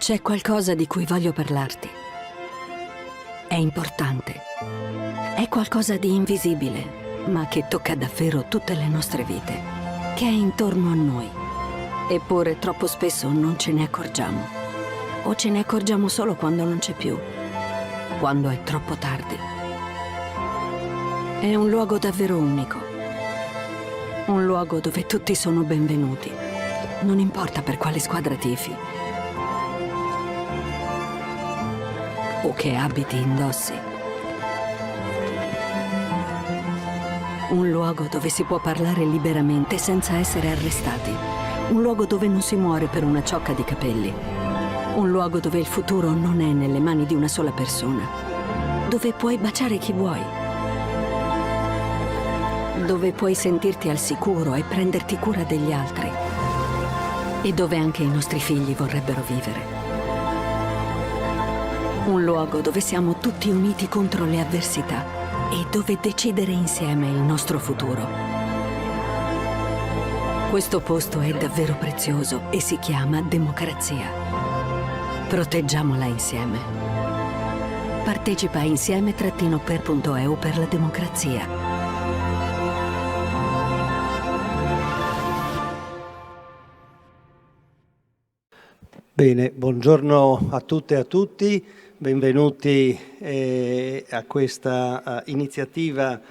C'è qualcosa di cui voglio parlarti. È importante. È qualcosa di invisibile, ma che tocca davvero tutte le nostre vite, che è intorno a noi. Eppure troppo spesso non ce ne accorgiamo. O ce ne accorgiamo solo quando non c'è più, quando è troppo tardi. È un luogo davvero unico. Un luogo dove tutti sono benvenuti. Non importa per quale squadra tifi o che abiti indossi. Un luogo dove si può parlare liberamente senza essere arrestati. Un luogo dove non si muore per una ciocca di capelli. Un luogo dove il futuro non è nelle mani di una sola persona. Dove puoi baciare chi vuoi. Dove puoi sentirti al sicuro e prenderti cura degli altri. E dove anche i nostri figli vorrebbero vivere. Un luogo dove siamo tutti uniti contro le avversità e dove decidere insieme il nostro futuro. Questo posto è davvero prezioso e si chiama democrazia. Proteggiamola insieme. Partecipa a insieme-per.eu per la democrazia. Bene, buongiorno a tutte e a tutti, benvenuti a questa iniziativa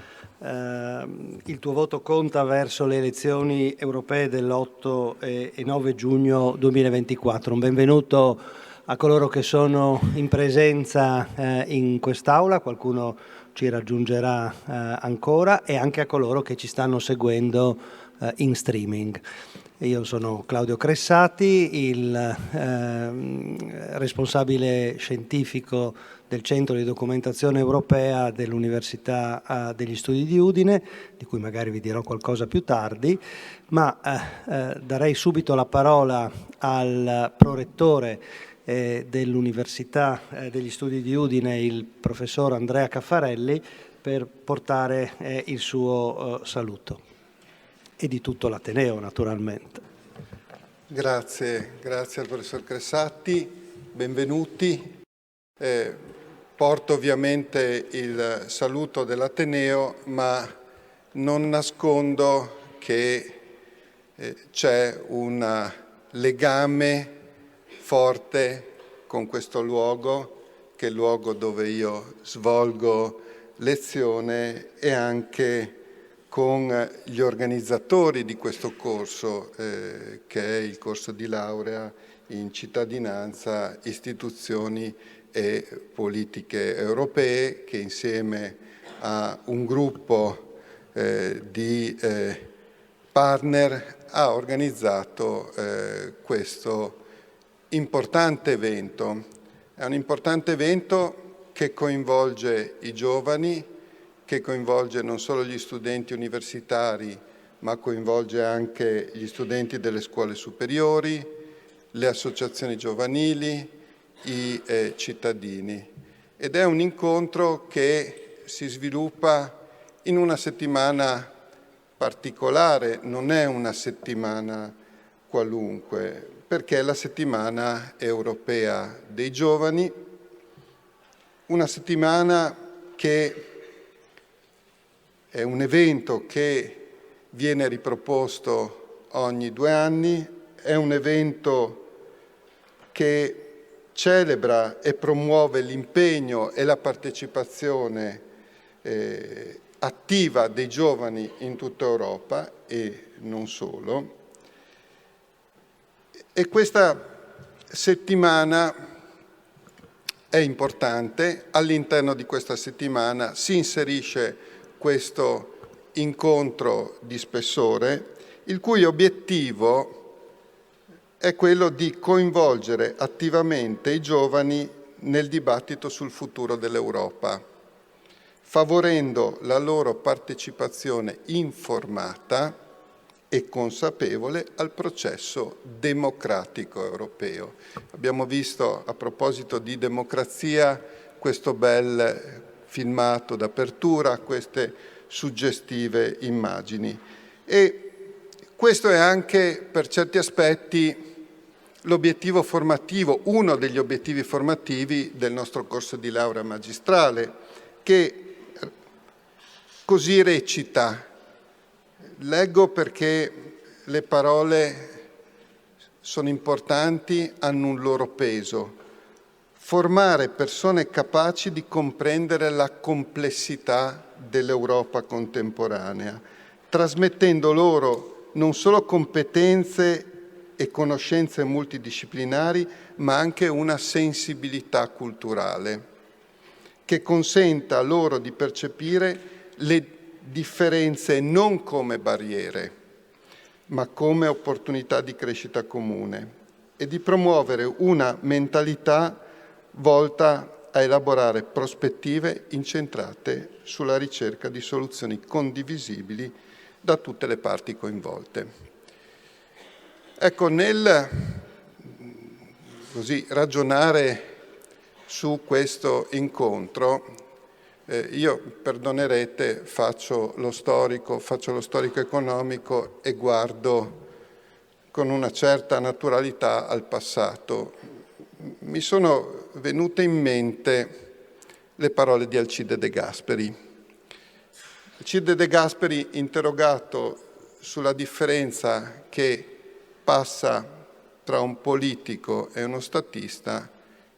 Il tuo voto conta verso le elezioni europee dell'8 e 9 giugno 2024. Un benvenuto a coloro che sono in presenza in quest'aula, qualcuno ci raggiungerà ancora, e anche a coloro che ci stanno seguendo in streaming. Io sono Claudio Cressati, il responsabile scientifico del Centro di Documentazione Europea dell'Università degli Studi di Udine, di cui magari vi dirò qualcosa più tardi, ma darei subito la parola al prorettore dell'Università degli Studi di Udine, il professor Andrea Caffarelli, per portare il suo saluto. E di tutto l'Ateneo, naturalmente. Grazie al professor Cressati, benvenuti. Porto ovviamente il saluto dell'Ateneo, ma non nascondo che c'è un legame forte con questo luogo, che è il luogo dove io svolgo lezione, e anche con gli organizzatori di questo corso, che è il corso di laurea in cittadinanza, istituzioni e politiche europee, che insieme a un gruppo di partner ha organizzato questo importante evento. È un importante evento che coinvolge i giovani, che coinvolge non solo gli studenti universitari, ma coinvolge anche gli studenti delle scuole superiori, le associazioni giovanili, i cittadini. Ed è un incontro che si sviluppa in una settimana particolare, non è una settimana qualunque, perché è la settimana europea dei giovani, una settimana che è un evento che viene riproposto ogni 2 anni, è un evento che celebra e promuove l'impegno e la partecipazione attiva dei giovani in tutta Europa e non solo. E questa settimana è importante. All'interno di questa settimana si inserisce questo incontro di spessore, il cui obiettivo è quello di coinvolgere attivamente i giovani nel dibattito sul futuro dell'Europa, favorendo la loro partecipazione informata e consapevole al processo democratico europeo. Abbiamo visto, a proposito di democrazia, questo bel filmato d'apertura, queste suggestive immagini. E questo è anche, per certi aspetti, l'obiettivo formativo, uno degli obiettivi formativi del nostro corso di laurea magistrale, che così recita. Leggo perché le parole sono importanti, hanno un loro peso. Formare persone capaci di comprendere la complessità dell'Europa contemporanea, trasmettendo loro non solo competenze e conoscenze multidisciplinari, ma anche una sensibilità culturale che consenta loro di percepire le differenze non come barriere, ma come opportunità di crescita comune e di promuovere una mentalità volta a elaborare prospettive incentrate sulla ricerca di soluzioni condivisibili da tutte le parti coinvolte. Ecco, nel ragionare su questo incontro, io, perdonerete, faccio lo storico economico e guardo con una certa naturalità al passato. Mi sono venute in mente le parole di Alcide De Gasperi. Alcide De Gasperi, interrogato sulla differenza che passa tra un politico e uno statista,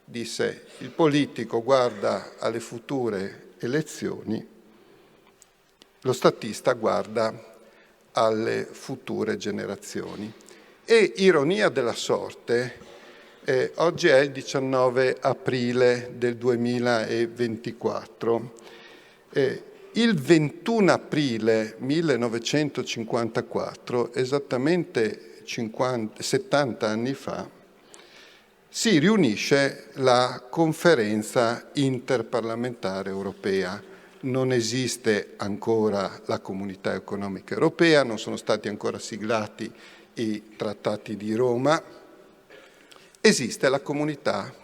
disse: il politico guarda alle future elezioni, lo statista guarda alle future generazioni. E, ironia della sorte, oggi è il 19 aprile del 2024. Il 21 aprile 1954, esattamente 70 anni fa, si riunisce la Conferenza interparlamentare europea. Non esiste ancora la Comunità economica europea, non sono stati ancora siglati i trattati di Roma. Esiste la Comunità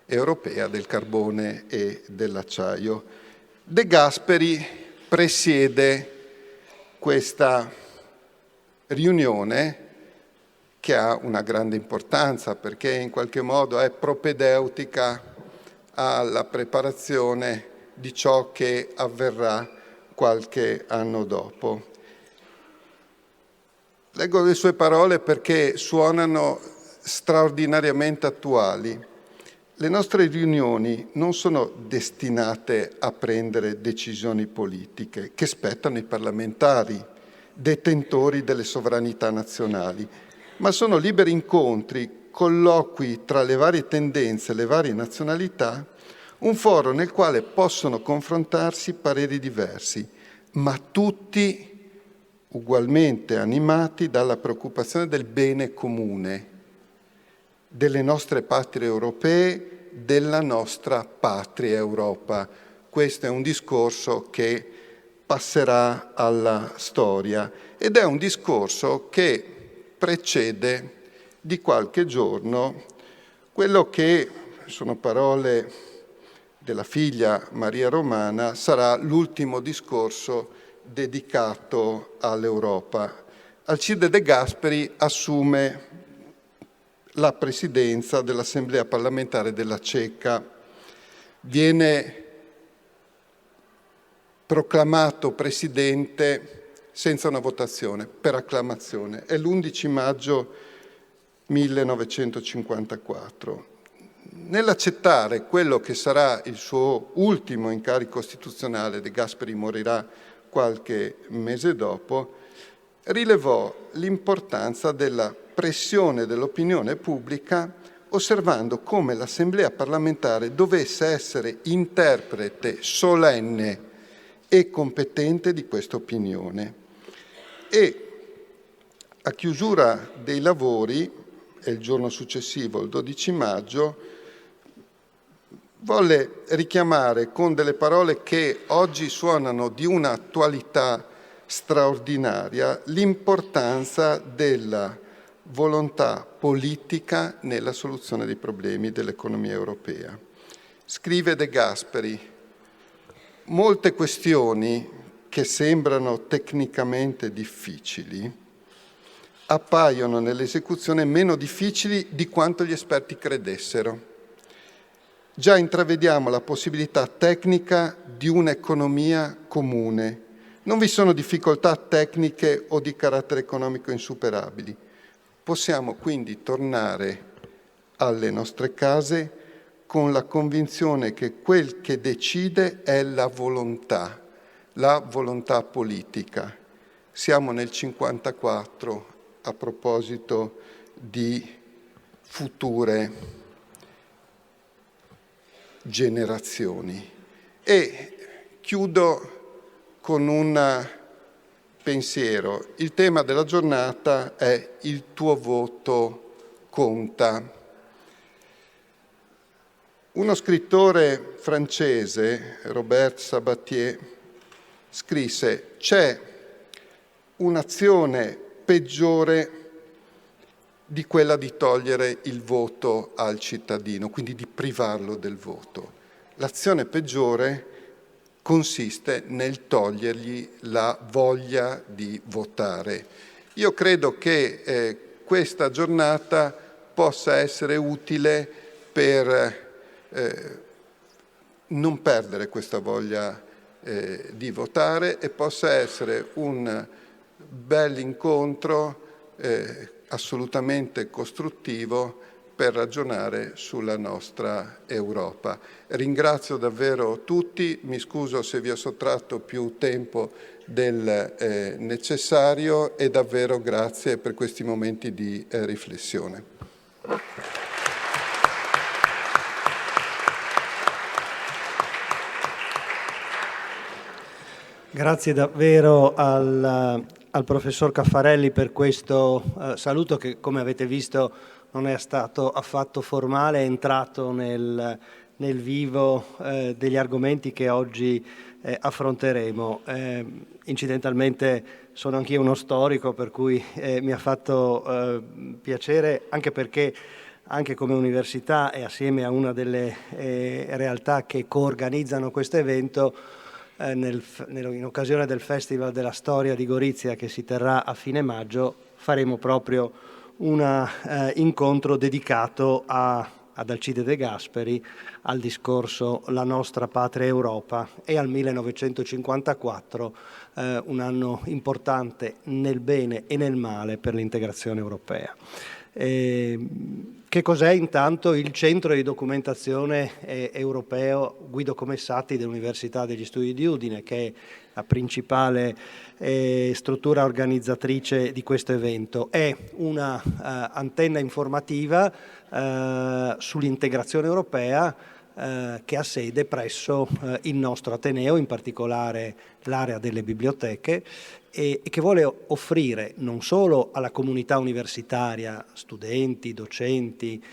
europea del carbone e dell'acciaio. De Gasperi presiede questa riunione, che ha una grande importanza perché in qualche modo è propedeutica alla preparazione di ciò che avverrà qualche anno dopo. Leggo le sue parole perché suonano straordinariamente attuali. Le nostre riunioni non sono destinate a prendere decisioni politiche che spettano ai parlamentari, detentori delle sovranità nazionali, ma sono liberi incontri, colloqui tra le varie tendenze, le varie nazionalità, un foro nel quale possono confrontarsi pareri diversi, ma tutti ugualmente animati dalla preoccupazione del bene comune, delle nostre patrie europee, della nostra patria Europa. Questo è un discorso che passerà alla storia ed è un discorso che precede di qualche giorno quello che, sono parole della figlia Maria Romana, sarà l'ultimo discorso dedicato all'Europa. Alcide De Gasperi assume la presidenza dell'Assemblea parlamentare della Ceca, viene proclamato presidente senza una votazione, per acclamazione. È l'11 maggio 1954. Nell'accettare quello che sarà il suo ultimo incarico costituzionale, De Gasperi morirà qualche mese dopo, rilevò l'importanza della pressione dell'opinione pubblica, osservando come l'Assemblea parlamentare dovesse essere interprete solenne e competente di questa opinione. E a chiusura dei lavori, e il giorno successivo, il 12 maggio, volle richiamare con delle parole che oggi suonano di un'attualità straordinaria l'importanza della volontà politica nella soluzione dei problemi dell'economia europea. Scrive De Gasperi: molte questioni che sembrano tecnicamente difficili appaiono nell'esecuzione meno difficili di quanto gli esperti credessero. Già intravediamo la possibilità tecnica di un'economia comune. Non vi sono difficoltà tecniche o di carattere economico insuperabili. Possiamo quindi tornare alle nostre case con la convinzione che quel che decide è la volontà politica. Siamo nel 1954 a proposito di future generazioni. E chiudo con un pensiero. Il tema della giornata è il tuo voto conta. Uno scrittore francese, Robert Sabatier, scrisse: c'è un'azione peggiore di quella di togliere il voto al cittadino, quindi di privarlo del voto. L'azione peggiore consiste nel togliergli la voglia di votare. Io credo che questa giornata possa essere utile per non perdere questa voglia di votare e possa essere un bel incontro assolutamente costruttivo per ragionare sulla nostra Europa. Ringrazio davvero tutti, mi scuso se vi ho sottratto più tempo del necessario e davvero grazie per questi momenti di riflessione. Grazie davvero al professor Caffarelli per questo saluto che, come avete visto, non è stato affatto formale, è entrato nel vivo degli argomenti che oggi affronteremo. Incidentalmente sono anch'io uno storico, per cui mi ha fatto piacere, anche perché anche come università e assieme a una delle realtà che coorganizzano questo evento, in occasione del Festival della Storia di Gorizia che si terrà a fine maggio, faremo proprio un incontro dedicato ad Alcide De Gasperi, al discorso La nostra patria Europa e al 1954, un anno importante nel bene e nel male per l'integrazione europea. Che cos'è intanto il centro di documentazione europeo Guido Comessati dell'Università degli Studi di Udine, che è la principale struttura organizzatrice di questo evento? È una antenna informativa sull'integrazione europea che ha sede presso il nostro Ateneo, in particolare l'area delle biblioteche, e che vuole offrire non solo alla comunità universitaria, studenti, docenti,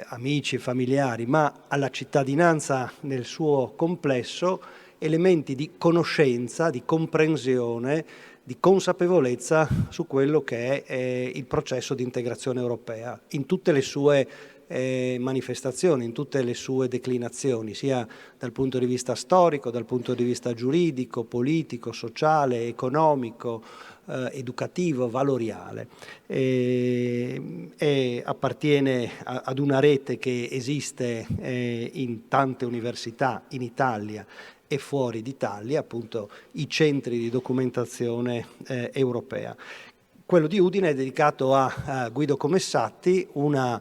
amici e familiari, ma alla cittadinanza nel suo complesso, elementi di conoscenza, di comprensione, di consapevolezza su quello che è il processo di integrazione europea, in tutte le sue manifestazioni, in tutte le sue declinazioni, sia dal punto di vista storico, dal punto di vista giuridico, politico, sociale, economico, educativo, valoriale. E appartiene ad una rete che esiste in tante università in Italia e fuori d'Italia, appunto i centri di documentazione europea. Quello di Udine è dedicato a Guido Comessati, una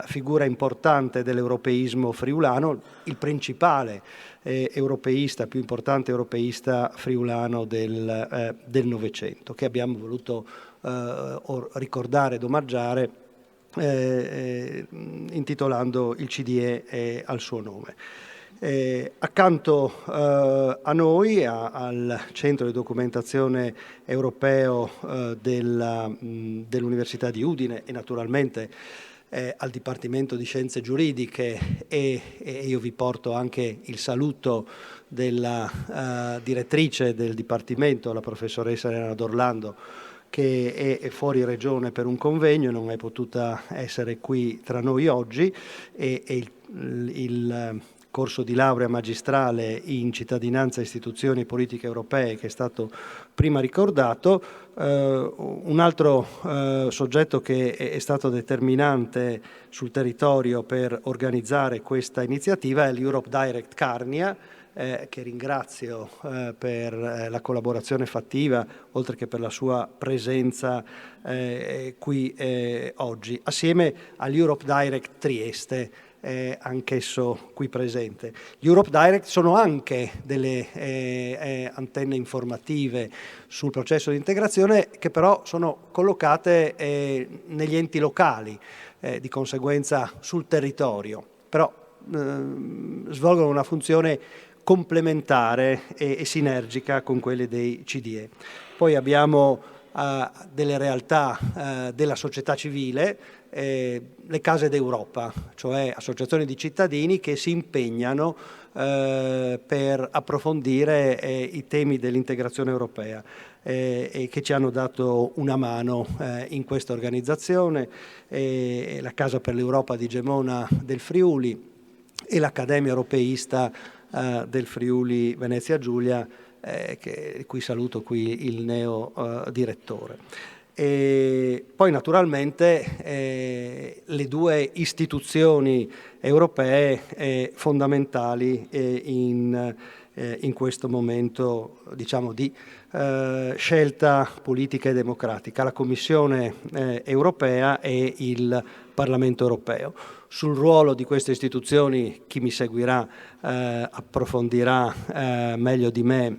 figura importante dell'europeismo friulano, il principale europeista, più importante europeista friulano del Novecento, che abbiamo voluto ricordare ed omaggiare intitolando il CDE al suo nome. Accanto a noi, al centro di documentazione europeo dell'Università di Udine e naturalmente al Dipartimento di Scienze Giuridiche, e io vi porto anche il saluto della direttrice del Dipartimento, la professoressa Elena D'Orlando, che è fuori regione per un convegno, non è potuta essere qui tra noi oggi, e il corso di laurea magistrale in cittadinanza e istituzioni politiche europee che è stato prima ricordato. Un altro soggetto che è stato determinante sul territorio per organizzare questa iniziativa è l'Europe Direct Carnia, che ringrazio per la collaborazione fattiva, oltre che per la sua presenza qui oggi, assieme all'Europe Direct Trieste, anch'esso qui presente. Gli Europe Direct sono anche delle antenne informative sul processo di integrazione che però sono collocate negli enti locali, di conseguenza sul territorio, però svolgono una funzione complementare e sinergica con quelle dei CDE. Poi abbiamo delle realtà della società civile, le case d'Europa, cioè associazioni di cittadini che si impegnano per approfondire i temi dell'integrazione europea e che ci hanno dato una mano in questa organizzazione, la Casa per l'Europa di Gemona del Friuli e l'Accademia Europeista del Friuli Venezia Giulia, cui saluto qui il neo direttore. E poi naturalmente le due istituzioni europee fondamentali in questo momento, diciamo, di scelta politica e democratica, la Commissione europea e il Parlamento europeo. Sul ruolo di queste istituzioni chi mi seguirà approfondirà meglio di me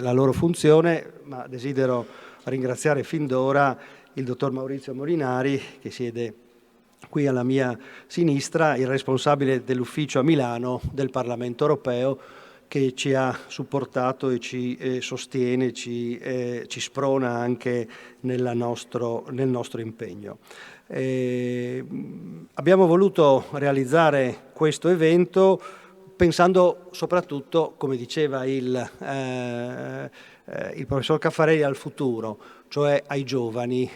la loro funzione, ma desidero ringraziare fin d'ora il dottor Maurizio Molinari, che siede qui alla mia sinistra, il responsabile dell'ufficio a Milano del Parlamento europeo, che ci ha supportato e ci sostiene, ci sprona anche nel nostro impegno. Abbiamo voluto realizzare questo evento pensando soprattutto, come diceva il professor Caffarelli, al futuro, cioè ai giovani,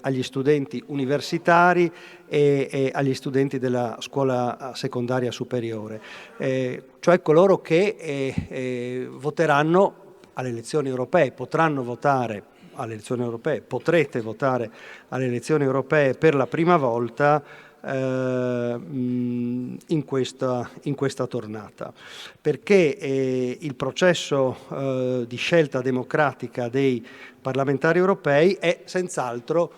agli studenti universitari e agli studenti della scuola secondaria superiore, cioè coloro che voteranno alle elezioni europee, potranno votare alle elezioni europee, potrete votare alle elezioni europee per la prima volta in questa tornata, perché il processo di scelta democratica dei parlamentari europei è senz'altro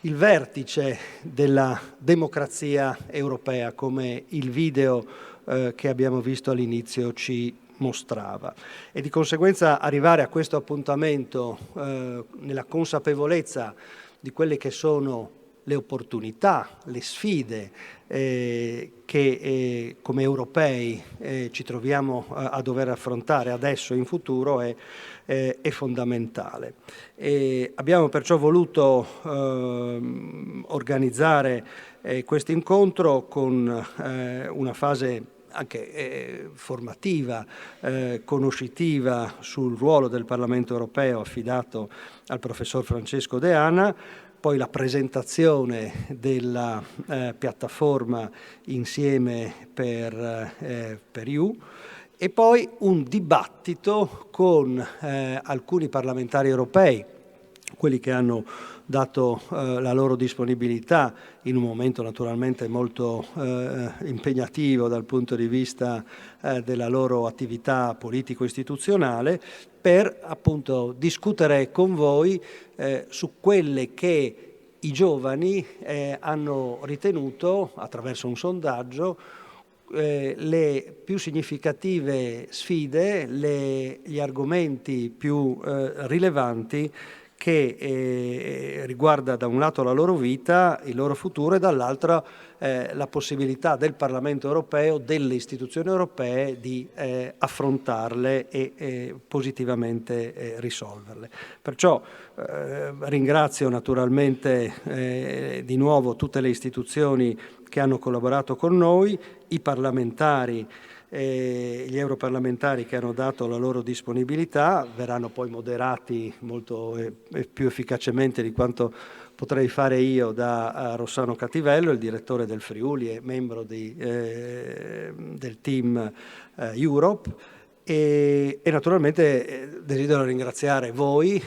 il vertice della democrazia europea, come il video che abbiamo visto all'inizio ci mostrava, e di conseguenza arrivare a questo appuntamento nella consapevolezza di quelle che sono le opportunità, le sfide che come europei ci troviamo a dover affrontare adesso e in futuro è fondamentale. Abbiamo perciò voluto organizzare questo incontro con una fase anche formativa, conoscitiva sul ruolo del Parlamento europeo affidato al professor Francesco De Anna, poi la presentazione della piattaforma Insieme per You e poi un dibattito con alcuni parlamentari europei, quelli che hanno dato la loro disponibilità in un momento naturalmente molto impegnativo dal punto di vista della loro attività politico-istituzionale, per appunto discutere con voi su quelle che i giovani hanno ritenuto, attraverso un sondaggio, le più significative sfide, gli argomenti più rilevanti che riguarda da un lato la loro vita, il loro futuro, e dall'altro la possibilità del Parlamento europeo, delle istituzioni europee di affrontarle e positivamente risolverle. Perciò ringrazio naturalmente di nuovo tutte le istituzioni che hanno collaborato con noi, i parlamentari gli europarlamentari che hanno dato la loro disponibilità verranno poi moderati molto più efficacemente di quanto potrei fare io da Rossano Cattivello, il direttore del Friuli e membro del team Europe. E naturalmente desidero ringraziare voi,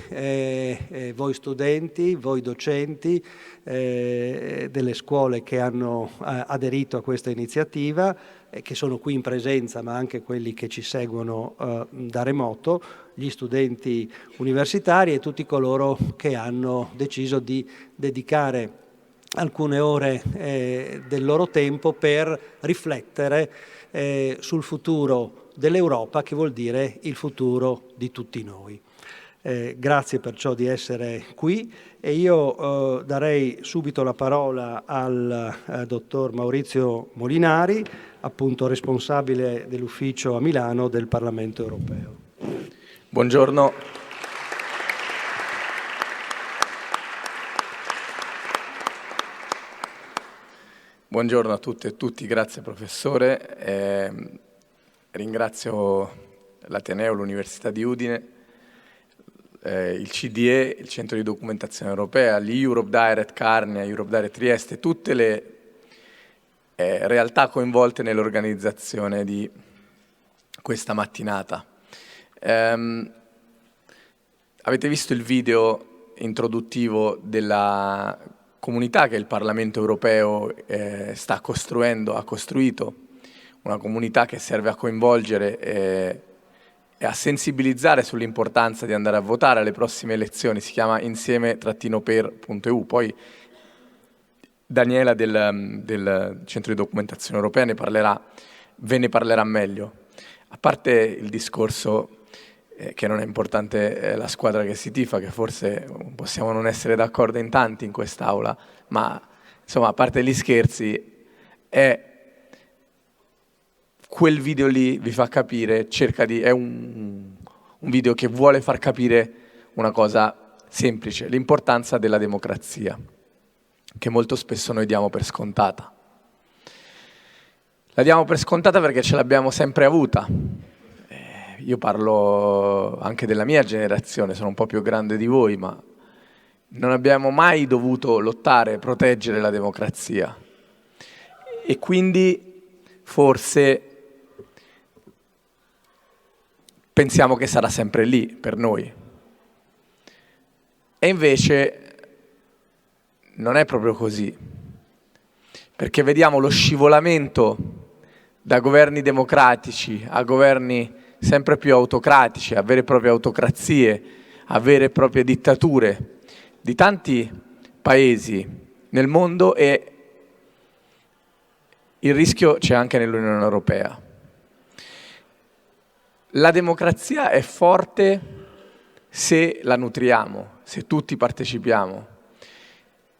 voi studenti, voi docenti delle scuole che hanno aderito a questa iniziativa, che sono qui in presenza, ma anche quelli che ci seguono da remoto, gli studenti universitari e tutti coloro che hanno deciso di dedicare alcune ore del loro tempo per riflettere sul futuro dell'Europa, che vuol dire il futuro di tutti noi. Grazie perciò di essere qui e io darei subito la parola al dottor Maurizio Molinari, appunto responsabile dell'ufficio a Milano del Parlamento europeo. Buongiorno. Buongiorno a tutte e tutti, grazie professore. Ringrazio l'Ateneo, l'Università di Udine, il CDE, il Centro di Documentazione Europea, l'Europe Direct Carnia, Europe Direct Trieste, tutte le realtà coinvolte nell'organizzazione di questa mattinata. Avete visto il video introduttivo della comunità che il Parlamento europeo sta costruendo, ha costruito, una comunità che serve a coinvolgere e a sensibilizzare sull'importanza di andare a votare alle prossime elezioni. Si chiama insieme-per.eu. Poi Daniela del Centro di Documentazione Europea ve ne parlerà meglio. A parte il discorso che non è importante la squadra che si tifa, che forse possiamo non essere d'accordo in tanti in quest'Aula, ma insomma, a parte gli scherzi, quel video lì vi fa capire, è un video che vuole far capire una cosa semplice, l'importanza della democrazia, che molto spesso noi diamo per scontata. La diamo per scontata perché ce l'abbiamo sempre avuta. Io parlo anche della mia generazione, sono un po' più grande di voi, ma non abbiamo mai dovuto lottare e proteggere la democrazia. E quindi forse pensiamo che sarà sempre lì per noi. E invece non è proprio così, perché vediamo lo scivolamento da governi democratici a governi sempre più autocratici, a vere e proprie autocrazie, a vere e proprie dittature di tanti paesi nel mondo, e il rischio c'è anche nell'Unione Europea. La democrazia è forte se la nutriamo, se tutti partecipiamo.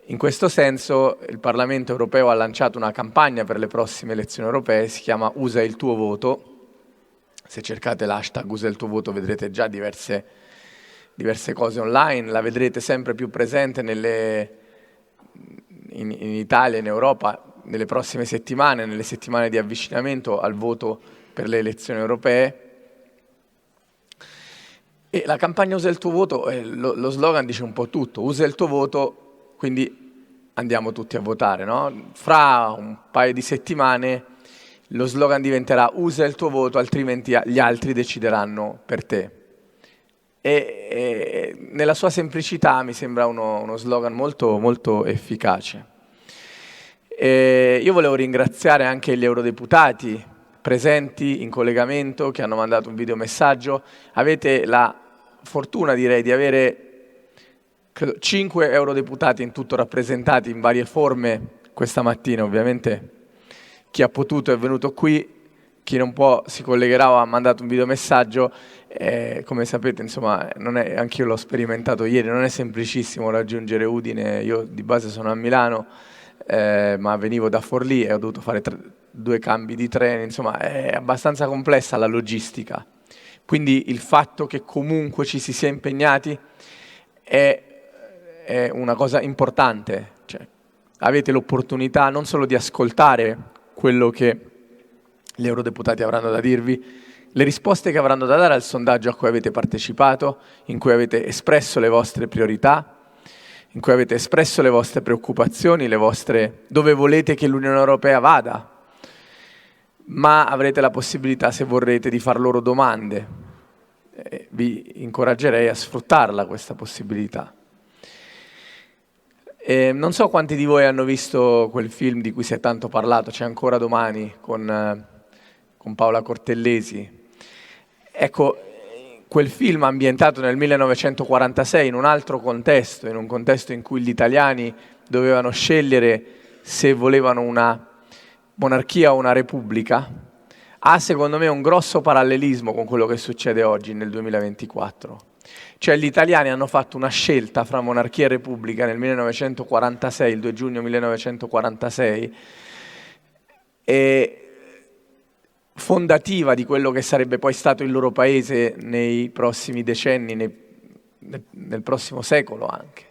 In questo senso il Parlamento europeo ha lanciato una campagna per le prossime elezioni europee, si chiama Usa il tuo voto. Se cercate l'hashtag Usa il tuo voto vedrete già diverse cose online, la vedrete sempre più presente in Italia, in Europa, nelle prossime settimane, nelle settimane di avvicinamento al voto per le elezioni europee. E la campagna Usa il tuo voto, lo slogan dice un po' tutto, usa il tuo voto, quindi andiamo tutti a votare, no? Fra un paio di settimane lo slogan diventerà usa il tuo voto, altrimenti gli altri decideranno per te. E nella sua semplicità mi sembra uno slogan molto, molto efficace. Io volevo ringraziare anche gli eurodeputati presenti in collegamento, che hanno mandato un videomessaggio. Avete la fortuna, direi, di avere credo 5 eurodeputati in tutto rappresentati in varie forme questa mattina. Ovviamente chi ha potuto è venuto qui, chi non può si collegherà o ha mandato un videomessaggio. Come sapete, insomma, anch'io l'ho sperimentato ieri, non è semplicissimo raggiungere Udine. Io di base sono a Milano, ma venivo da Forlì e ho dovuto fare 2 cambi di treni, insomma è abbastanza complessa la logistica. Quindi il fatto che comunque ci si sia impegnati è una cosa importante. Cioè, avete l'opportunità non solo di ascoltare quello che gli eurodeputati avranno da dirvi, le risposte che avranno da dare al sondaggio a cui avete partecipato, in cui avete espresso le vostre priorità, in cui avete espresso le vostre preoccupazioni, dove volete che l'Unione Europea vada, ma avrete la possibilità, se vorrete, di far loro domande. Vi incoraggerei a sfruttarla questa possibilità. Non so quanti di voi hanno visto quel film di cui si è tanto parlato, C'è ancora domani, con Paola Cortellesi. Ecco, quel film ambientato nel 1946 in un altro contesto, in un contesto in cui gli italiani dovevano scegliere se volevano una monarchia o una repubblica, ha secondo me un grosso parallelismo con quello che succede oggi nel 2024. Cioè gli italiani hanno fatto una scelta fra monarchia e repubblica nel 1946, il 2 giugno 1946, e fondativa di quello che sarebbe poi stato il loro paese nei prossimi decenni, nel prossimo secolo anche.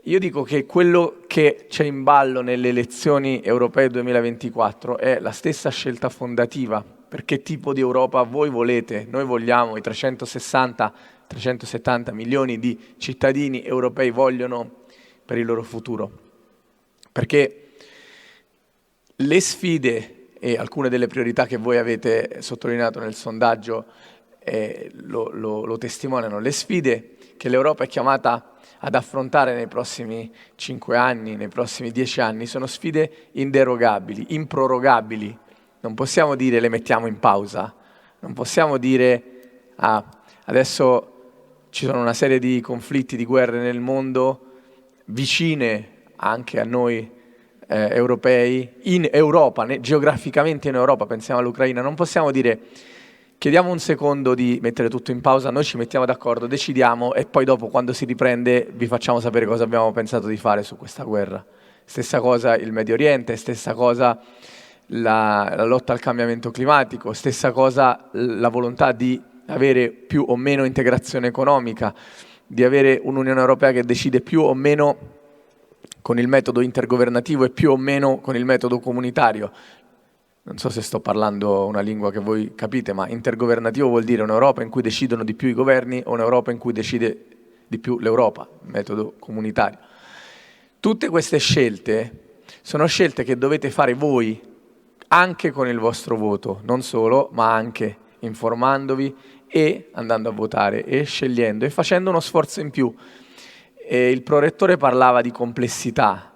Io dico che quello che c'è in ballo nelle elezioni europee 2024 è la stessa scelta fondativa. Per che tipo di Europa voi volete? Noi vogliamo, i 370 milioni di cittadini europei vogliono per il loro futuro. Perché le sfide e alcune delle priorità che voi avete sottolineato nel sondaggio lo testimoniano, le sfide che l'Europa è chiamata ad affrontare nei prossimi 5 anni, nei prossimi 10 anni, sono sfide inderogabili, improrogabili. Non possiamo dire le mettiamo in pausa, non possiamo dire adesso ci sono una serie di conflitti, di guerre nel mondo, vicine anche a noi europei, in Europa, geograficamente in Europa, pensiamo all'Ucraina, non possiamo dire chiediamo un secondo di mettere tutto in pausa, noi ci mettiamo d'accordo, decidiamo e poi dopo quando si riprende vi facciamo sapere cosa abbiamo pensato di fare su questa guerra. Stessa cosa il Medio Oriente, stessa cosa la lotta al cambiamento climatico, stessa cosa la volontà di avere più o meno integrazione economica, di avere un'Unione Europea che decide più o meno con il metodo intergovernativo e più o meno con il metodo comunitario. Non so se sto parlando una lingua che voi capite, ma intergovernativo vuol dire un'Europa in cui decidono di più i governi o un'Europa in cui decide di più l'Europa, metodo comunitario. Tutte queste scelte sono scelte che dovete fare voi anche con il vostro voto, non solo, ma anche informandovi e andando a votare e scegliendo e facendo uno sforzo in più. Il prorettore parlava di complessità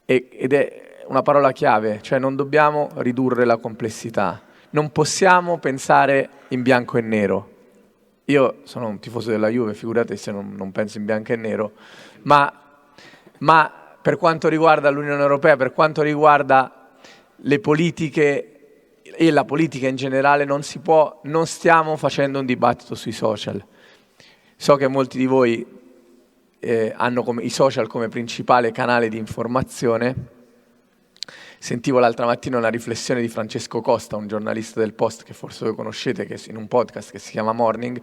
ed è una parola chiave, cioè non dobbiamo ridurre la complessità, non possiamo pensare in bianco e nero. Io sono un tifoso della Juve, figurate se non penso in bianco e nero, ma per quanto riguarda l'Unione Europea, per quanto riguarda le politiche e la politica in generale, non stiamo facendo un dibattito sui social. So che molti di voi hanno i social come principale canale di informazione. Sentivo l'altra mattina una riflessione di Francesco Costa, un giornalista del Post che forse voi conoscete, che in un podcast che si chiama Morning,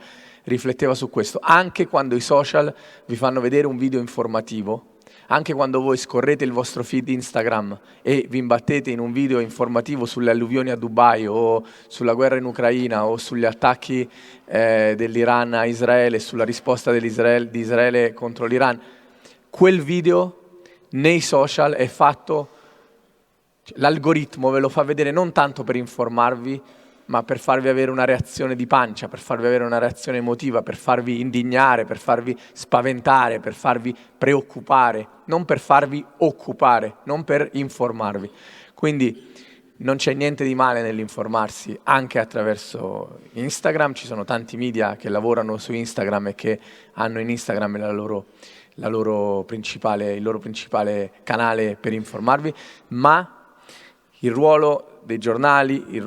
rifletteva su questo. Anche quando i social vi fanno vedere un video informativo, anche quando voi scorrete il vostro feed Instagram e vi imbattete in un video informativo sulle alluvioni a Dubai o sulla guerra in Ucraina o sugli attacchi dell'Iran a Israele, sulla risposta di Israele contro l'Iran, quel video nei social è fatto. L'algoritmo ve lo fa vedere non tanto per informarvi, ma per farvi avere una reazione di pancia, per farvi avere una reazione emotiva, per farvi indignare, per farvi spaventare, per farvi preoccupare, non per farvi occupare, non per informarvi. Quindi non c'è niente di male nell'informarsi anche attraverso Instagram, ci sono tanti media che lavorano su Instagram e che hanno in Instagram il loro principale canale per informarvi, ma il ruolo dei giornali,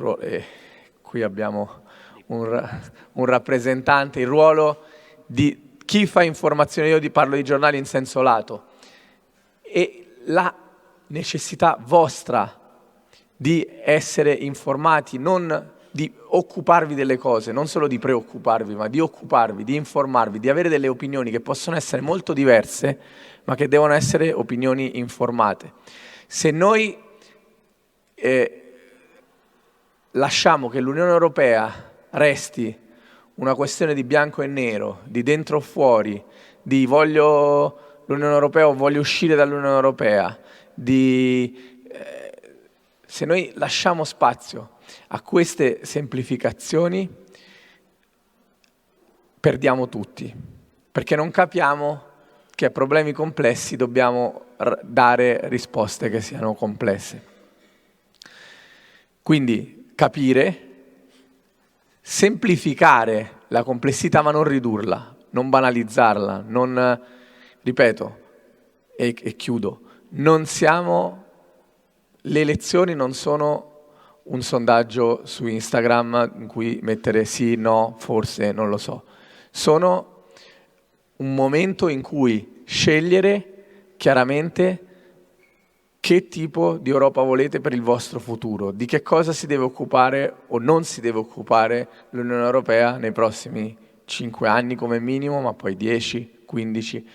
qui abbiamo un rappresentante, il ruolo di chi fa informazione, io parlo di giornali in senso lato, e la necessità vostra di essere informati, non di occuparvi delle cose, non solo di preoccuparvi, ma di occuparvi, di informarvi, di avere delle opinioni che possono essere molto diverse, ma che devono essere opinioni informate. Se noi lasciamo che l'Unione Europea resti una questione di bianco e nero, di dentro o fuori, di voglio l'Unione Europea o voglio uscire dall'Unione Europea, se noi lasciamo spazio a queste semplificazioni, perdiamo tutti, perché non capiamo che a problemi complessi dobbiamo dare risposte che siano complesse. Quindi capire, semplificare la complessità ma non ridurla, non banalizzarla, ripeto e chiudo, le elezioni non sono un sondaggio su Instagram in cui mettere sì, no, forse, non lo so. Sono un momento in cui scegliere chiaramente che tipo di Europa volete per il vostro futuro, di che cosa si deve occupare o non si deve occupare l'Unione Europea nei prossimi 5 anni come minimo, ma poi 10, 15.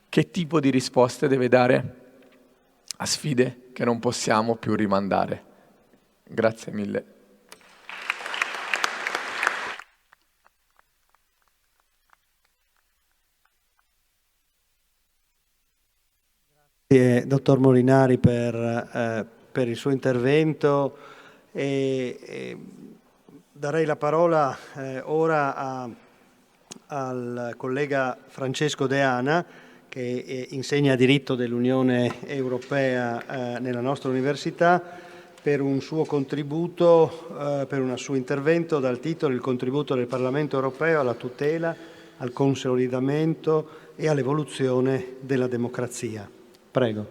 Che tipo di risposte deve dare a sfide che non possiamo più rimandare. Grazie mille. Grazie, dottor Molinari, per il suo intervento. Darei la parola ora al collega Francesco De Ana, che insegna diritto dell'Unione Europea nella nostra università, per un suo contributo, per un suo intervento dal titolo Il contributo del Parlamento Europeo alla tutela, al consolidamento e all'evoluzione della democrazia. Prego.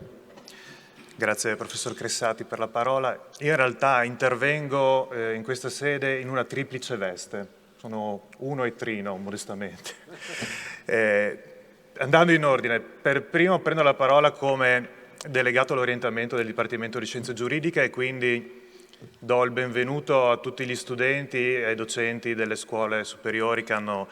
Grazie professor Cressati per la parola. Io in realtà intervengo in questa sede in una triplice veste. Sono uno e trino, modestamente. Andando in ordine, per primo prendo la parola come delegato all'orientamento del Dipartimento di Scienze Giuridiche e quindi do il benvenuto a tutti gli studenti e ai docenti delle scuole superiori che hanno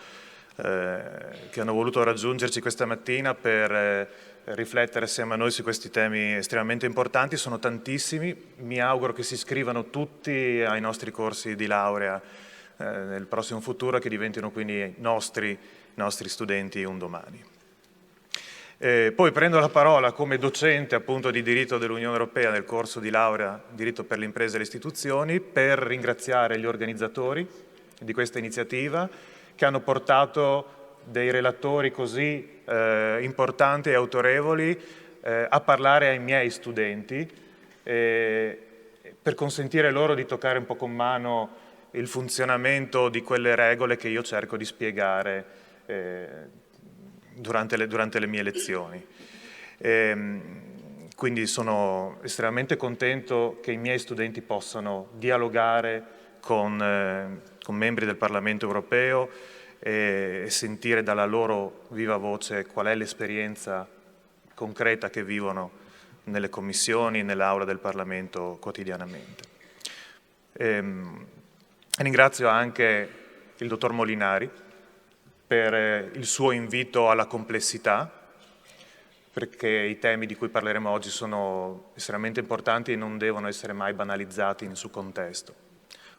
voluto raggiungerci questa mattina per riflettere assieme a noi su questi temi estremamente importanti. Sono tantissimi, mi auguro che si iscrivano tutti ai nostri corsi di laurea nel prossimo futuro e che diventino quindi nostri studenti un domani. Poi prendo la parola come docente appunto di diritto dell'Unione Europea nel corso di laurea diritto per le imprese e le istituzioni per ringraziare gli organizzatori di questa iniziativa che hanno portato dei relatori così importanti e autorevoli a parlare ai miei studenti per consentire loro di toccare un po' con mano il funzionamento di quelle regole che io cerco di spiegare durante le mie lezioni. Quindi sono estremamente contento che i miei studenti possano dialogare con membri del Parlamento europeo e sentire dalla loro viva voce qual è l'esperienza concreta che vivono nelle commissioni, nell'aula del Parlamento quotidianamente. Ringrazio anche il dottor Molinari per il suo invito alla complessità, perché i temi di cui parleremo oggi sono estremamente importanti e non devono essere mai banalizzati in suo contesto.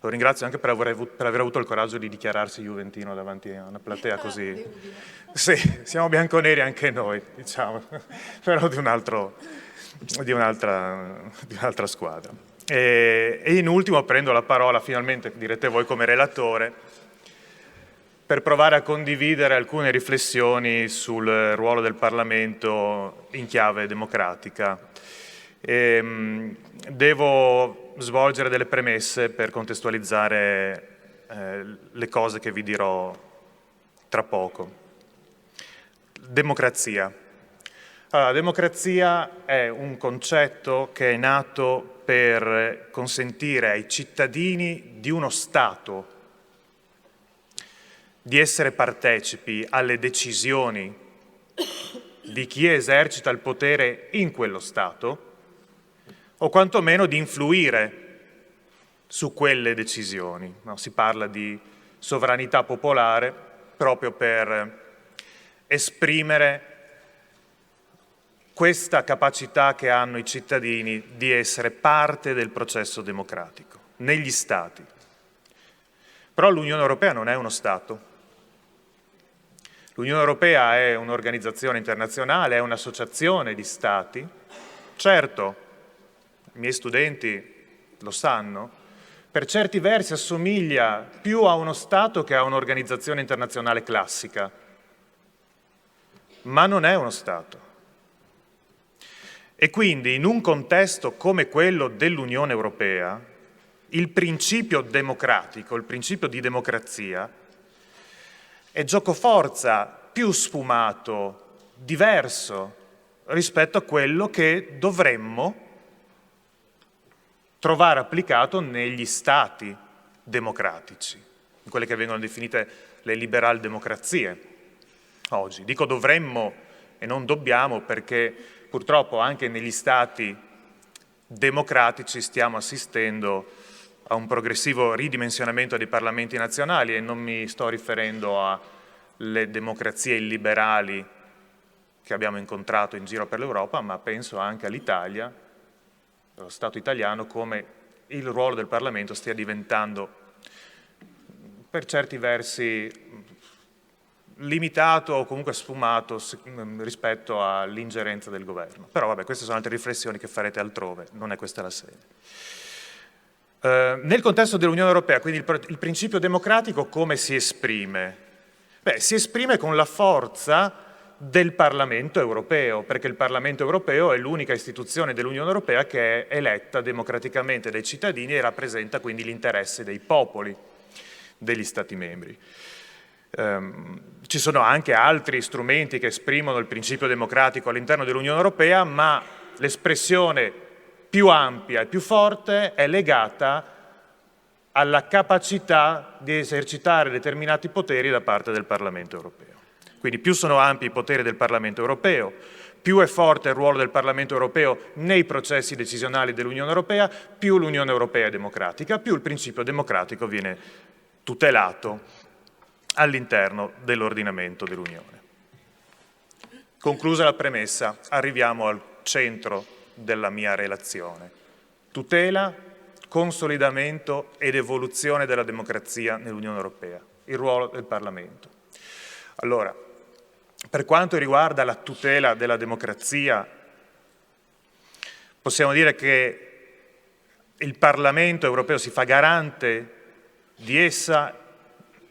Lo ringrazio anche per aver avuto il coraggio di dichiararsi juventino davanti a una platea così. Sì, siamo bianconeri anche noi, diciamo, però di un'altra squadra. E in ultimo prendo la parola, finalmente direte voi come relatore, per provare a condividere alcune riflessioni sul ruolo del Parlamento in chiave democratica. Devo svolgere delle premesse per contestualizzare le cose che vi dirò tra poco. Democrazia. Allora, democrazia è un concetto che è nato per consentire ai cittadini di uno Stato di essere partecipi alle decisioni di chi esercita il potere in quello Stato, o quantomeno di influire su quelle decisioni. No, si parla di sovranità popolare proprio per esprimere questa capacità che hanno i cittadini di essere parte del processo democratico. negli Stati. Però l'Unione Europea non è uno Stato. L'Unione Europea è un'organizzazione internazionale, è un'associazione di Stati. Certo, i miei studenti lo sanno, per certi versi assomiglia più a uno Stato che a un'organizzazione internazionale classica, ma non è uno Stato. E quindi in un contesto come quello dell'Unione Europea, il principio democratico, il principio di democrazia, è giocoforza più sfumato, diverso rispetto a quello che dovremmo trovare applicato negli Stati democratici, in quelle che vengono definite le liberal democrazie oggi. Dico dovremmo e non dobbiamo perché purtroppo anche negli Stati democratici stiamo assistendo a un progressivo ridimensionamento dei parlamenti nazionali e non mi sto riferendo alle democrazie illiberali che abbiamo incontrato in giro per l'Europa, ma penso anche all'Italia, allo Stato italiano, come il ruolo del Parlamento stia diventando per certi versi limitato o comunque sfumato rispetto all'ingerenza del governo. Però vabbè, queste sono altre riflessioni che farete altrove, non è questa la sede. Nel contesto dell'Unione Europea, quindi il principio democratico come si esprime? Beh, si esprime con la forza del Parlamento europeo, perché il Parlamento europeo è l'unica istituzione dell'Unione Europea che è eletta democraticamente dai cittadini e rappresenta quindi l'interesse dei popoli degli Stati membri. Ci sono anche altri strumenti che esprimono il principio democratico all'interno dell'Unione Europea, ma l'espressione più ampia e più forte è legata alla capacità di esercitare determinati poteri da parte del Parlamento europeo. Quindi più sono ampi i poteri del Parlamento europeo, più è forte il ruolo del Parlamento europeo nei processi decisionali dell'Unione Europea, più l'Unione Europea è democratica, più il principio democratico viene tutelato all'interno dell'ordinamento dell'Unione. Conclusa la premessa, arriviamo al centro della mia relazione. Tutela, consolidamento ed evoluzione della democrazia nell'Unione Europea, il ruolo del Parlamento. Allora, per quanto riguarda la tutela della democrazia, possiamo dire che il Parlamento europeo si fa garante di essa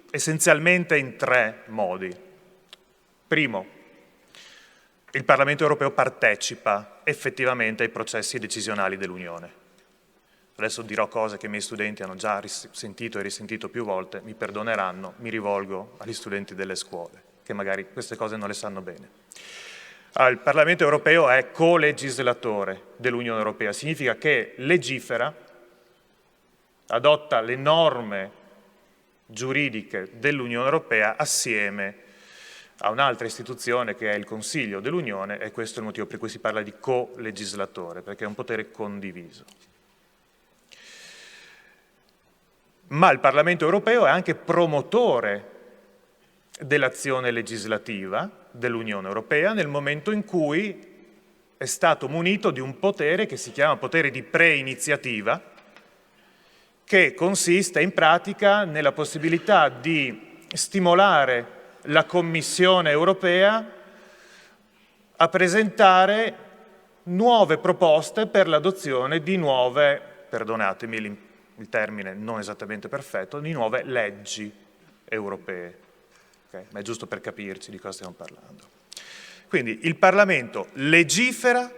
essenzialmente in tre modi. Primo, il Parlamento europeo partecipa effettivamente ai processi decisionali dell'Unione. Adesso dirò cose che i miei studenti hanno già sentito e risentito più volte, mi perdoneranno, mi rivolgo agli studenti delle scuole, che magari queste cose non le sanno bene. Il Parlamento europeo è co-legislatore dell'Unione Europea, significa che legifera, adotta le norme giuridiche dell'Unione Europea assieme a un'altra istituzione che è il Consiglio dell'Unione, e questo è il motivo per cui si parla di co-legislatore, perché è un potere condiviso. Ma il Parlamento europeo è anche promotore dell'azione legislativa dell'Unione Europea nel momento in cui è stato munito di un potere che si chiama potere di preiniziativa, che consiste in pratica nella possibilità di stimolare la Commissione europea a presentare nuove proposte per l'adozione di nuove, perdonatemi il termine non esattamente perfetto, di nuove leggi europee. Okay? Ma è giusto per capirci di cosa stiamo parlando. Quindi il Parlamento legifera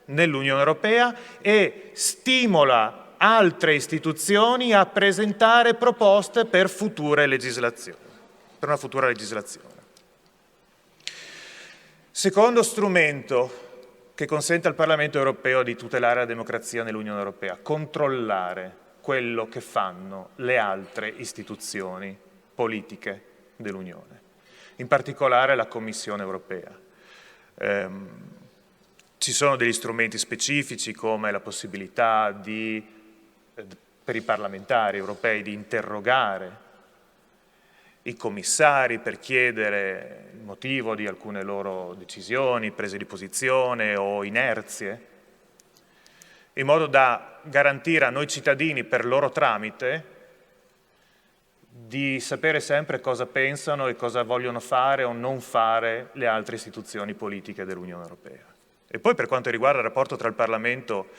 nell'Unione Europea e stimola altre istituzioni a presentare proposte per future legislazioni, per una futura legislazione. Secondo strumento che consente al Parlamento europeo di tutelare la democrazia nell'Unione Europea, controllare quello che fanno le altre istituzioni politiche dell'Unione, in particolare la Commissione europea. Ci sono degli strumenti specifici come la possibilità per i parlamentari europei di interrogare i commissari per chiedere il motivo di alcune loro decisioni, prese di posizione o inerzie. in modo da garantire a noi cittadini per loro tramite di sapere sempre cosa pensano e cosa vogliono fare o non fare le altre istituzioni politiche dell'Unione Europea. E poi per quanto riguarda il rapporto tra il Parlamento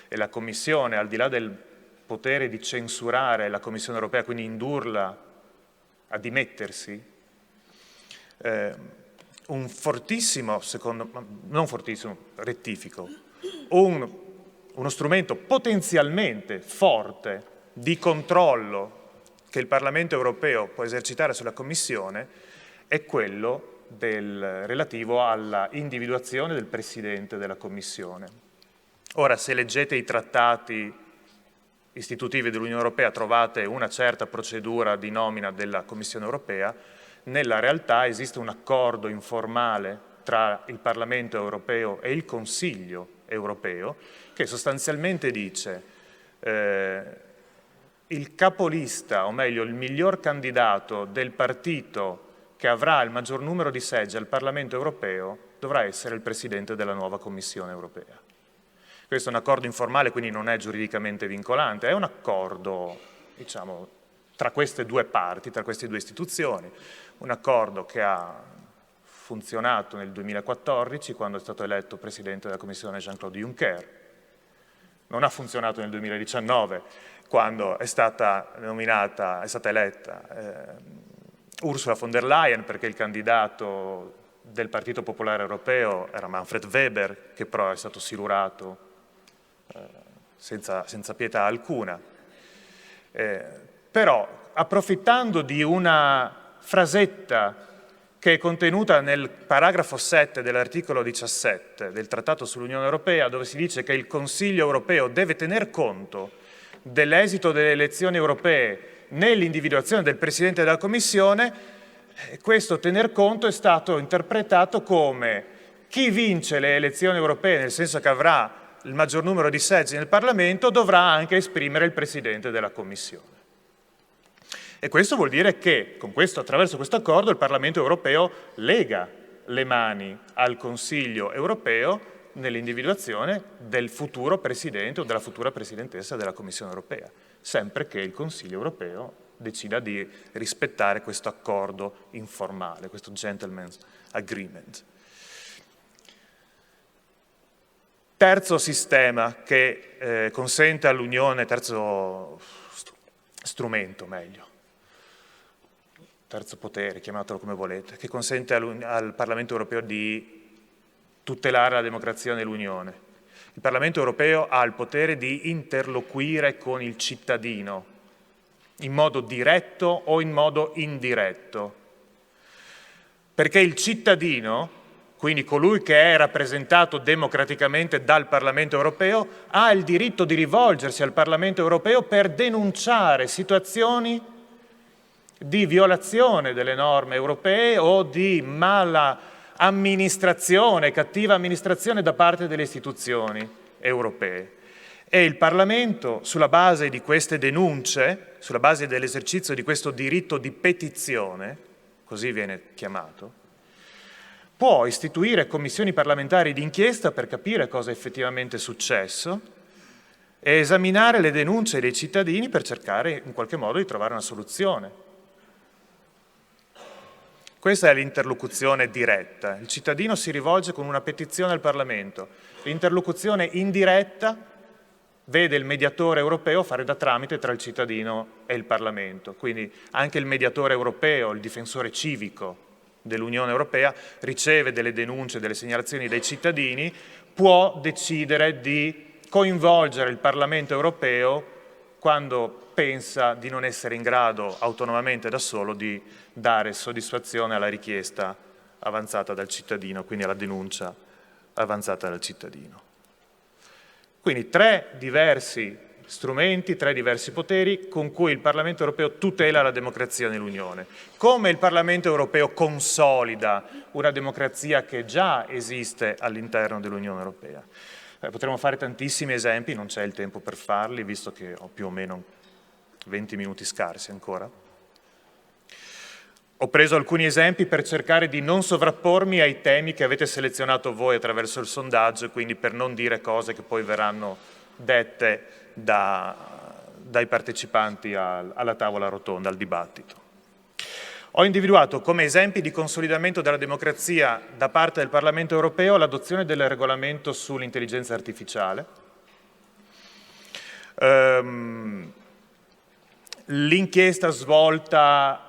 e la Commissione, al di là del potere di censurare la Commissione Europea, quindi indurla a dimettersi, un fortissimo, non fortissimo, rettifico, uno strumento potenzialmente forte di controllo che il Parlamento europeo può esercitare sulla Commissione è quello relativo alla individuazione del Presidente della Commissione. Ora, se leggete i trattati istitutivi dell'Unione Europea trovate una certa procedura di nomina della Commissione Europea, nella realtà esiste un accordo informale tra il Parlamento europeo e il Consiglio europeo che sostanzialmente dice il capolista, o meglio il miglior candidato del partito che avrà il maggior numero di seggi al Parlamento europeo dovrà essere il Presidente della nuova Commissione europea. Questo è un accordo informale, quindi non è giuridicamente vincolante, è un accordo, diciamo, tra queste due parti, tra queste due istituzioni, un accordo che ha funzionato nel 2014, quando è stato eletto Presidente della Commissione Jean-Claude Juncker, non ha funzionato nel 2019, quando è stata eletta Ursula von der Leyen, perché il candidato del Partito Popolare Europeo era Manfred Weber, che però è stato silurato senza pietà alcuna. Però, approfittando di una frasetta che è contenuta nel paragrafo 7 dell'articolo 17 del Trattato sull'Unione Europea, dove si dice che il Consiglio europeo deve tener conto dell'esito delle elezioni europee nell'individuazione del Presidente della Commissione, questo tener conto è stato interpretato come chi vince le elezioni europee, nel senso che avrà il maggior numero di seggi nel Parlamento, dovrà anche esprimere il Presidente della Commissione. E questo vuol dire che attraverso questo accordo il Parlamento europeo lega le mani al Consiglio europeo nell'individuazione del futuro Presidente o della futura Presidentessa della Commissione europea, sempre che il Consiglio europeo decida di rispettare questo accordo informale, questo gentleman's agreement. Terzo sistema che consente all'Unione, terzo strumento meglio, terzo potere, chiamatelo come volete, che consente al Parlamento europeo di tutelare la democrazia nell'Unione. Il Parlamento europeo ha il potere di interloquire con il cittadino in modo diretto o in modo indiretto, perché il cittadino, quindi colui che è rappresentato democraticamente dal Parlamento europeo, ha il diritto di rivolgersi al Parlamento europeo per denunciare situazioni di violazione delle norme europee o di mala amministrazione, cattiva amministrazione da parte delle istituzioni europee. E il Parlamento, sulla base di queste denunce, sulla base dell'esercizio di questo diritto di petizione, così viene chiamato, può istituire commissioni parlamentari d'inchiesta per capire cosa è effettivamente successo e esaminare le denunce dei cittadini per cercare in qualche modo di trovare una soluzione. Questa è l'interlocuzione diretta. Il cittadino si rivolge con una petizione al Parlamento. L'interlocuzione indiretta vede il mediatore europeo fare da tramite tra il cittadino e il Parlamento. Quindi anche il mediatore europeo, il difensore civico dell'Unione Europea, riceve delle denunce, delle segnalazioni dai cittadini, può decidere di coinvolgere il Parlamento europeo quando pensa di non essere in grado autonomamente da solo di dare soddisfazione alla richiesta avanzata dal cittadino, quindi alla denuncia avanzata dal cittadino. Quindi 3 diversi strumenti, 3 diversi poteri con cui il Parlamento europeo tutela la democrazia nell'Unione. Come il Parlamento europeo consolida una democrazia che già esiste all'interno dell'Unione europea. Potremmo fare tantissimi esempi, non c'è il tempo per farli, visto che ho più o meno 20 minuti scarsi ancora. Ho preso alcuni esempi per cercare di non sovrappormi ai temi che avete selezionato voi attraverso il sondaggio, quindi per non dire cose che poi verranno dette dai partecipanti alla tavola rotonda, al dibattito. Ho individuato come esempi di consolidamento della democrazia da parte del Parlamento europeo l'adozione del regolamento sull'intelligenza artificiale, l'inchiesta svolta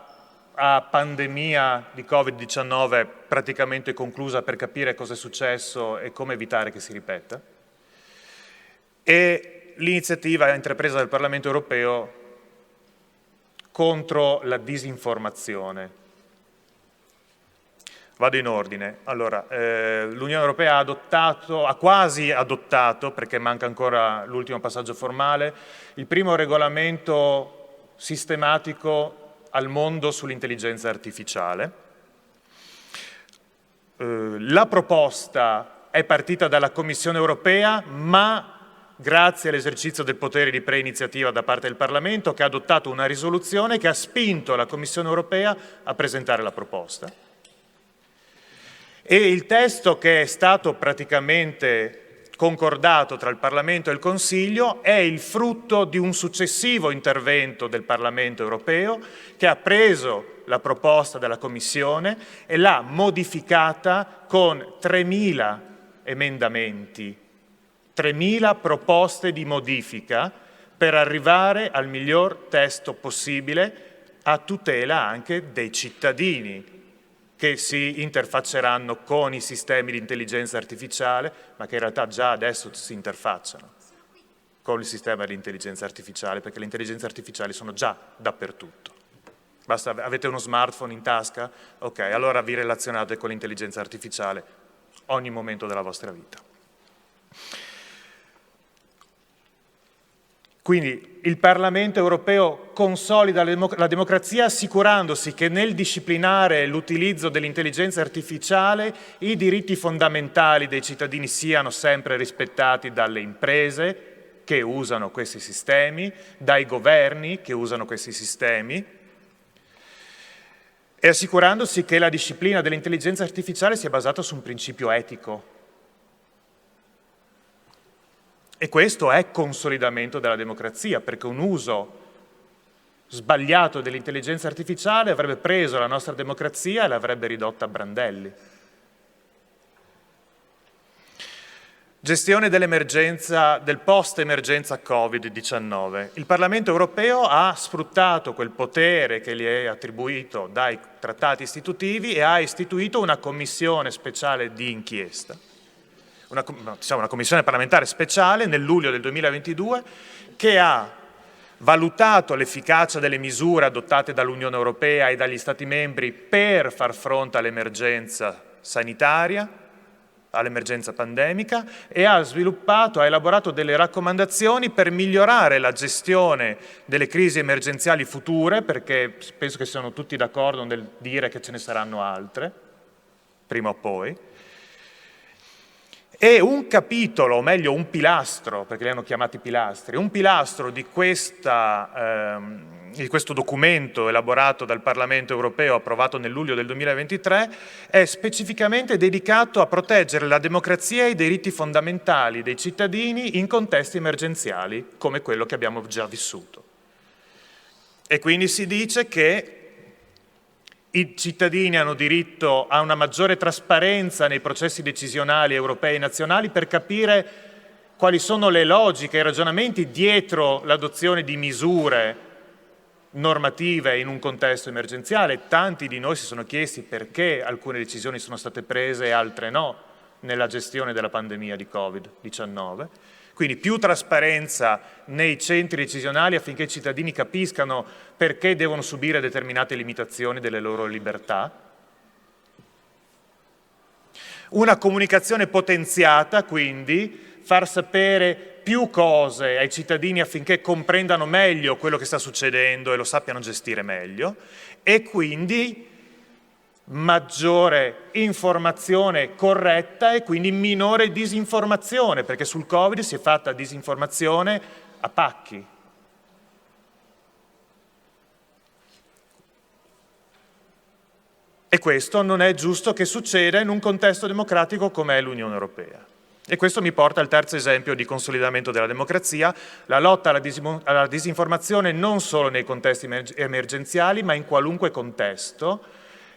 a pandemia di Covid-19 praticamente conclusa per capire cosa è successo e come evitare che si ripeta, e l'iniziativa intrapresa dal Parlamento europeo contro la disinformazione. Vado in ordine. Allora, l'Unione Europea ha quasi adottato, perché manca ancora l'ultimo passaggio formale, il primo regolamento sistematico al mondo sull'intelligenza artificiale. La proposta è partita dalla Commissione Europea, ma grazie all'esercizio del potere di preiniziativa da parte del Parlamento, che ha adottato una risoluzione che ha spinto la Commissione Europea a presentare la proposta. E il testo che è stato praticamente concordato tra il Parlamento e il Consiglio è il frutto di un successivo intervento del Parlamento europeo che ha preso la proposta della Commissione e l'ha modificata con 3.000 emendamenti, 3.000 proposte di modifica per arrivare al miglior testo possibile a tutela anche dei cittadini che si interfacceranno con i sistemi di intelligenza artificiale, ma che in realtà già adesso si interfacciano con il sistema di intelligenza artificiale, perché le intelligenze artificiali sono già dappertutto. Basta, avete uno smartphone in tasca? Ok, allora vi relazionate con l'intelligenza artificiale ogni momento della vostra vita. Quindi il Parlamento europeo consolida la democrazia assicurandosi che nel disciplinare l'utilizzo dell'intelligenza artificiale i diritti fondamentali dei cittadini siano sempre rispettati dalle imprese che usano questi sistemi, dai governi che usano questi sistemi, e assicurandosi che la disciplina dell'intelligenza artificiale sia basata su un principio etico. E questo è consolidamento della democrazia, perché un uso sbagliato dell'intelligenza artificiale avrebbe preso la nostra democrazia e l'avrebbe ridotta a brandelli. Gestione dell'emergenza, del post-emergenza Covid-19. Il Parlamento europeo ha sfruttato quel potere che gli è attribuito dai trattati istitutivi e ha istituito una commissione speciale di inchiesta. Una commissione parlamentare speciale nel luglio del 2022 che ha valutato l'efficacia delle misure adottate dall'Unione Europea e dagli Stati membri per far fronte all'emergenza sanitaria, all'emergenza pandemica, e ha elaborato delle raccomandazioni per migliorare la gestione delle crisi emergenziali future, perché penso che siano tutti d'accordo nel dire che ce ne saranno altre, prima o poi. E un capitolo, o meglio un pilastro, perché li hanno chiamati pilastri, un pilastro di questo documento elaborato dal Parlamento europeo, approvato nel luglio del 2023, è specificamente dedicato a proteggere la democrazia e i diritti fondamentali dei cittadini in contesti emergenziali, come quello che abbiamo già vissuto. E quindi si dice che i cittadini hanno diritto a una maggiore trasparenza nei processi decisionali europei e nazionali per capire quali sono le logiche e i ragionamenti dietro l'adozione di misure normative in un contesto emergenziale. Tanti di noi si sono chiesti perché alcune decisioni sono state prese e altre no nella gestione della pandemia di Covid-19. Quindi più trasparenza nei centri decisionali affinché i cittadini capiscano perché devono subire determinate limitazioni delle loro libertà. Una comunicazione potenziata, quindi, far sapere più cose ai cittadini affinché comprendano meglio quello che sta succedendo e lo sappiano gestire meglio, e quindi maggiore informazione corretta e quindi minore disinformazione, perché sul Covid si è fatta disinformazione a pacchi. E questo non è giusto che succeda in un contesto democratico come è l'Unione Europea. E questo mi porta al terzo esempio di consolidamento della democrazia, la lotta alla disinformazione non solo nei contesti emergenziali, ma in qualunque contesto,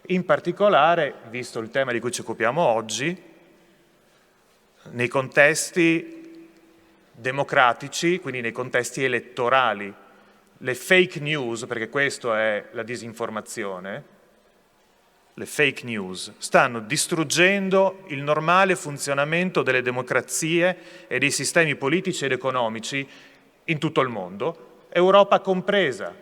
in particolare, visto il tema di cui ci occupiamo oggi, nei contesti democratici, quindi nei contesti elettorali. Le fake news, perché questo è la disinformazione, le fake news stanno distruggendo il normale funzionamento delle democrazie e dei sistemi politici ed economici in tutto il mondo, Europa compresa.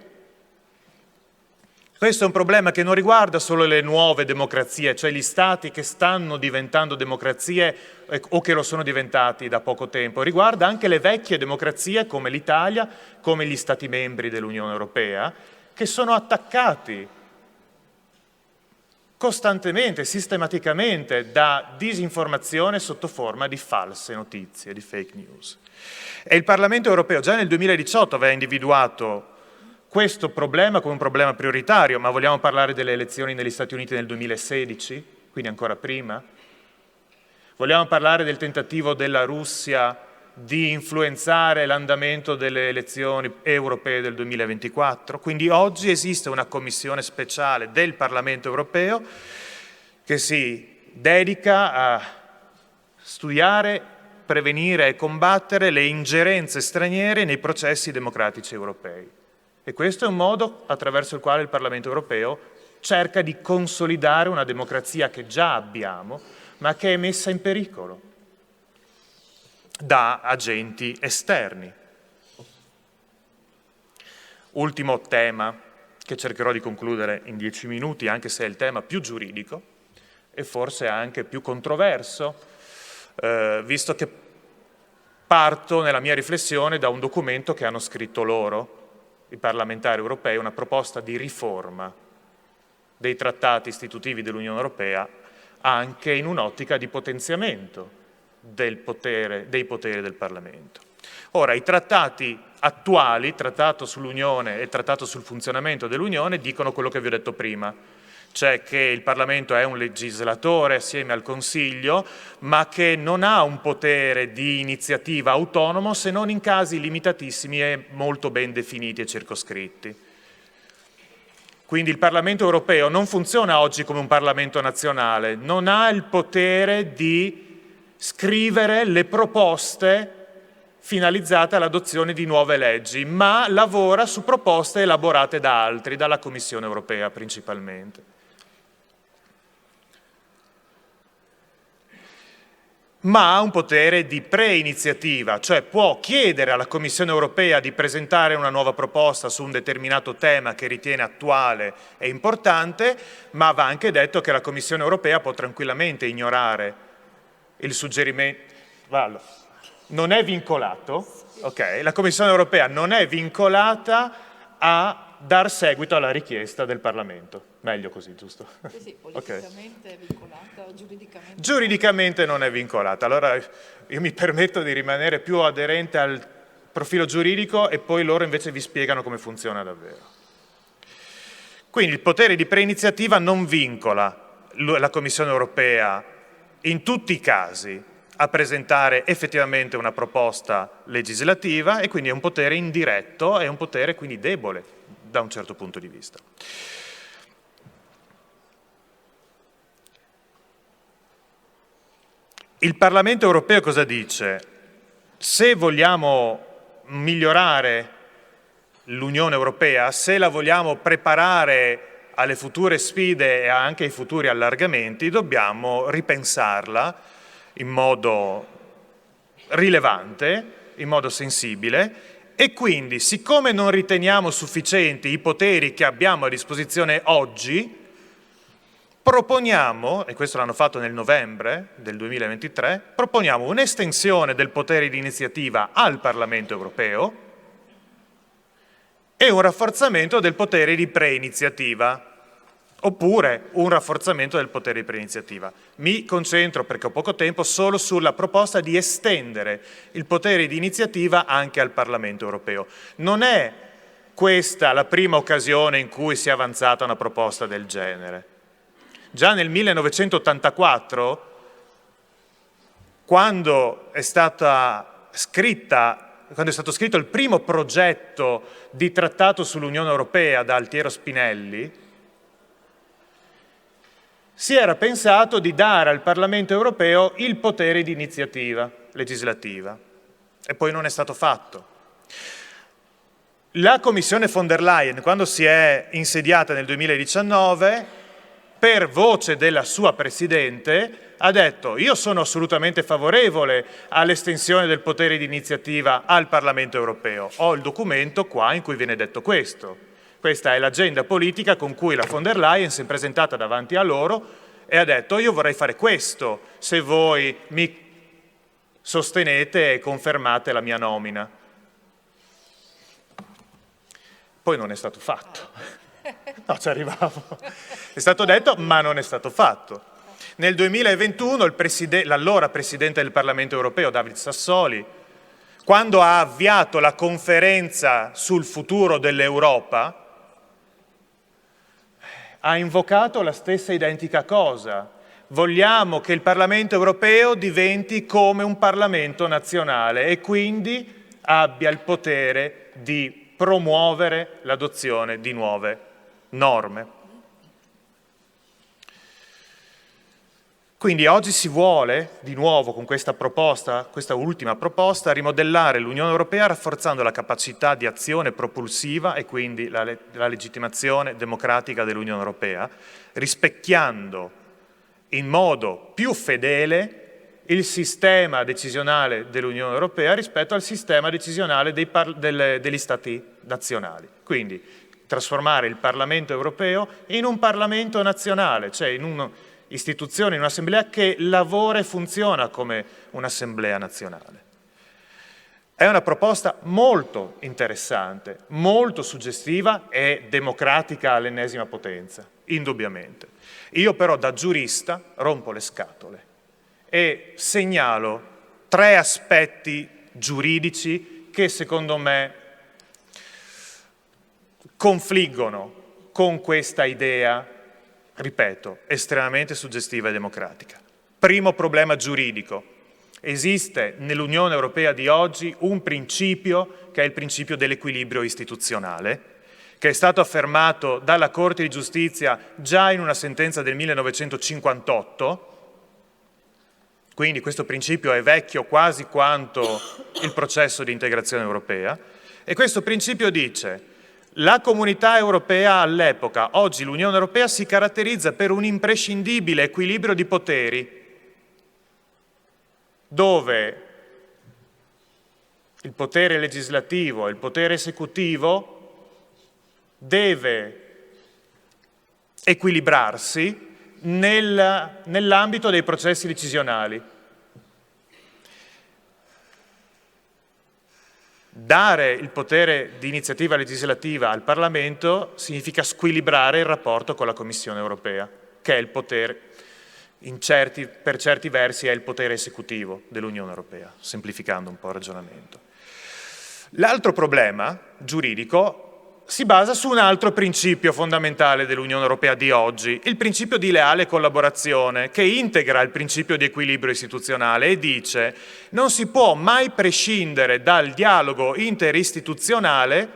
Questo è un problema che non riguarda solo le nuove democrazie, cioè gli stati che stanno diventando democrazie o che lo sono diventati da poco tempo, riguarda anche le vecchie democrazie come l'Italia, come gli stati membri dell'Unione Europea, che sono attaccati costantemente, sistematicamente da disinformazione sotto forma di false notizie, di fake news. E il Parlamento europeo già nel 2018 aveva individuato questo problema come un problema prioritario, ma vogliamo parlare delle elezioni negli Stati Uniti nel 2016, quindi ancora prima? Vogliamo parlare del tentativo della Russia di influenzare l'andamento delle elezioni europee del 2024. Quindi oggi esiste una commissione speciale del Parlamento europeo che si dedica a studiare, prevenire e combattere le ingerenze straniere nei processi democratici europei. E questo è un modo attraverso il quale il Parlamento europeo cerca di consolidare una democrazia che già abbiamo, ma che è messa in pericolo da agenti esterni. Ultimo tema che cercherò di concludere in 10 minuti, anche se è il tema più giuridico e forse anche più controverso, visto che parto nella mia riflessione da un documento che hanno scritto loro, i parlamentari europei, una proposta di riforma dei trattati istitutivi dell'Unione Europea anche in un'ottica di potenziamento dei poteri del Parlamento. Ora, i trattati attuali, il Trattato sull'Unione e il Trattato sul funzionamento dell'Unione, dicono quello che vi ho detto prima, cioè che il Parlamento è un legislatore assieme al Consiglio, ma che non ha un potere di iniziativa autonomo se non in casi limitatissimi e molto ben definiti e circoscritti. Quindi il Parlamento europeo non funziona oggi come un Parlamento nazionale, non ha il potere di scrivere le proposte finalizzate all'adozione di nuove leggi, ma lavora su proposte elaborate da altri, dalla Commissione europea principalmente. Ma ha un potere di preiniziativa, cioè può chiedere alla Commissione europea di presentare una nuova proposta su un determinato tema che ritiene attuale e importante, ma va anche detto che la Commissione europea può tranquillamente ignorare il suggerimento. Non è vincolato, ok? La Commissione europea non è vincolata a dar seguito alla richiesta del Parlamento. Meglio così, giusto? Sì, politicamente è vincolata, giuridicamente? Giuridicamente non è vincolata. Allora io mi permetto di rimanere più aderente al profilo giuridico e poi loro invece vi spiegano come funziona davvero. Quindi il potere di preiniziativa non vincola la Commissione europea in tutti i casi a presentare effettivamente una proposta legislativa e quindi è un potere indiretto, è un potere quindi debole da un certo punto di vista. Il Parlamento europeo cosa dice? Se vogliamo migliorare l'Unione Europea, se la vogliamo preparare alle future sfide e anche ai futuri allargamenti, dobbiamo ripensarla in modo rilevante, in modo sensibile, e quindi, siccome non riteniamo sufficienti i poteri che abbiamo a disposizione oggi, proponiamo, e questo l'hanno fatto nel novembre del 2023, proponiamo un'estensione del potere di iniziativa al Parlamento europeo e un rafforzamento del potere di preiniziativa, oppure un rafforzamento del potere di preiniziativa. Mi concentro, perché ho poco tempo, solo sulla proposta di estendere il potere di iniziativa anche al Parlamento europeo. Non è questa la prima occasione in cui si è avanzata una proposta del genere. Già nel 1984, quando è stato scritto il primo progetto di trattato sull'Unione Europea da Altiero Spinelli, si era pensato di dare al Parlamento europeo il potere di iniziativa legislativa, e poi non è stato fatto. La Commissione von der Leyen, quando si è insediata nel 2019, per voce della sua Presidente, ha detto: io sono assolutamente favorevole all'estensione del potere di iniziativa al Parlamento europeo. Ho il documento qua in cui viene detto questo. Questa è l'agenda politica con cui la von der Leyen si è presentata davanti a loro e ha detto: io vorrei fare questo se voi mi sostenete e confermate la mia nomina. Poi non è stato fatto. No, ci arrivavo. È stato detto, ma non è stato fatto. Nel 2021 l'allora Presidente del Parlamento europeo, David Sassoli, quando ha avviato la conferenza sul futuro dell'Europa, ha invocato la stessa identica cosa. Vogliamo che il Parlamento europeo diventi come un Parlamento nazionale e quindi abbia il potere di promuovere l'adozione di nuove norme. Quindi oggi si vuole, di nuovo con questa proposta, questa ultima proposta, rimodellare l'Unione Europea rafforzando la capacità di azione propulsiva e quindi la legittimazione democratica dell'Unione Europea, rispecchiando in modo più fedele il sistema decisionale dell'Unione Europea rispetto al sistema decisionale degli Stati nazionali. Quindi trasformare il Parlamento europeo in un Parlamento nazionale, cioè in un'istituzione, in un'assemblea che lavora e funziona come un'assemblea nazionale. È una proposta molto interessante, molto suggestiva e democratica all'ennesima potenza, indubbiamente. Io però da giurista rompo le scatole e segnalo 3 aspetti giuridici che secondo me confliggono con questa idea, ripeto, estremamente suggestiva e democratica. Primo problema giuridico. Esiste nell'Unione Europea di oggi un principio che è il principio dell'equilibrio istituzionale, che è stato affermato dalla Corte di Giustizia già in una sentenza del 1958, quindi questo principio è vecchio quasi quanto il processo di integrazione europea, e questo principio dice: la comunità europea all'epoca, oggi l'Unione Europea, si caratterizza per un imprescindibile equilibrio di poteri, dove il potere legislativo e il potere esecutivo deve equilibrarsi nell'ambito dei processi decisionali. Dare il potere di iniziativa legislativa al Parlamento significa squilibrare il rapporto con la Commissione europea, che è il potere, per certi versi è il potere esecutivo dell'Unione Europea, semplificando un po' il ragionamento. L'altro problema giuridico si basa su un altro principio fondamentale dell'Unione Europea di oggi, il principio di leale collaborazione, che integra il principio di equilibrio istituzionale e dice: non si può mai prescindere dal dialogo interistituzionale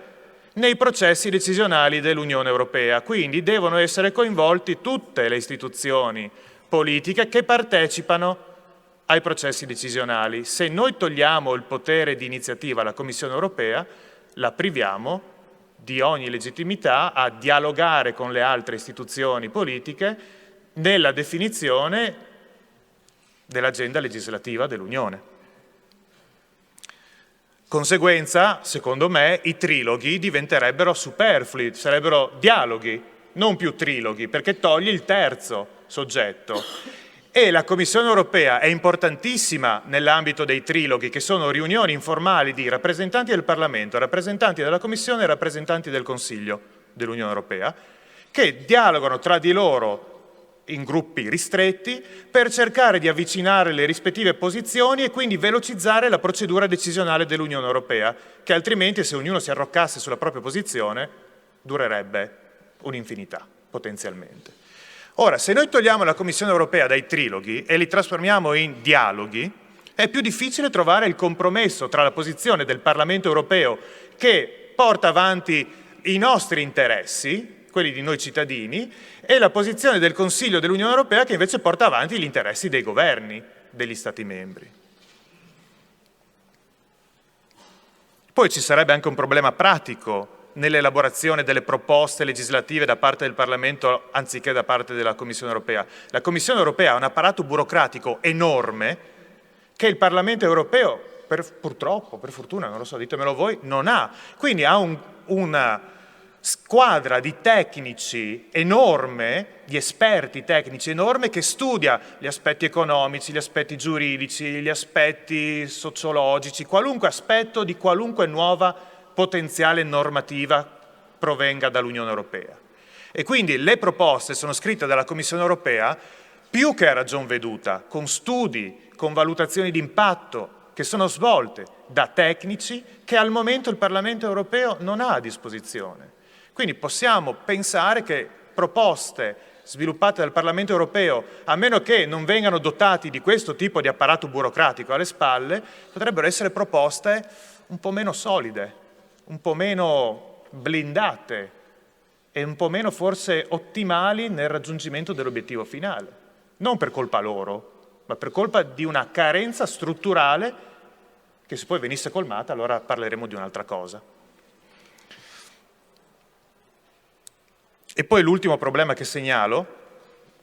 nei processi decisionali dell'Unione Europea, quindi devono essere coinvolti tutte le istituzioni politiche che partecipano ai processi decisionali. Se noi togliamo il potere di iniziativa alla Commissione Europea, la priviamo di ogni legittimità a dialogare con le altre istituzioni politiche nella definizione dell'agenda legislativa dell'Unione. Conseguenza, secondo me, i triloghi diventerebbero superflui, sarebbero dialoghi, non più triloghi, perché togli il terzo soggetto. E la Commissione europea è importantissima nell'ambito dei triloghi, che sono riunioni informali di rappresentanti del Parlamento, rappresentanti della Commissione e rappresentanti del Consiglio dell'Unione Europea, che dialogano tra di loro in gruppi ristretti per cercare di avvicinare le rispettive posizioni e quindi velocizzare la procedura decisionale dell'Unione Europea, che altrimenti, se ognuno si arroccasse sulla propria posizione, durerebbe un'infinità, potenzialmente. Ora, se noi togliamo la Commissione europea dai triloghi e li trasformiamo in dialoghi, È più difficile trovare il compromesso tra la posizione del Parlamento europeo, che porta avanti i nostri interessi, quelli di noi cittadini, e la posizione del Consiglio dell'Unione Europea, che invece porta avanti gli interessi dei governi degli Stati membri. Poi ci sarebbe anche un problema pratico nell'elaborazione delle proposte legislative da parte del Parlamento anziché da parte della Commissione europea. La Commissione europea ha un apparato burocratico enorme che il Parlamento europeo, purtroppo, per fortuna, non lo so, ditemelo voi, non ha. Quindi ha una squadra di tecnici enorme, di esperti tecnici enorme, che studia gli aspetti economici, gli aspetti giuridici, gli aspetti sociologici, qualunque aspetto di qualunque nuova potenziale normativa provenga dall'Unione Europea. E quindi le proposte sono scritte dalla Commissione Europea più che a ragion veduta, con studi, con valutazioni di impatto che sono svolte da tecnici che al momento il Parlamento europeo non ha a disposizione. Quindi possiamo pensare che proposte sviluppate dal Parlamento europeo, a meno che non vengano dotati di questo tipo di apparato burocratico alle spalle, potrebbero essere proposte un po' meno solide, un po' meno blindate e un po' meno forse ottimali nel raggiungimento dell'obiettivo finale. Non per colpa loro, ma per colpa di una carenza strutturale che se poi venisse colmata allora parleremo di un'altra cosa. E poi l'ultimo problema che segnalo,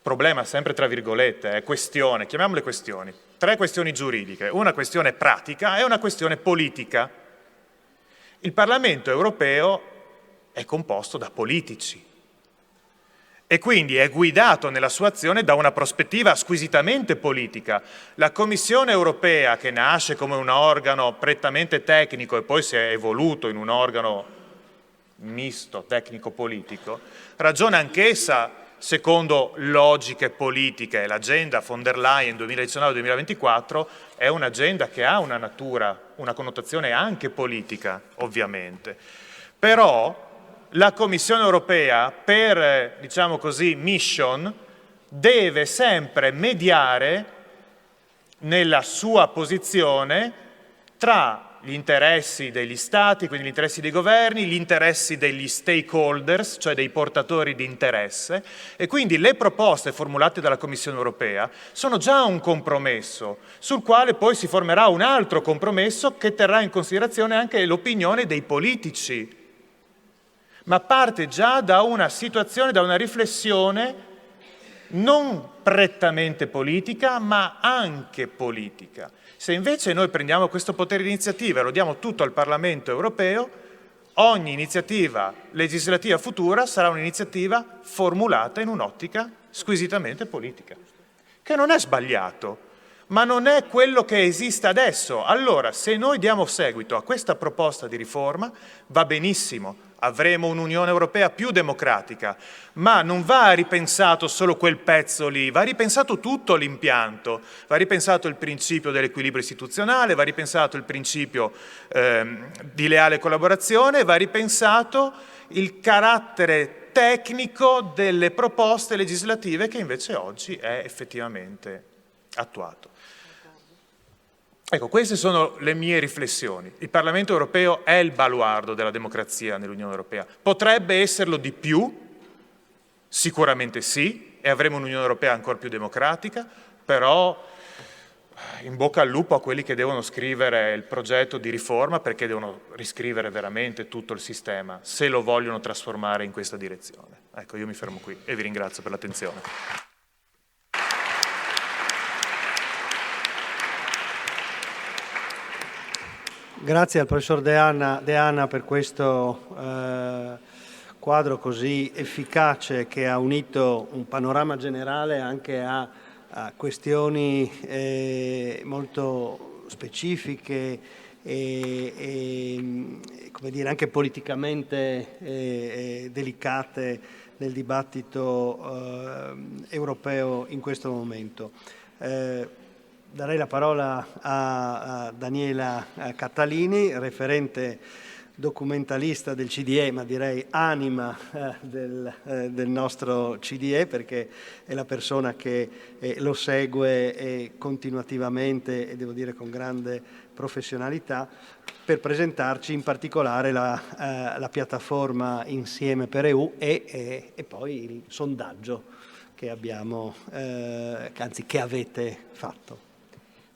problema sempre tra virgolette, è questione, chiamiamole questioni, 3 questioni giuridiche, una questione pratica e una questione politica. Il Parlamento europeo è composto da politici e quindi è guidato nella sua azione da una prospettiva squisitamente politica. La Commissione europea, che nasce come un organo prettamente tecnico e poi si è evoluto in un organo misto, tecnico-politico, ragiona anch'essa secondo logiche politiche. L'agenda von der Leyen 2019-2024 è un'agenda che ha una natura, una connotazione anche politica, ovviamente. Però la Commissione europea, per, diciamo così, mission, deve sempre mediare nella sua posizione tra gli interessi degli Stati, quindi gli interessi dei governi, gli interessi degli stakeholders, cioè dei portatori di interesse, e quindi le proposte formulate dalla Commissione europea sono già un compromesso, sul quale poi si formerà un altro compromesso che terrà in considerazione anche l'opinione dei politici, ma parte già da una situazione, da una riflessione non prettamente politica, ma anche politica. Se invece noi prendiamo questo potere di iniziativa e lo diamo tutto al Parlamento europeo, ogni iniziativa legislativa futura sarà un'iniziativa formulata in un'ottica squisitamente politica, che non è sbagliato, ma non è quello che esiste adesso. Allora, se noi diamo seguito a questa proposta di riforma, va benissimo, avremo un'Unione Europea più democratica, ma non va ripensato solo quel pezzo lì, va ripensato tutto l'impianto, va ripensato il principio dell'equilibrio istituzionale, va ripensato il principio di leale collaborazione, va ripensato il carattere tecnico delle proposte legislative che invece oggi è effettivamente attuato. Ecco, queste sono le mie riflessioni. Il Parlamento europeo è il baluardo della democrazia nell'Unione Europea. Potrebbe esserlo di più, sicuramente sì, e avremo un'Unione Europea ancora più democratica, però in bocca al lupo a quelli che devono scrivere il progetto di riforma, perché devono riscrivere veramente tutto il sistema, se lo vogliono trasformare in questa direzione. Ecco, io mi fermo qui e vi ringrazio per l'attenzione. Grazie al professor De Anna per questo quadro così efficace che ha unito un panorama generale anche a questioni molto specifiche e come dire, anche politicamente delicate nel dibattito europeo in questo momento. Darei la parola a Daniela Catalini, referente documentalista del CDE, ma direi anima del nostro CDE, perché è la persona che lo segue continuativamente e devo dire con grande professionalità, per presentarci in particolare la piattaforma Insieme per EU e poi il sondaggio che abbiamo, anzi che avete fatto.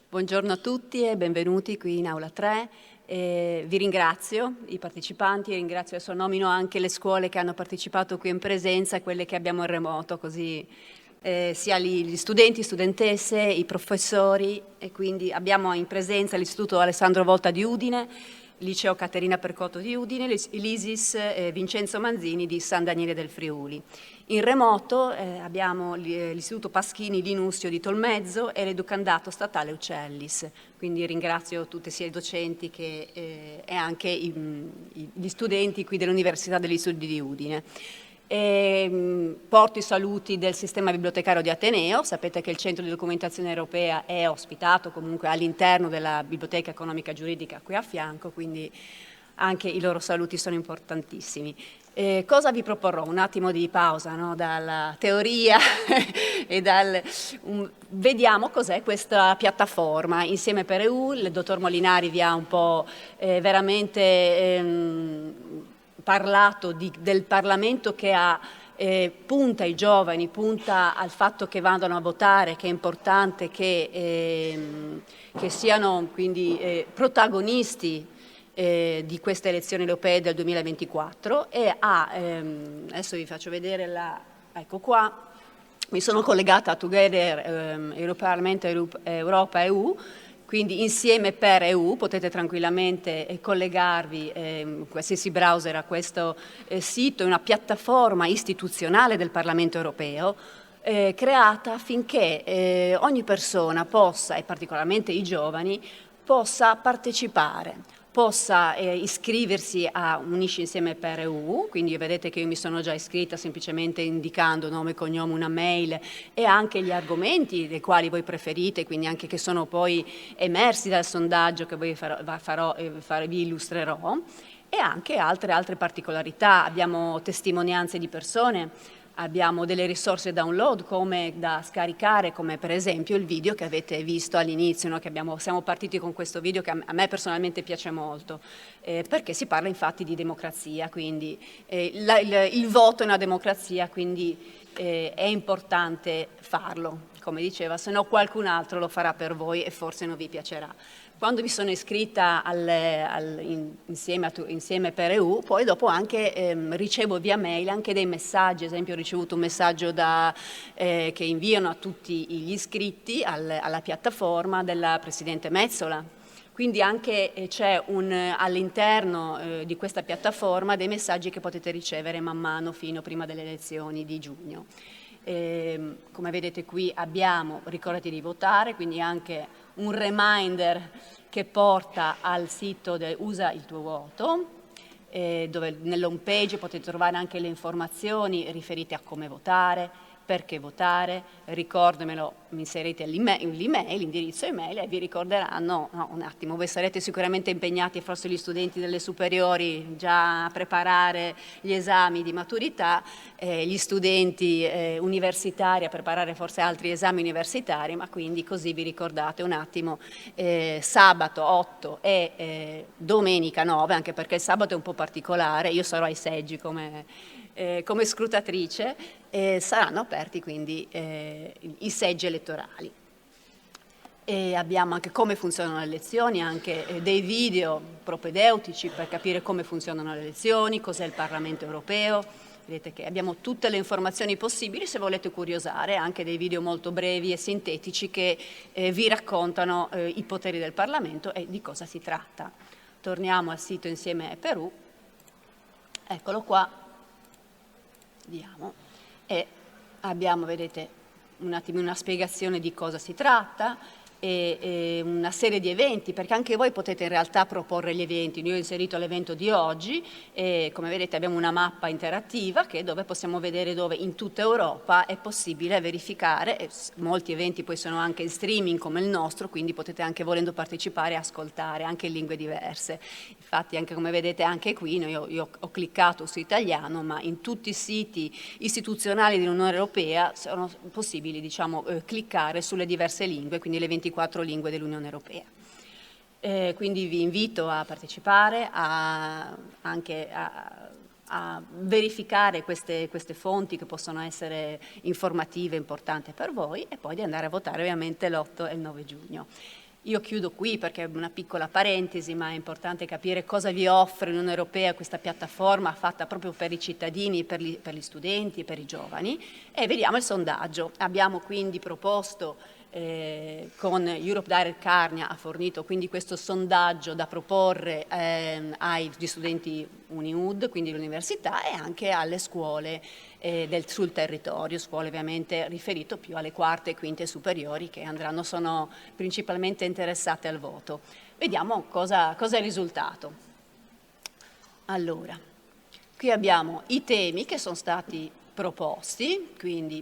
Buongiorno a tutti e benvenuti qui in Aula 3. Vi ringrazio i partecipanti, ringrazio, adesso nomino anche le scuole che hanno partecipato qui in presenza e quelle che abbiamo in remoto, così sia gli studenti, studentesse, i professori, e quindi abbiamo in presenza l'Istituto Alessandro Volta di Udine, il Liceo Caterina Percotto di Udine, l'ISIS Vincenzo Manzini di San Daniele del Friuli. In remoto abbiamo l'Istituto Paschini Linusio di Tolmezzo e l'Educandato Statale Uccellis, quindi ringrazio tutti sia i docenti e anche gli studenti qui dell'Università degli Studi di Udine. Porto i saluti del sistema bibliotecario di Ateneo. Sapete che il Centro di Documentazione Europea è ospitato comunque all'interno della Biblioteca Economica Giuridica qui a fianco, quindi anche i loro saluti sono importantissimi. Cosa vi proporrò? Un attimo di pausa, no? Dalla teoria e vediamo cos'è questa piattaforma Insieme per EU. Il dottor Molinari vi ha un po' veramente parlato del Parlamento che punta ai giovani, punta al fatto che vadano a votare, che è importante che siano quindi protagonisti di queste elezioni europee del 2024 e adesso vi faccio vedere ecco qua, mi sono collegata a Together Europarlamento Europa EU, quindi Insieme per EU, potete tranquillamente collegarvi qualsiasi browser a questo sito, è una piattaforma istituzionale del Parlamento europeo creata affinché ogni persona possa, e particolarmente i giovani, possa partecipare, possa iscriversi a Unisci Insieme per EU, quindi vedete che io mi sono già iscritta semplicemente indicando nome, cognome, una mail e anche gli argomenti dei quali voi preferite, quindi anche che sono poi emersi dal sondaggio che vi illustrerò, e anche altre particolarità. Abbiamo testimonianze di persone, abbiamo delle risorse download da scaricare, come per esempio il video che avete visto all'inizio, no? Siamo partiti con questo video che a me personalmente piace molto, perché si parla infatti di democrazia, quindi il voto è una democrazia, quindi è importante farlo, come diceva, se no qualcun altro lo farà per voi e forse non vi piacerà. Quando mi sono iscritta Insieme per EU, poi dopo anche ricevo via mail anche dei messaggi. Ad esempio ho ricevuto un messaggio che inviano a tutti gli iscritti alla piattaforma della Presidente Metsola. Quindi anche c'è all'interno di questa piattaforma dei messaggi che potete ricevere man mano fino prima delle elezioni di giugno. Come vedete qui abbiamo ricordati di votare, quindi anche un reminder che porta al sito Usa il tuo voto, dove nell'home page potete trovare anche le informazioni riferite a come votare, perché votare, ricordamelo, mi inserite l'indirizzo email e vi ricorderanno, no, un attimo, voi sarete sicuramente impegnati, forse gli studenti delle superiori, già a preparare gli esami di maturità, gli studenti universitari a preparare forse altri esami universitari, ma quindi così vi ricordate un attimo sabato 8 e domenica 9, anche perché il sabato è un po' particolare, io sarò ai seggi come scrutatrice, saranno aperti quindi i seggi elettorali. E abbiamo anche come funzionano le elezioni, anche dei video propedeutici per capire come funzionano le elezioni, cos'è il Parlamento europeo. Vedete che abbiamo tutte le informazioni possibili se volete curiosare, anche dei video molto brevi e sintetici che vi raccontano i poteri del Parlamento e di cosa si tratta. Torniamo al sito Insieme per EU, eccolo qua. Vediamo. E abbiamo, vedete, un attimo una spiegazione di cosa si tratta. e una serie di eventi, perché anche voi potete in realtà proporre gli eventi. Io ho inserito l'evento di oggi e come vedete abbiamo una mappa interattiva dove possiamo vedere dove in tutta Europa è possibile verificare, e molti eventi poi sono anche in streaming come il nostro, quindi potete anche volendo partecipare e ascoltare anche in lingue diverse. Infatti anche come vedete anche qui io ho cliccato su italiano, ma in tutti i siti istituzionali dell'Unione Europea sono possibili cliccare sulle diverse lingue, quindi le 24 lingue dell'Unione Europea. Quindi vi invito a partecipare, anche a verificare queste fonti che possono essere informative e importanti per voi e poi di andare a votare ovviamente l'8 e il 9 giugno. Io chiudo qui perché è una piccola parentesi, ma è importante capire cosa vi offre l'Unione Europea, questa piattaforma fatta proprio per i cittadini, per gli studenti e per i giovani, e vediamo il sondaggio. Abbiamo quindi proposto con Europe Direct Carnia ha fornito quindi questo sondaggio da proporre agli studenti Uniud, quindi l'università, e anche alle scuole sul territorio, scuole ovviamente riferito più alle quarte e quinte superiori che sono principalmente interessate al voto. Vediamo cosa è il risultato. Allora, qui abbiamo i temi che sono stati proposti, quindi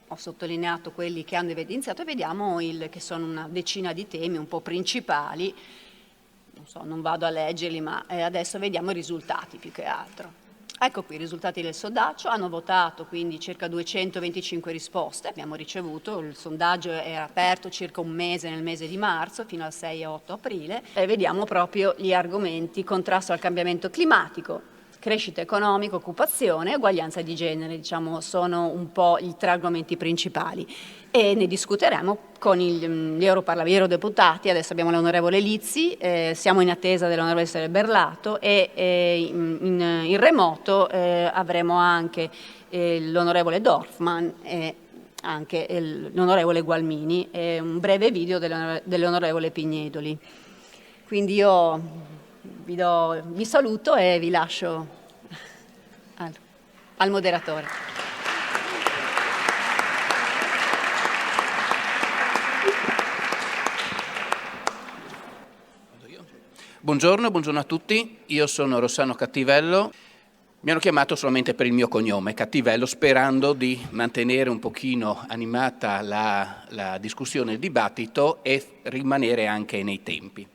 ho sottolineato quelli che hanno evidenziato e vediamo che sono una decina di temi un po' principali. Non vado a leggerli, ma adesso vediamo i risultati più che altro. Ecco qui i risultati del sondaggio. Hanno votato quindi circa 225 risposte, abbiamo ricevuto, il sondaggio era aperto circa un mese, nel mese di marzo, fino al 6 e 8 aprile, e vediamo proprio gli argomenti: contrasto al cambiamento climatico, crescita economica, occupazione e uguaglianza di genere, sono un po' i 3 argomenti principali. E ne discuteremo con gli eurodeputati. Adesso abbiamo l'onorevole Lizzi, siamo in attesa dell'onorevole Berlato e in remoto avremo anche l'onorevole Dorfman e anche l'onorevole Gualmini e un breve video dell'onorevole Pignedoli. Quindi io vi saluto e vi lascio al moderatore. Buongiorno a tutti, io sono Rossano Cattivello, mi hanno chiamato solamente per il mio cognome, Cattivello, sperando di mantenere un pochino animata la discussione, il dibattito e rimanere anche nei tempi.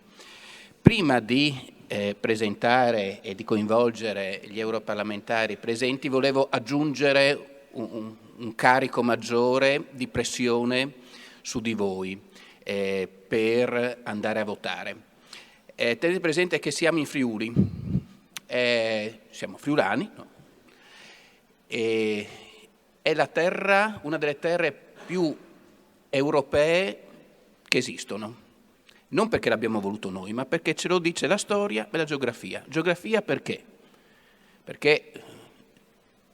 Prima di presentare e di coinvolgere gli europarlamentari presenti, volevo aggiungere un carico maggiore di pressione su di voi per andare a votare. Tenete presente che siamo in Friuli, siamo friulani, no? È la terra, una delle terre più europee che esistono. Non perché l'abbiamo voluto noi, ma perché ce lo dice la storia e la geografia. Geografia perché? Perché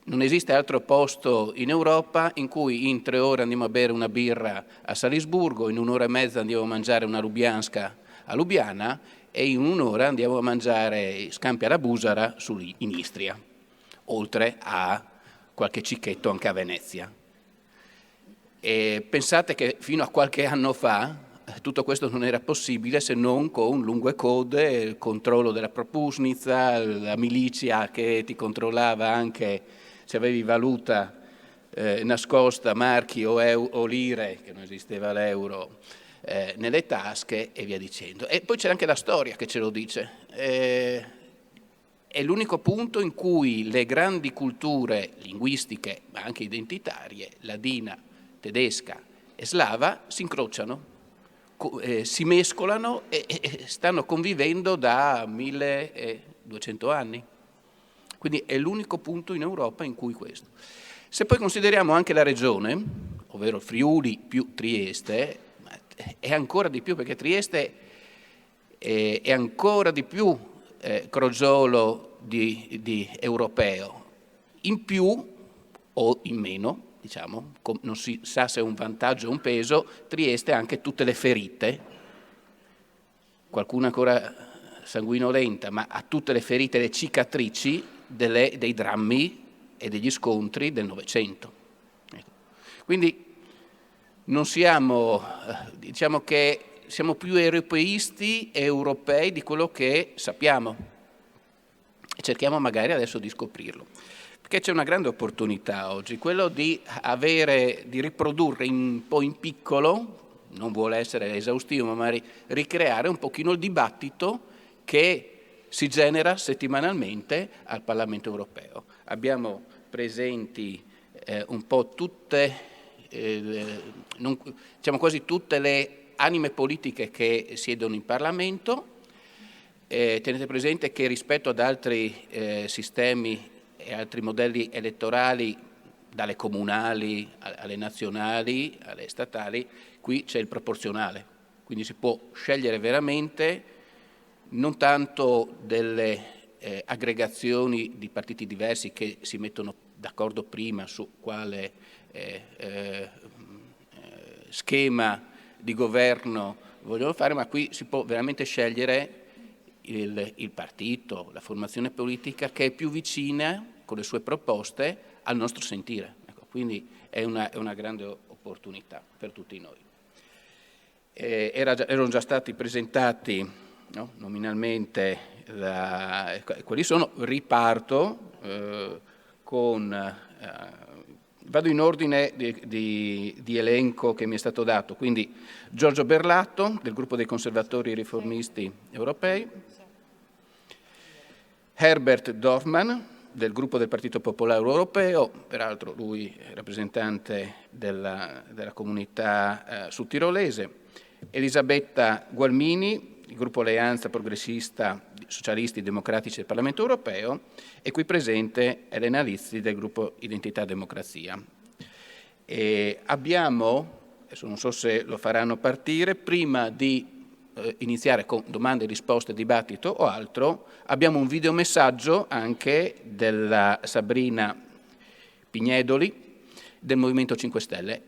non esiste altro posto in Europa in cui in 3 ore andiamo a bere una birra a Salisburgo, in 1 ora e mezza andiamo a mangiare una Lubianska a Lubiana e in 1 ora andiamo a mangiare scampi alla busara in Istria, oltre a qualche cicchetto anche a Venezia. E pensate che fino a qualche anno fa tutto questo non era possibile se non con lunghe code, il controllo della propusnica, la milizia che ti controllava anche se avevi valuta nascosta, marchi o lire, che non esisteva l'euro, nelle tasche e via dicendo. E poi c'è anche la storia che ce lo dice. È l'unico punto in cui le grandi culture linguistiche, ma anche identitarie, ladina, tedesca e slava, si incrociano, si mescolano e stanno convivendo da 1200 anni. Quindi è l'unico punto in Europa in cui questo. Se poi consideriamo anche la regione, ovvero Friuli più Trieste, è ancora di più, perché Trieste è ancora di più crogiolo di europeo. In più o in meno, diciamo, non si sa se è un vantaggio o un peso, Trieste ha anche tutte le ferite, qualcuna ancora sanguinolenta, ma ha tutte le ferite, le cicatrici dei drammi e degli scontri del Novecento. Quindi non siamo, diciamo che siamo più europeisti e europei di quello che sappiamo e cerchiamo magari adesso di scoprirlo. Perché c'è una grande opportunità oggi, quello di riprodurre un po' in piccolo, non vuole essere esaustivo, ma magari ricreare un pochino il dibattito che si genera settimanalmente al Parlamento europeo. Abbiamo presenti un po' tutte, diciamo quasi tutte le anime politiche che siedono in Parlamento. Tenete presente che rispetto ad altri sistemi e altri modelli elettorali, dalle comunali alle nazionali, alle statali, qui c'è il proporzionale, quindi si può scegliere veramente non tanto delle aggregazioni di partiti diversi che si mettono d'accordo prima su quale schema di governo vogliono fare, ma qui si può veramente scegliere il partito, la formazione politica che è più vicina con le sue proposte al nostro sentire. Ecco, quindi è una grande opportunità per tutti noi. Erano già stati presentati, no, nominalmente quali sono. Riparto con vado in ordine di elenco che mi è stato dato, quindi Giorgio Berlato del gruppo dei conservatori e riformisti europei, Herbert Dorfmann del gruppo del Partito Popolare Europeo, peraltro lui è rappresentante della comunità sudtirolese, Elisabetta Gualmini, il gruppo Alleanza Progressista Socialisti Democratici del Parlamento Europeo, e qui presente Elena Lizzi del gruppo Identità e Democrazia. E abbiamo, adesso non so se lo faranno partire, prima di iniziare con domande e risposte, dibattito o altro, abbiamo un videomessaggio anche della Sabrina Pignedoli del Movimento 5 Stelle.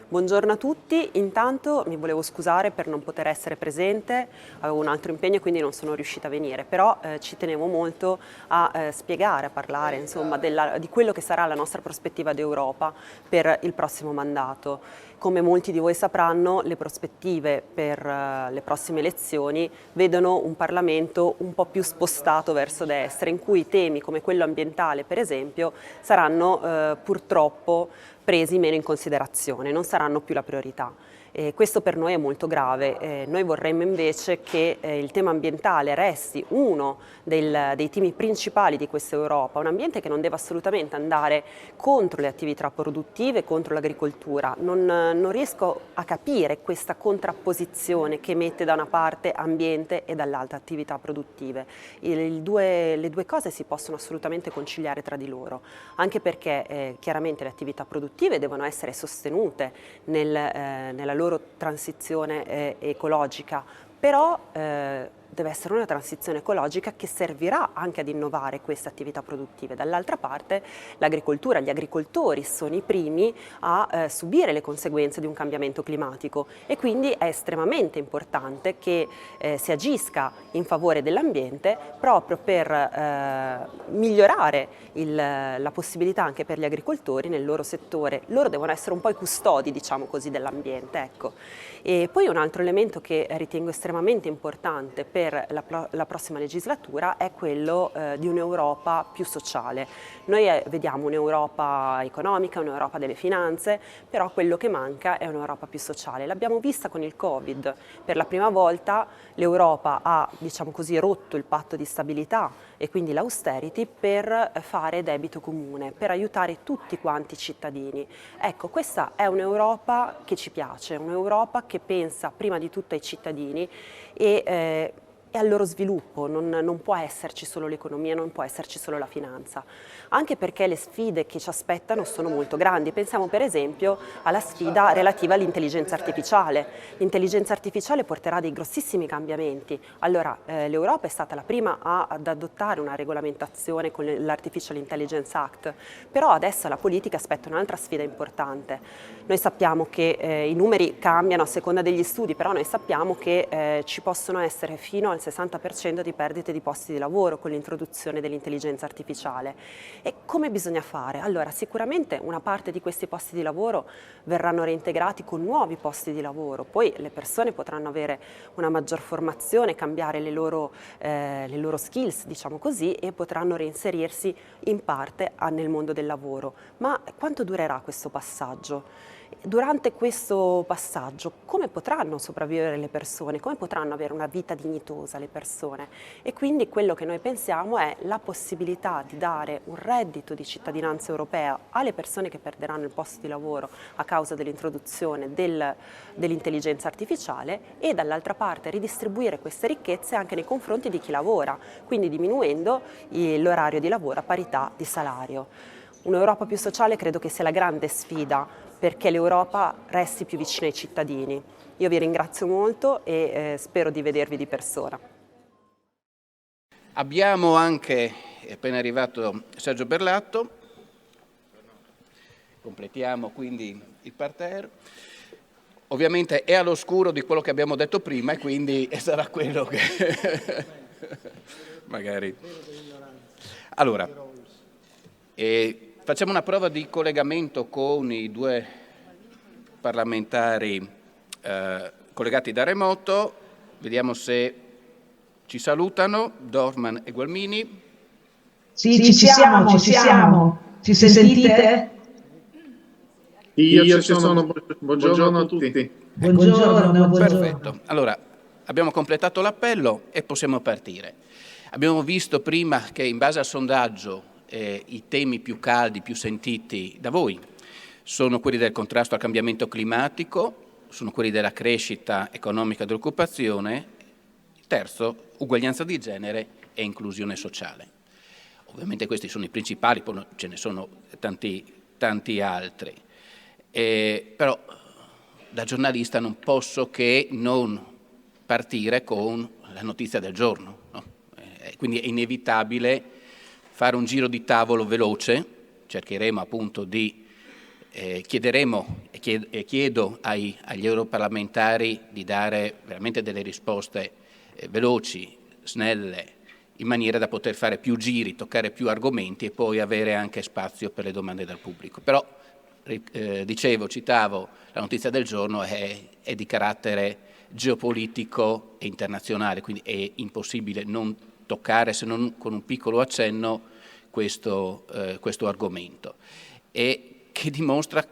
Buongiorno a tutti, intanto mi volevo scusare per non poter essere presente, avevo un altro impegno e quindi non sono riuscita a venire, però ci tenevo molto a spiegare, a parlare insomma di quello che sarà la nostra prospettiva d'Europa per il prossimo mandato. Come molti di voi sapranno, le prospettive per le prossime elezioni vedono un Parlamento un po' più spostato verso destra, in cui temi come quello ambientale, per esempio, saranno purtroppo presi meno in considerazione, non saranno più la priorità. Questo per noi è molto grave. Noi vorremmo invece che il tema ambientale resti uno dei temi principali di questa Europa, un ambiente che non deve assolutamente andare contro le attività produttive, contro l'agricoltura. Non riesco a capire questa contrapposizione che mette da una parte ambiente e dall'altra attività produttive. Le due cose si possono assolutamente conciliare tra di loro, anche perché chiaramente le attività produttive devono essere sostenute nella loro transizione ecologica, però deve essere una transizione ecologica che servirà anche ad innovare queste attività produttive. Dall'altra parte l'agricoltura, gli agricoltori sono i primi a subire le conseguenze di un cambiamento climatico e quindi è estremamente importante che si agisca in favore dell'ambiente proprio per migliorare la possibilità anche per gli agricoltori nel loro settore. Loro devono essere un po' i custodi, diciamo così, dell'ambiente, ecco. E poi un altro elemento che ritengo estremamente importante per la prossima legislatura è quello di un'Europa più sociale. Noi vediamo un'Europa economica, un'Europa delle finanze, però quello che manca è un'Europa più sociale. L'abbiamo vista con il Covid. Per la prima volta l'Europa ha, diciamo così, rotto il patto di stabilità e quindi l'austerity per fare debito comune, per aiutare tutti quanti i cittadini. Ecco, questa è un'Europa che ci piace, un'Europa che pensa prima di tutto ai cittadini e al loro sviluppo. Non può esserci solo l'economia, non può esserci solo la finanza, anche perché le sfide che ci aspettano sono molto grandi. Pensiamo per esempio alla sfida relativa all'intelligenza artificiale. L'intelligenza artificiale porterà dei grossissimi cambiamenti. Allora, l'Europa è stata la prima ad adottare una regolamentazione con l'Artificial Intelligence Act, però adesso la politica aspetta un'altra sfida importante. Noi sappiamo che i numeri cambiano a seconda degli studi, però noi sappiamo che ci possono essere fino al 60% di perdite di posti di lavoro con l'introduzione dell'intelligenza artificiale. E come bisogna fare? Allora, sicuramente una parte di questi posti di lavoro verranno reintegrati con nuovi posti di lavoro, poi le persone potranno avere una maggior formazione, cambiare le loro skills, diciamo così, e potranno reinserirsi in parte nel mondo del lavoro. Ma quanto durerà questo passaggio? Durante questo passaggio come potranno sopravvivere le persone, come potranno avere una vita dignitosa le persone? E quindi quello che noi pensiamo è la possibilità di dare un reddito di cittadinanza europea alle persone che perderanno il posto di lavoro a causa dell'introduzione dell'intelligenza artificiale e dall'altra parte ridistribuire queste ricchezze anche nei confronti di chi lavora, quindi diminuendo l'orario di lavoro a parità di salario. Un'Europa più sociale credo che sia la grande sfida perché l'Europa resti più vicina ai cittadini. Io vi ringrazio molto e spero di vedervi di persona. Abbiamo anche, è appena arrivato Sergio Berlatto, completiamo quindi il parterre. Ovviamente è all'oscuro di quello che abbiamo detto prima e quindi sarà quello che magari. Allora, facciamo una prova di collegamento con i due parlamentari collegati da remoto, vediamo se ci salutano, Dorfman e Gualmini. Sì, ci siamo. Ci sentite? Io ci sono, buongiorno a tutti. Buongiorno. Perfetto, allora abbiamo completato l'appello e possiamo partire. Abbiamo visto prima che in base al sondaggio i temi più caldi, più sentiti da voi sono quelli del contrasto al cambiamento climatico, sono quelli della crescita economica e dell'occupazione, il terzo, uguaglianza di genere e inclusione sociale. Ovviamente questi sono i principali, poi ce ne sono tanti altri, però da giornalista non posso che non partire con la notizia del giorno, no? Quindi è inevitabile fare un giro di tavolo veloce, cercheremo appunto di, chiederemo e chiedo agli europarlamentari di dare veramente delle risposte veloci, snelle, in maniera da poter fare più giri, toccare più argomenti e poi avere anche spazio per le domande dal pubblico. Però, citavo, la notizia del giorno è di carattere geopolitico e internazionale, quindi è impossibile non toccare, se non con un piccolo accenno, questo argomento, e che dimostra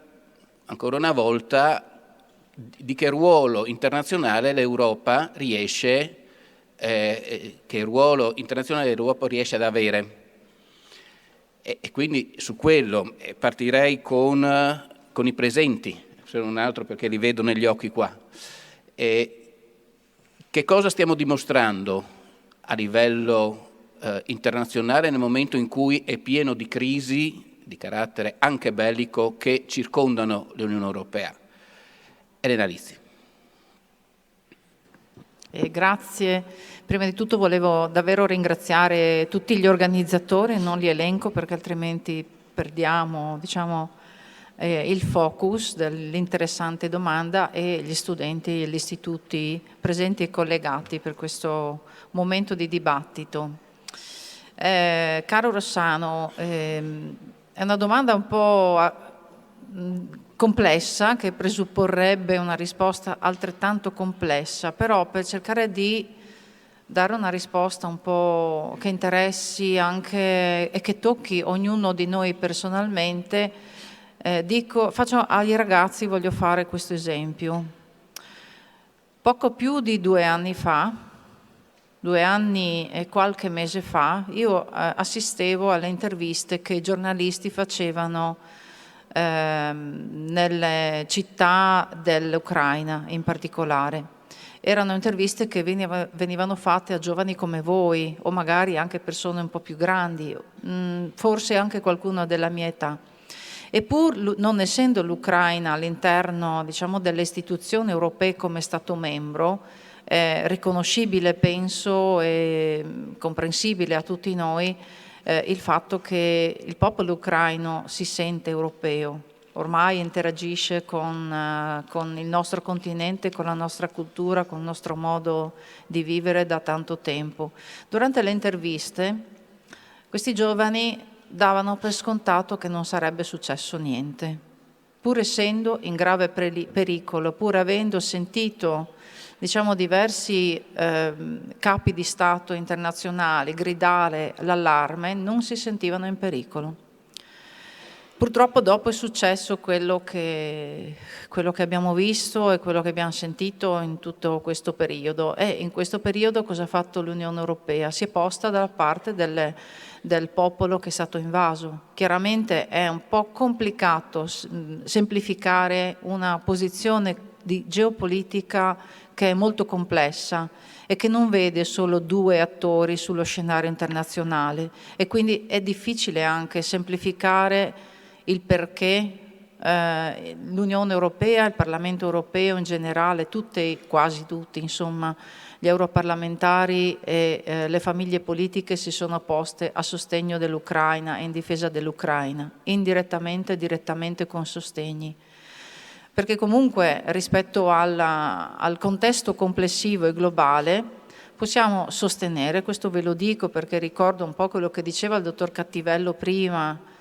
ancora una volta di che ruolo internazionale l'Europa riesce, che ruolo internazionale l'Europa riesce ad avere. E quindi su quello partirei con i presenti, se non altro perché li vedo negli occhi qua. Che cosa stiamo dimostrando a livello internazionale nel momento in cui è pieno di crisi di carattere anche bellico che circondano l'Unione Europea? Elena Lizzi. Grazie. Prima di tutto volevo davvero ringraziare tutti gli organizzatori, non li elenco perché altrimenti perdiamo, il focus dell'interessante domanda, e gli studenti e gli istituti presenti e collegati per questo momento di dibattito. Caro Rossano, è una domanda un po' complessa che presupporrebbe una risposta altrettanto complessa, però per cercare di dare una risposta un po' che interessi anche e che tocchi ognuno di noi personalmente, ai ragazzi voglio fare questo esempio. Poco più di 2 anni fa, 2 anni e qualche mese fa, io assistevo alle interviste che i giornalisti facevano nelle città dell'Ucraina in particolare. Erano interviste che venivano fatte a giovani come voi, o magari anche persone un po' più grandi, forse anche qualcuno della mia età. E pur non essendo l'Ucraina all'interno, delle istituzioni europee come Stato membro, riconoscibile, penso, e comprensibile a tutti noi il fatto che il popolo ucraino si sente europeo. ormai interagisce con il nostro continente, con la nostra cultura, con il nostro modo di vivere da tanto tempo. Durante le interviste questi giovani davano per scontato che non sarebbe successo niente, pur essendo in grave pericolo, pur avendo sentito diversi capi di Stato internazionali gridare l'allarme, non si sentivano in pericolo. Purtroppo dopo è successo quello che abbiamo visto e quello che abbiamo sentito in tutto questo periodo. E in questo periodo cosa ha fatto l'Unione Europea? Si è posta dalla parte del popolo che è stato invaso. Chiaramente è un po' complicato semplificare una posizione di geopolitica che è molto complessa e che non vede solo due attori sullo scenario internazionale, e quindi è difficile anche semplificare il perché l'Unione Europea, il Parlamento Europeo in generale, quasi tutti, insomma, gli europarlamentari e le famiglie politiche si sono poste a sostegno dell'Ucraina e in difesa dell'Ucraina, indirettamente e direttamente con sostegni. Perché comunque rispetto al contesto complessivo e globale possiamo sostenere, questo ve lo dico perché ricordo un po' quello che diceva il dottor Cattivello prima,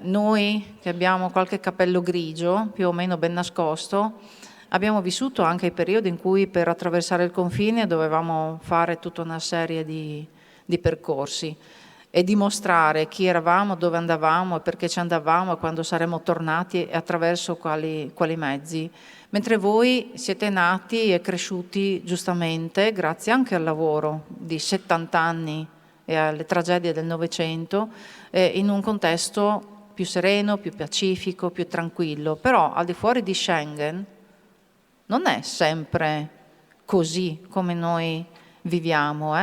noi che abbiamo qualche capello grigio, più o meno ben nascosto, abbiamo vissuto anche i periodi in cui per attraversare il confine dovevamo fare tutta una serie di percorsi e dimostrare chi eravamo, dove andavamo e perché ci andavamo e quando saremmo tornati e attraverso quali mezzi. Mentre voi siete nati e cresciuti giustamente, grazie anche al lavoro di 70 anni e alle tragedie del Novecento, in un contesto più sereno, più pacifico, più tranquillo. Però al di fuori di Schengen non è sempre così come noi viviamo,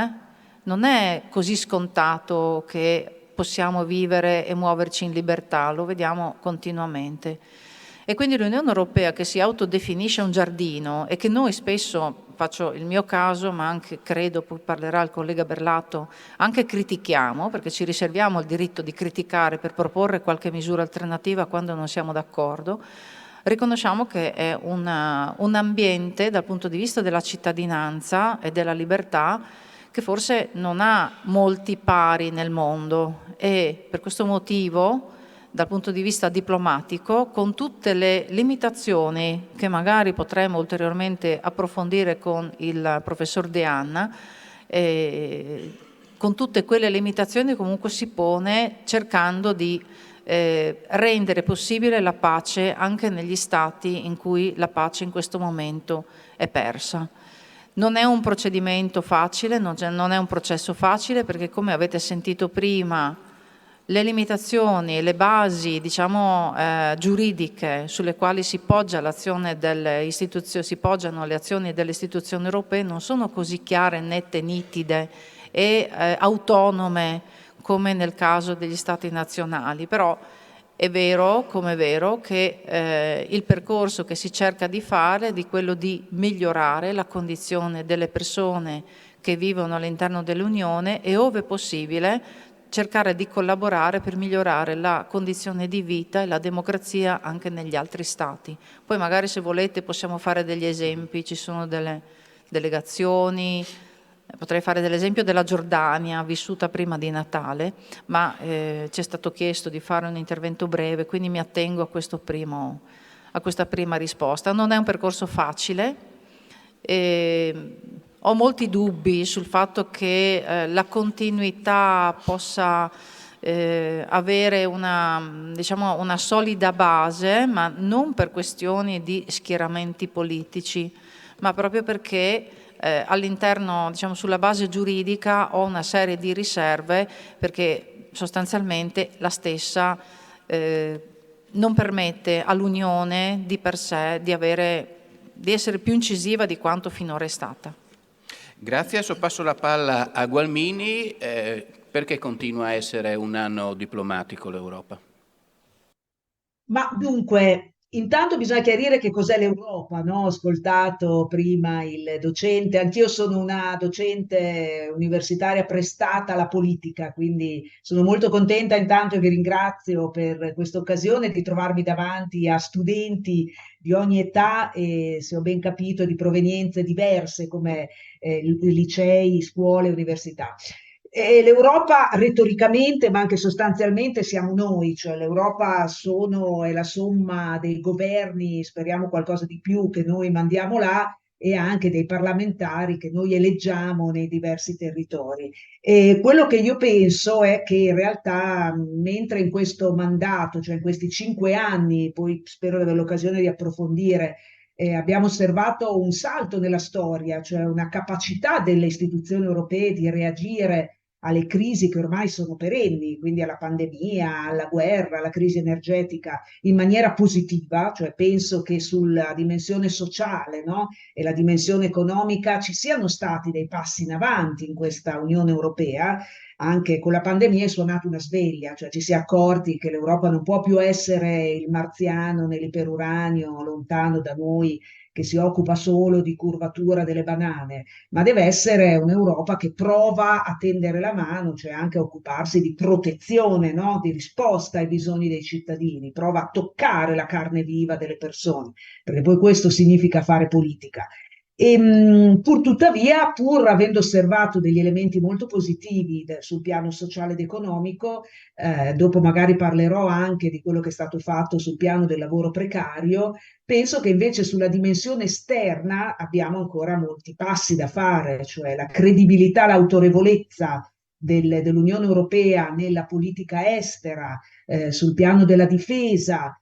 Non è così scontato che possiamo vivere e muoverci in libertà, lo vediamo continuamente. E quindi l'Unione Europea, che si autodefinisce un giardino e che noi spesso, faccio il mio caso, ma anche credo, poi parlerà il collega Berlato, anche critichiamo, perché ci riserviamo il diritto di criticare per proporre qualche misura alternativa quando non siamo d'accordo, riconosciamo che è un ambiente dal punto di vista della cittadinanza e della libertà che forse non ha molti pari nel mondo, e per questo motivo dal punto di vista diplomatico, con tutte le limitazioni che magari potremo ulteriormente approfondire con il professor De Anna, con tutte quelle limitazioni comunque si pone cercando di rendere possibile la pace anche negli stati in cui la pace in questo momento è persa. Non è un procedimento facile, non è un processo facile, perché come avete sentito prima le limitazioni, le basi giuridiche sulle quali si poggia l'azione si poggiano le azioni delle istituzioni europee non sono così chiare, nette, nitide e autonome come nel caso degli Stati nazionali. Però è vero, come è vero, che il percorso che si cerca di fare è di quello di migliorare la condizione delle persone che vivono all'interno dell'Unione e, ove possibile, cercare di collaborare per migliorare la condizione di vita e la democrazia anche negli altri stati. Poi magari, se volete, possiamo fare degli esempi, ci sono delle delegazioni, potrei fare dell'esempio della Giordania, vissuta prima di Natale, ma ci è stato chiesto di fare un intervento breve, quindi mi attengo a questa prima risposta. Non è un percorso facile, ho molti dubbi sul fatto che la continuità possa avere una solida base, ma non per questioni di schieramenti politici, ma proprio perché all'interno, sulla base giuridica ho una serie di riserve, perché sostanzialmente la stessa non permette all'Unione di per sé di essere più incisiva di quanto finora è stata. Grazie, adesso passo la palla a Gualmini. Perché continua a essere un anno diplomatico l'Europa? Ma dunque, Intanto bisogna chiarire che cos'è l'Europa, no? Ho ascoltato prima il docente, anch'io sono una docente universitaria prestata alla politica, quindi sono molto contenta intanto e vi ringrazio per questa occasione di trovarmi davanti a studenti di ogni età e, se ho ben capito, di provenienze diverse come licei, scuole, università. E l'Europa retoricamente, ma anche sostanzialmente, siamo noi, cioè l'Europa è la somma dei governi, speriamo qualcosa di più, che noi mandiamo là, e anche dei parlamentari che noi eleggiamo nei diversi territori. E quello che io penso è che in realtà, mentre in questo mandato, cioè in questi 5 anni, poi spero di avere l'occasione di approfondire, abbiamo osservato un salto nella storia, cioè una capacità delle istituzioni europee di reagire alle crisi che ormai sono perenni, quindi alla pandemia, alla guerra, alla crisi energetica, in maniera positiva, cioè penso che sulla dimensione sociale, no, e la dimensione economica ci siano stati dei passi in avanti in questa Unione Europea. Anche con la pandemia è suonata una sveglia, cioè ci si è accorti che l'Europa non può più essere il marziano nell'iperuranio lontano da noi che si occupa solo di curvatura delle banane, ma deve essere un'Europa che prova a tendere la mano, cioè anche a occuparsi di protezione, no? Di risposta ai bisogni dei cittadini, prova a toccare la carne viva delle persone, perché poi questo significa fare politica. Pur tuttavia, pur avendo osservato degli elementi molto positivi sul piano sociale ed economico, dopo magari parlerò anche di quello che è stato fatto sul piano del lavoro precario, penso che invece sulla dimensione esterna abbiamo ancora molti passi da fare, cioè la credibilità, l'autorevolezza dell'Unione Europea nella politica estera, sul piano della difesa,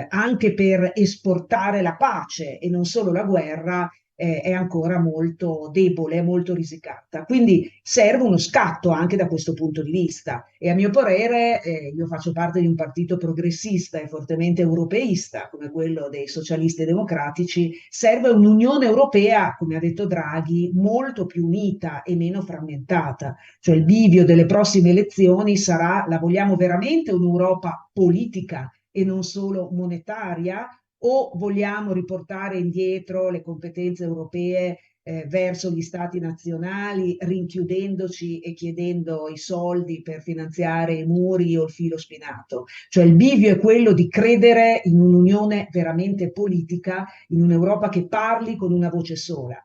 anche per esportare la pace e non solo la guerra, è ancora molto debole, molto risicata. Quindi serve uno scatto anche da questo punto di vista e a mio parere, io faccio parte di un partito progressista e fortemente europeista come quello dei socialisti e democratici, serve un'Unione Europea, come ha detto Draghi, molto più unita e meno frammentata. Cioè il bivio delle prossime elezioni sarà: la vogliamo veramente un'Europa politica e non solo monetaria, o vogliamo riportare indietro le competenze europee verso gli stati nazionali, rinchiudendoci e chiedendo i soldi per finanziare i muri o il filo spinato? Cioè il bivio è quello di credere in un'unione veramente politica, in un'Europa che parli con una voce sola.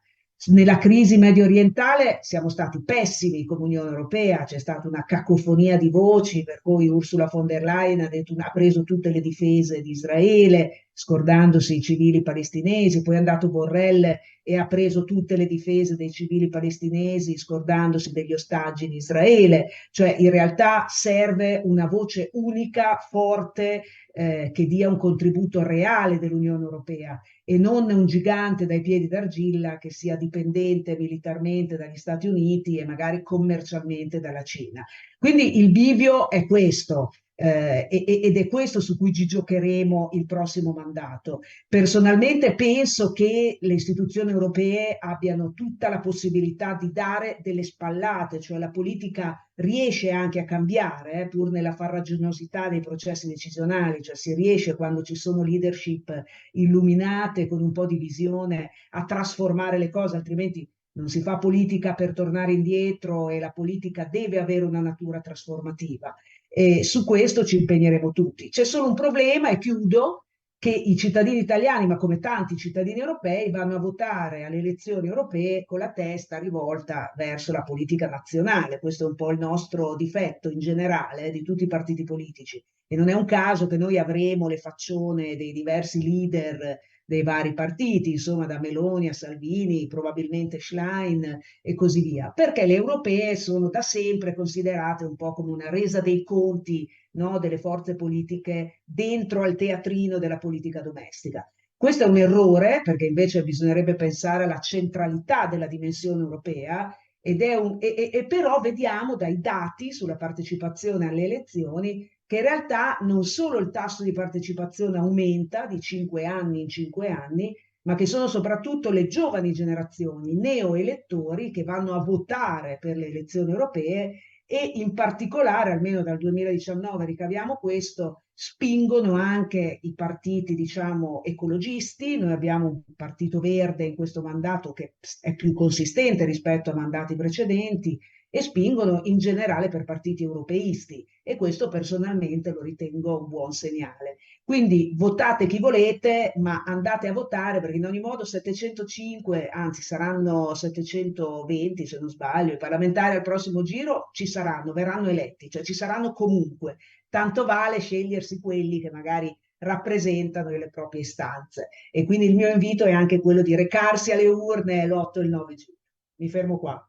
Nella crisi medio orientale siamo stati pessimi come Unione Europea, c'è stata una cacofonia di voci, per cui Ursula von der Leyen ha preso tutte le difese di Israele, scordandosi i civili palestinesi, poi è andato Borrell e ha preso tutte le difese dei civili palestinesi, scordandosi degli ostaggi in Israele. Cioè in realtà serve una voce unica, forte, che dia un contributo reale dell'Unione Europea e non un gigante dai piedi d'argilla che sia dipendente militarmente dagli Stati Uniti e magari commercialmente dalla Cina. Quindi il bivio è questo. Ed è questo su cui ci giocheremo il prossimo mandato. Personalmente penso che le istituzioni europee abbiano tutta la possibilità di dare delle spallate, cioè la politica riesce anche a cambiare, pur nella farraginosità dei processi decisionali, cioè si riesce, quando ci sono leadership illuminate con un po' di visione, a trasformare le cose, altrimenti non si fa politica per tornare indietro e la politica deve avere una natura trasformativa. E su questo ci impegneremo tutti. C'è solo un problema, e chiudo, che i cittadini italiani, ma come tanti cittadini europei, vanno a votare alle elezioni europee con la testa rivolta verso la politica nazionale. Questo è un po' il nostro difetto in generale, di tutti i partiti politici. E non è un caso che noi avremo le faccione dei diversi leader dei vari partiti, insomma da Meloni a Salvini, probabilmente Schlein e così via, perché le europee sono da sempre considerate un po' come una resa dei conti, no, delle forze politiche dentro al teatrino della politica domestica. Questo è un errore, perché invece bisognerebbe pensare alla centralità della dimensione europea, però vediamo dai dati sulla partecipazione alle elezioni che in realtà non solo il tasso di partecipazione aumenta di 5 anni in 5 anni, ma che sono soprattutto le giovani generazioni, neoelettori, che vanno a votare per le elezioni europee e in particolare, almeno dal 2019 ricaviamo questo, spingono anche i partiti, diciamo, ecologisti. Noi abbiamo un partito verde in questo mandato che è più consistente rispetto a mandati precedenti, e spingono in generale per partiti europeisti, e questo personalmente lo ritengo un buon segnale. Quindi votate chi volete, ma andate a votare, perché in ogni modo 705, anzi saranno 720 se non sbaglio, i parlamentari al prossimo giro ci saranno, verranno eletti, cioè ci saranno comunque. Tanto vale scegliersi quelli che magari rappresentano le proprie istanze. E quindi il mio invito è anche quello di recarsi alle urne l'8 e il 9 giugno. Mi fermo qua.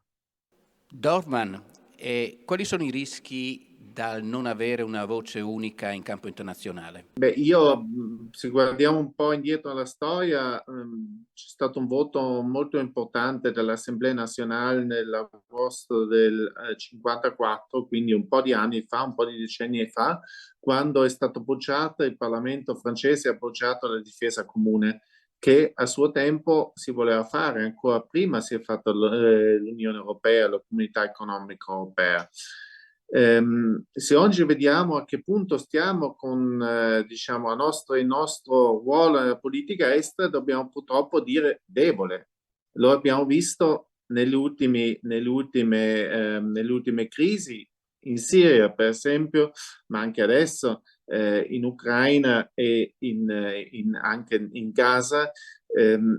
Dorfman, quali sono i rischi dal non avere una voce unica in campo internazionale? Beh, se guardiamo un po' indietro alla storia, c'è stato un voto molto importante dell'Assemblea nazionale nell'agosto del 54, quindi un po' di anni fa, un po' di decenni fa, quando è stato bocciato, il Parlamento francese ha bocciato la difesa comune, che a suo tempo si voleva fare, ancora prima si è fatta l'Unione Europea, la Comunità Economica Europea. Se oggi vediamo a che punto stiamo con diciamo, il nostro ruolo nella politica estera, dobbiamo purtroppo dire debole. Lo abbiamo visto nelle ultime crisi, in Siria per esempio, ma anche adesso in Ucraina e anche in Gaza.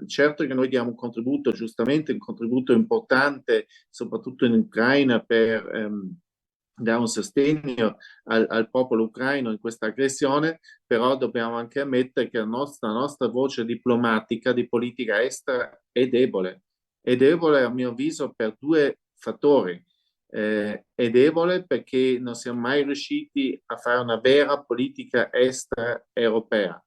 Certo che noi diamo un contributo, giustamente un contributo importante, soprattutto in Ucraina, per dare un sostegno al popolo ucraino in questa aggressione, però dobbiamo anche ammettere che la nostra voce diplomatica di politica estera è debole. È debole a mio avviso per due fattori. È debole perché non siamo mai riusciti a fare una vera politica estera europea.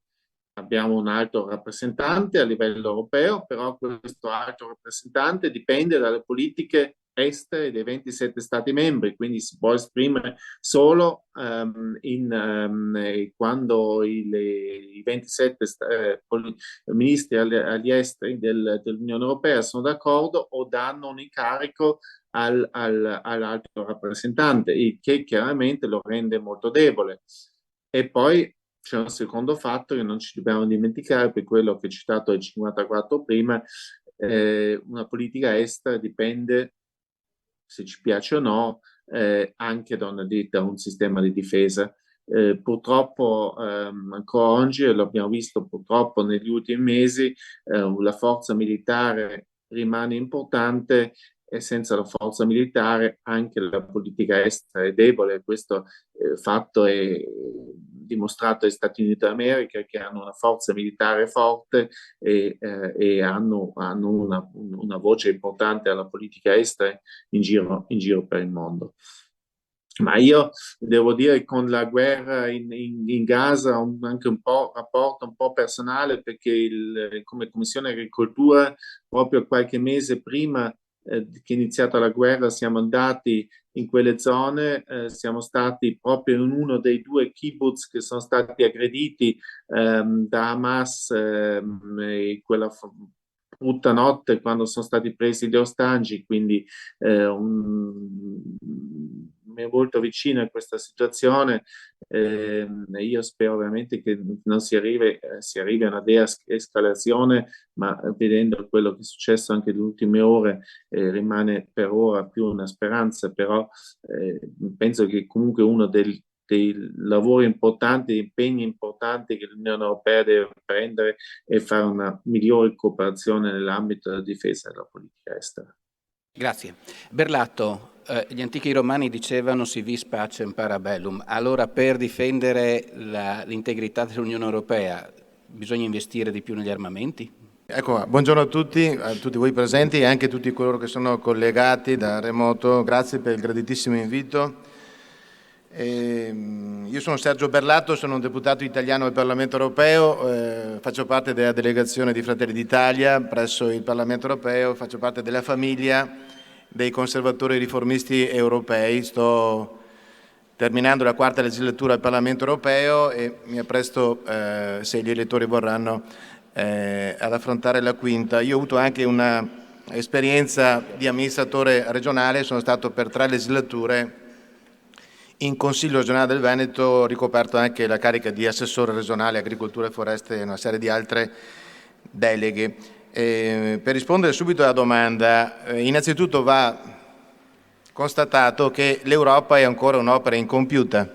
Abbiamo un alto rappresentante a livello europeo, però questo alto rappresentante dipende dalle politiche estere dei 27 Stati membri, quindi si può esprimere solo quando i 27 ministri agli esteri dell'Unione Europea sono d'accordo o danno un incarico all'alto rappresentante, il che chiaramente lo rende molto debole. E poi c'è un secondo fatto che non ci dobbiamo dimenticare, per quello che ho citato il 54 prima, una politica estera dipende, se ci piace o no, anche da un sistema di difesa. Purtroppo ancora oggi, e lo abbiamo visto purtroppo negli ultimi mesi, la forza militare rimane importante, e senza la forza militare anche la politica estera è debole. Questo fatto è dimostrato dagli Stati Uniti d'America, che hanno una forza militare forte e hanno una voce importante alla politica estera in giro per il mondo. Ma io devo dire, con la guerra in Gaza, anche un po' rapporto un po' personale, perché come Commissione Agricoltura, proprio qualche mese prima che è iniziata la guerra, siamo andati in quelle zone, siamo stati proprio in uno dei due kibbutz che sono stati aggrediti da Hamas quella brutta notte, quando sono stati presi gli ostaggi, quindi mi è molto vicino a questa situazione. Io spero ovviamente che non si arrivi a una de-escalazione, ma vedendo quello che è successo anche nelle ultime ore, rimane per ora più una speranza, però penso che comunque uno dei lavori importanti, impegni importanti che l'Unione Europea deve prendere è fare una migliore cooperazione nell'ambito della difesa e della politica estera. Grazie. Berlatto, gli antichi romani dicevano si vis pacem para bellum. Allora, per difendere l'integrità dell'Unione Europea bisogna investire di più negli armamenti? Ecco, buongiorno a tutti voi presenti e anche a tutti coloro che sono collegati da remoto. Grazie per il graditissimo invito. Io sono Sergio Berlatto, sono un deputato italiano del Parlamento Europeo, faccio parte della delegazione di Fratelli d'Italia presso il Parlamento Europeo, faccio parte della famiglia dei conservatori riformisti europei. Sto terminando la 4ª legislatura al Parlamento Europeo e mi appresto, se gli elettori vorranno, ad affrontare la 5ª. Io ho avuto anche un'esperienza di amministratore regionale, sono stato per 3 legislature in Consiglio regionale del Veneto ho ricoperto anche la carica di assessore regionale agricoltura e foreste e una serie di altre deleghe. Per rispondere subito alla domanda, innanzitutto va constatato che l'Europa è ancora un'opera incompiuta,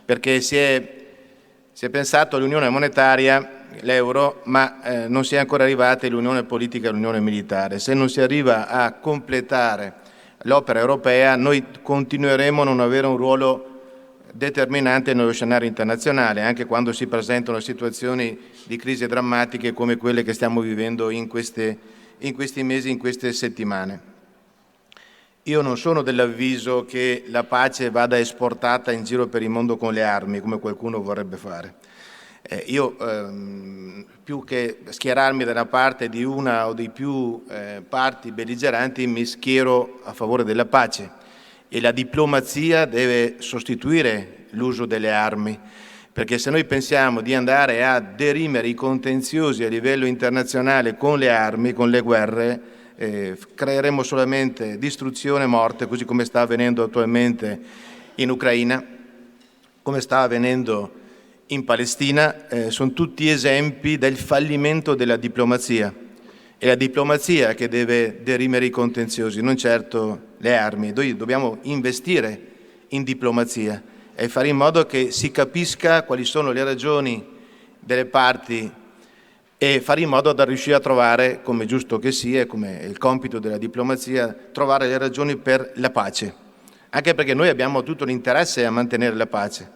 perché si è pensato all'unione monetaria, l'euro, ma non si è ancora arrivati all'unione politica e all'unione militare. Se non si arriva a completare l'opera europea, noi continueremo a non avere un ruolo determinante nello scenario internazionale, anche quando si presentano situazioni di crisi drammatiche come quelle che stiamo vivendo in questi mesi, in queste settimane. Io non sono dell'avviso che la pace vada esportata in giro per il mondo con le armi, come qualcuno vorrebbe fare. Io, più che schierarmi dalla parte di una o di più parti belligeranti, mi schiero a favore della pace, e la diplomazia deve sostituire l'uso delle armi, perché se noi pensiamo di andare a derimere i contenziosi a livello internazionale con le armi, con le guerre, creeremo solamente distruzione e morte, così come sta avvenendo attualmente in Ucraina, come sta avvenendo in Palestina. Sono tutti esempi del fallimento della diplomazia. È la diplomazia che deve derimere i contenziosi, non certo le armi. Noi dobbiamo investire in diplomazia e fare in modo che si capisca quali sono le ragioni delle parti e fare in modo da riuscire a trovare, come giusto che sia, come è il compito della diplomazia, trovare le ragioni per la pace. Anche perché noi abbiamo tutto l'interesse a mantenere la pace.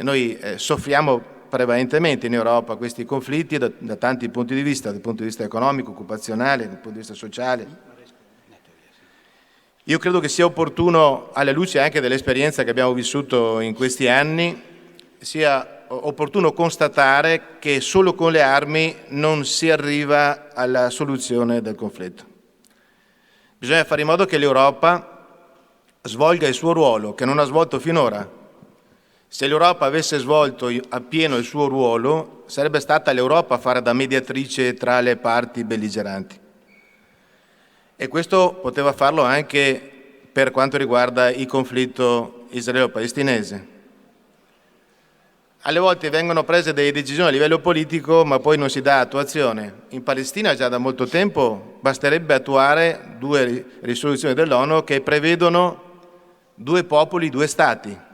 Noi soffriamo prevalentemente in Europa questi conflitti da tanti punti di vista, dal punto di vista economico, occupazionale, dal punto di vista sociale. Io credo che sia opportuno, alla luce anche dell'esperienza che abbiamo vissuto in questi anni, sia opportuno constatare che solo con le armi non si arriva alla soluzione del conflitto. Bisogna fare in modo che l'Europa svolga il suo ruolo, che non ha svolto finora. Se l'Europa avesse svolto appieno il suo ruolo, sarebbe stata l'Europa a fare da mediatrice tra le parti belligeranti. E questo poteva farlo anche per quanto riguarda il conflitto israelo-palestinese. Alle volte vengono prese delle decisioni a livello politico, ma poi non si dà attuazione. In Palestina già da molto tempo basterebbe attuare 2 risoluzioni dell'ONU che prevedono 2 popoli, 2 stati.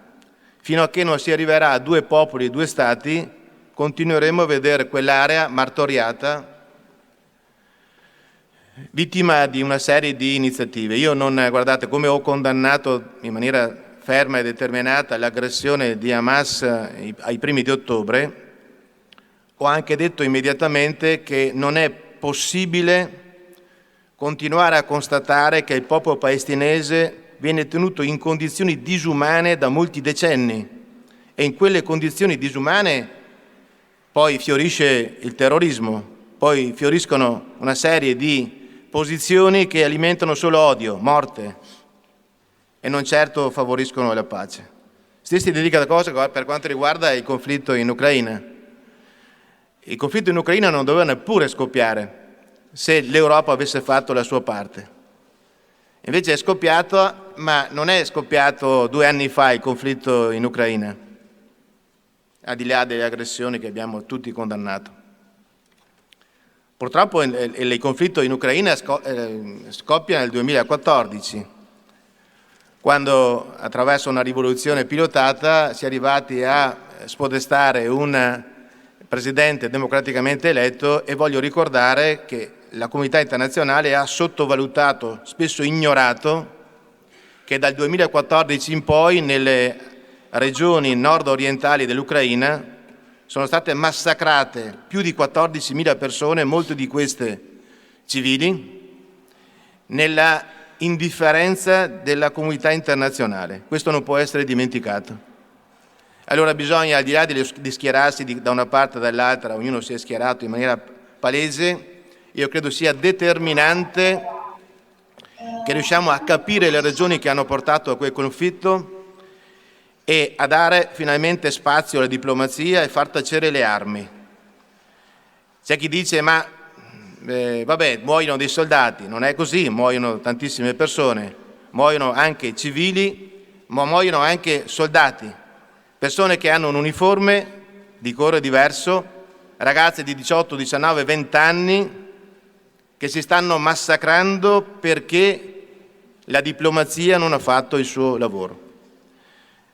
Fino a che non si arriverà a 2 popoli, 2 stati, continueremo a vedere quell'area martoriata, vittima di una serie di iniziative. Io guardate, come ho condannato in maniera ferma e determinata l'aggressione di Hamas ai primi di ottobre, ho anche detto immediatamente che non è possibile continuare a constatare che il popolo palestinese viene tenuto in condizioni disumane da molti decenni, e in quelle condizioni disumane poi fiorisce il terrorismo, poi fioriscono una serie di posizioni che alimentano solo odio, morte, e non certo favoriscono la pace. Stessa identica cosa per quanto riguarda il conflitto in Ucraina. Il conflitto in Ucraina non doveva neppure scoppiare se l'Europa avesse fatto la sua parte. Invece è scoppiato, ma non è scoppiato 2 anni fa il conflitto in Ucraina, al di là delle aggressioni che abbiamo tutti condannato. Purtroppo il conflitto in Ucraina scoppia nel 2014, quando attraverso una rivoluzione pilotata si è arrivati a spodestare un presidente democraticamente eletto, e voglio ricordare che la comunità internazionale ha sottovalutato, spesso ignorato, che dal 2014 in poi nelle regioni nord-orientali dell'Ucraina sono state massacrate più di 14.000 persone, molte di queste civili, nella indifferenza della comunità internazionale. Questo non può essere dimenticato. Allora bisogna, al di là di schierarsi da una parte o dall'altra, ognuno si è schierato in maniera palese, io credo sia determinante che riusciamo a capire le ragioni che hanno portato a quel conflitto e a dare finalmente spazio alla diplomazia e far tacere le armi. C'è chi dice vabbè, muoiono dei soldati. Non è così, muoiono tantissime persone, muoiono anche civili, ma muoiono anche soldati, persone che hanno un uniforme di colore diverso, ragazze di 18, 19, 20 anni che si stanno massacrando perché la diplomazia non ha fatto il suo lavoro.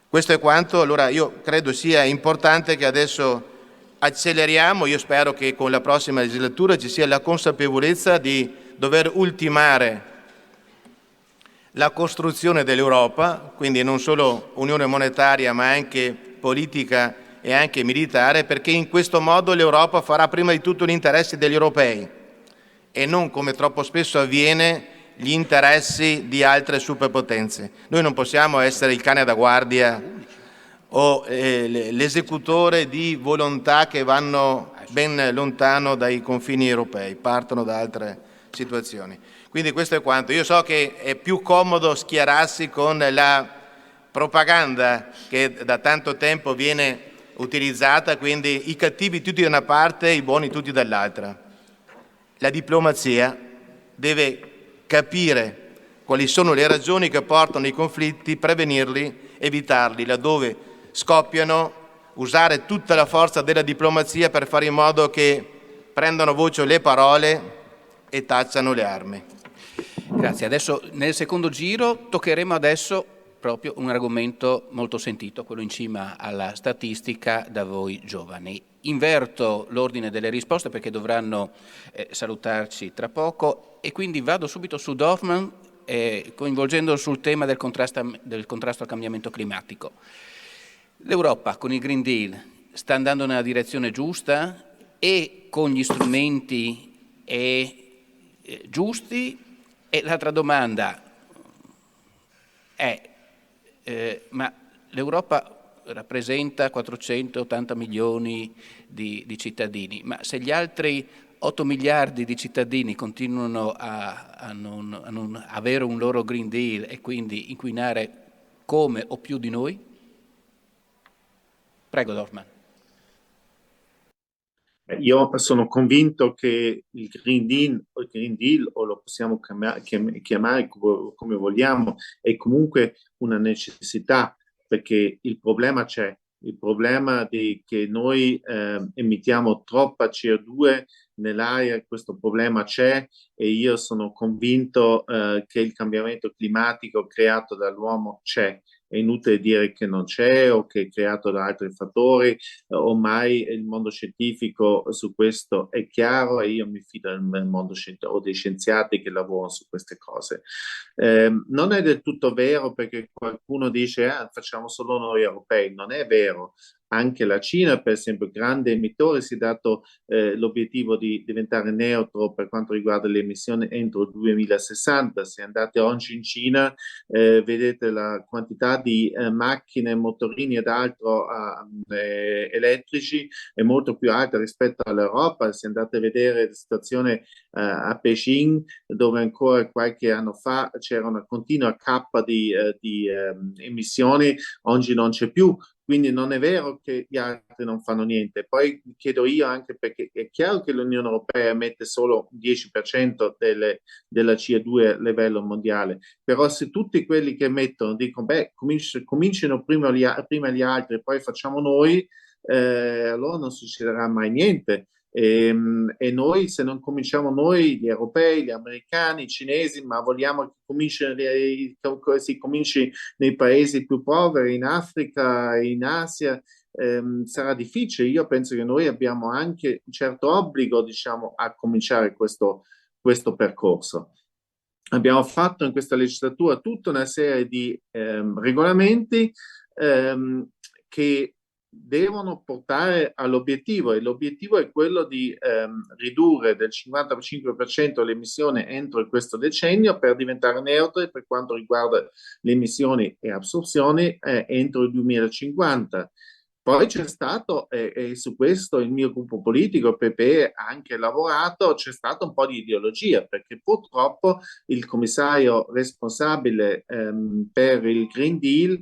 Questo è quanto. Allora io credo sia importante che adesso acceleriamo. Io spero che con la prossima legislatura ci sia la consapevolezza di dover ultimare la costruzione dell'Europa, quindi non solo unione monetaria ma anche politica e anche militare, perché in questo modo l'Europa farà prima di tutto gli interessi degli europei e non, come troppo spesso avviene, gli interessi di altre superpotenze. Noi non possiamo essere il cane da guardia o l'esecutore di volontà che vanno ben lontano dai confini europei, partono da altre situazioni. Quindi questo è quanto. Io so che è più comodo schierarsi con la propaganda che da tanto tempo viene utilizzata, quindi i cattivi tutti da una parte e i buoni tutti dall'altra. La diplomazia deve capire quali sono le ragioni che portano i conflitti, prevenirli, evitarli, laddove scoppiano, usare tutta la forza della diplomazia per fare in modo che prendano voce le parole e tacciano le armi. Grazie. Adesso nel secondo giro toccheremo adesso proprio un argomento molto sentito, quello in cima alla statistica da voi giovani. Inverto l'ordine delle risposte perché dovranno salutarci tra poco e quindi vado subito su Dorfmann coinvolgendo sul tema del contrasto al cambiamento climatico. L'Europa con il Green Deal sta andando nella direzione giusta e con gli strumenti giusti? E l'altra domanda è, ma l'Europa rappresenta 480 milioni di cittadini, ma se gli altri 8 miliardi di cittadini continuano a non avere un loro Green Deal e quindi inquinare come o più di noi? Prego, Dorfmann. Io sono convinto che il Green Deal, o lo possiamo chiamare come vogliamo, è comunque una necessità, perché il problema c'è. Il problema di che noi emettiamo troppa CO2 nell'aria, questo problema c'è e io sono convinto che il cambiamento climatico creato dall'uomo c'è. È inutile dire che non c'è o che è creato da altri fattori, ormai il mondo scientifico su questo è chiaro e io mi fido del mondo scientifico o dei scienziati che lavorano su queste cose. Non è del tutto vero perché qualcuno dice facciamo solo noi europei, non è vero. Anche la Cina, per esempio, grande emittore, si è dato l'obiettivo di diventare neutro per quanto riguarda le emissioni entro il 2060. Se andate oggi in Cina, vedete la quantità di macchine, motorini ed altro elettrici è molto più alta rispetto all'Europa. Se andate a vedere la situazione a Beijing, dove ancora qualche anno fa c'era una continua cappa di emissioni, oggi non c'è più. Quindi non è vero che gli altri non fanno niente. Poi chiedo io anche perché è chiaro che l'Unione Europea emette solo il 10% della CO2 a livello mondiale, però se tutti quelli che emettono dicono cominciano prima gli altri e poi facciamo noi, allora non succederà mai niente. E noi, se non cominciamo noi, gli europei, gli americani, i cinesi, ma vogliamo che si cominci nei paesi più poveri, in Africa, in Asia, sarà difficile. Io penso che noi abbiamo anche un certo obbligo, diciamo, a cominciare questo percorso. Abbiamo fatto in questa legislatura tutta una serie di regolamenti che devono portare all'obiettivo, e l'obiettivo è quello di ridurre del 55% le emissioni entro questo decennio per diventare neutri per quanto riguarda le emissioni e assorzioni entro il 2050. Poi c'è stato, e su questo il mio gruppo politico, PPE, ha anche lavorato, c'è stato un po' di ideologia, perché purtroppo il commissario responsabile per il Green Deal,